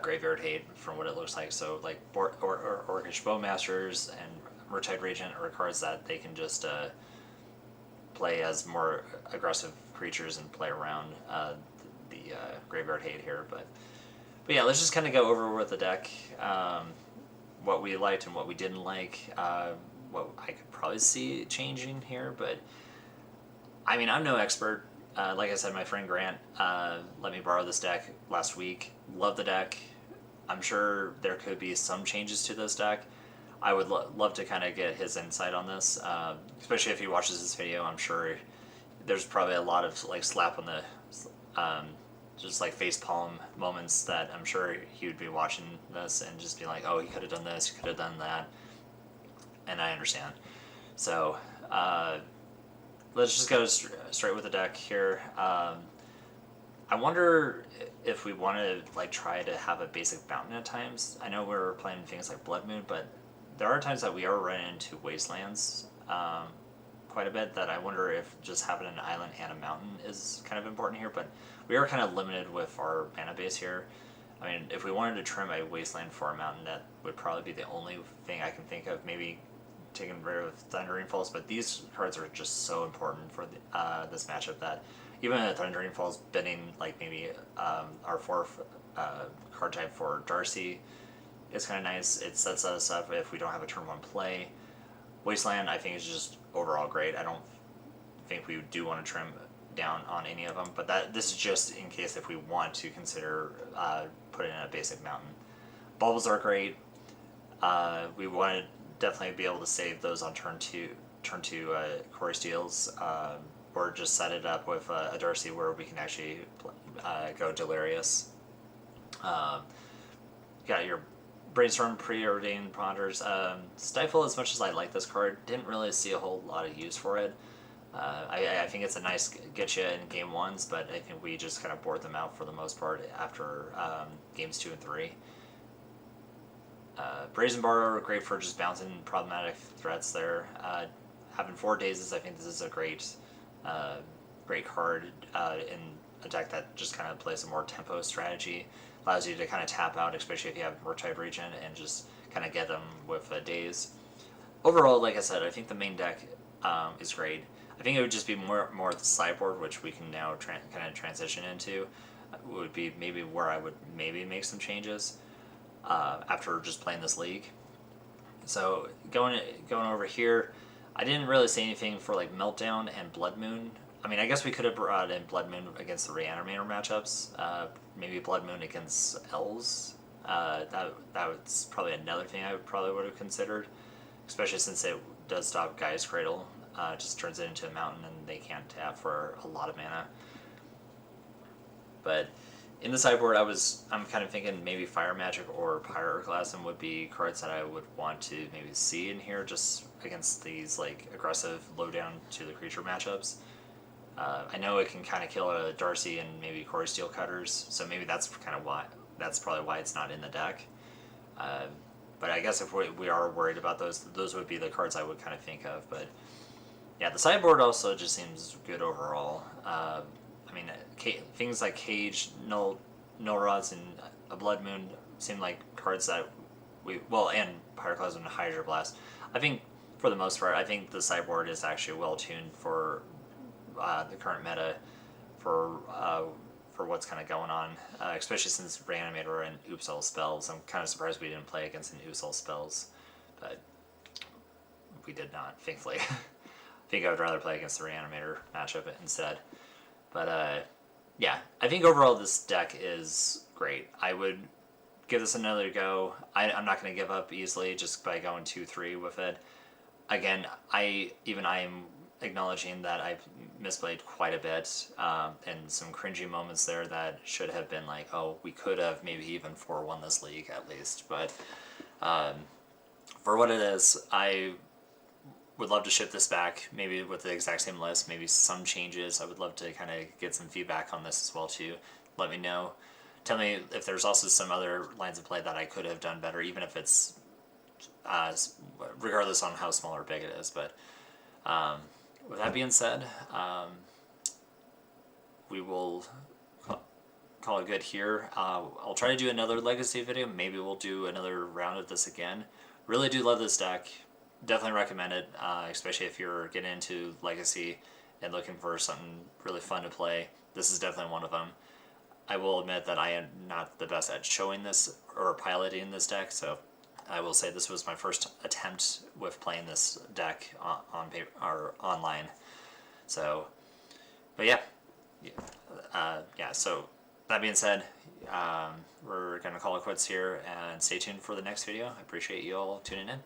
Graveyard Hate from what it looks like. So like Orcish Bowmasters and Murktide Regent are cards that they can just play as more aggressive creatures and play around the Graveyard Hate here. But yeah, let's just kind of go over with the deck, what we liked and what we didn't like, what I could probably see changing here. But I mean, I'm no expert. like I said, my friend Grant let me borrow this deck last week. Love the deck. I'm sure there could be some changes to this deck. I would love to kind of get his insight on this, especially if he watches this video. I'm sure there's probably a lot of like slap on the just like face palm moments that I'm sure he would be watching this and just be like, oh, he could have done this, he could have done that, and I understand. So let's just go straight with the deck here. I wonder if we want to like try to have a basic mountain at times. I know we're playing things like Blood Moon, but there are times that we are running into wastelands quite a bit that I wonder if just having an island and a mountain is kind of important here, but we are kind of limited with our mana base here. I mean, if we wanted to trim a wasteland for a mountain, that would probably be the only thing I can think of, maybe taking rid of Thundering Falls, but these cards are just so important for this matchup that even a Thundering Falls bidding like maybe our fourth card type for Darcy is kind of nice. It sets us up if we don't have a turn 1 play. Wasteland, I think, is just overall great. I don't think we do want to trim down on any of them, but this is just in case if we want to consider putting in a basic mountain. Bubbles are great. We want to definitely be able to save those on turn 2 Core Steels, or just set it up with a Darcy where we can actually go Delirious. Got your Brainstorm, Preordained Ponders. Stifle, as much as I like this card, didn't really see a whole lot of use for it. I think it's a nice get you in game 1s, but I think we just kind of board them out for the most part after games 2 and 3. Brazen Bar, great for just bouncing problematic threats there. Having 4 Dazes, I think this is a great card in a deck that just kind of plays a more tempo strategy. Allows you to kind of tap out, especially if you have Murktide Regen, and just kind of get them with a Daze. Overall, like I said, I think the main deck is great. I think it would just be more the sideboard, which we can now kind of transition into, would be maybe where I would maybe make some changes after just playing this league. So going over here, I didn't really say anything for like Meltdown and Blood Moon. I mean, I guess we could have brought in Blood Moon against the Reanimator matchups. Maybe Blood Moon against Elves. That was probably another thing I would have considered, especially since it does stop Gaia's Cradle. Just turns it into a mountain and they can't tap for a lot of mana. But in the sideboard, I'm kind of thinking maybe Fire Magic or Pyroclasm would be cards that I would want to maybe see in here, just against these like aggressive low down to the creature matchups. I know it can kind of kill a Darcy and maybe Core Steel Cutters, so maybe that's probably why it's not in the deck. But I guess if we are worried about those would be the cards I would kind of think of. But yeah, the sideboard also just seems good overall. I mean, things like Cage, Null Rods, and a Blood Moon seem like cards that and Pyroclasm and Hydro Blast. I think for the most part, I think the sideboard is actually well tuned for the current meta for what's kind of going on, especially since Reanimator and Oops All Spells. I'm kind of surprised we didn't play against an Oops All Spells, but we did not, thankfully. I think I would rather play against the Reanimator matchup instead. But yeah, I think overall this deck is great. I would give this another go. I'm not going to give up easily just by going 2-3 with it. Again, I am acknowledging that I've misplayed quite a bit, and some cringy moments there that should have been like, oh, we could have maybe even 4-1 this league at least. But for what it is, I would love to ship this back, maybe with the exact same list, maybe some changes. I would love to kind of get some feedback on this as well too. Let me know. Tell me if there's also some other lines of play that I could have done better, even if it's regardless on how small or big it is. But with that being said, we will call it good here. I'll try to do another Legacy video. Maybe we'll do another round of this again. Really do love this deck. Definitely recommend it, especially if you're getting into Legacy and looking for something really fun to play. This is definitely one of them. I will admit that I am not the best at showing this or piloting this deck, so I will say this was my first attempt with playing this deck on paper or online. So, but yeah, yeah, so that being said, we're going to call it quits here and stay tuned for the next video. I appreciate you all tuning in.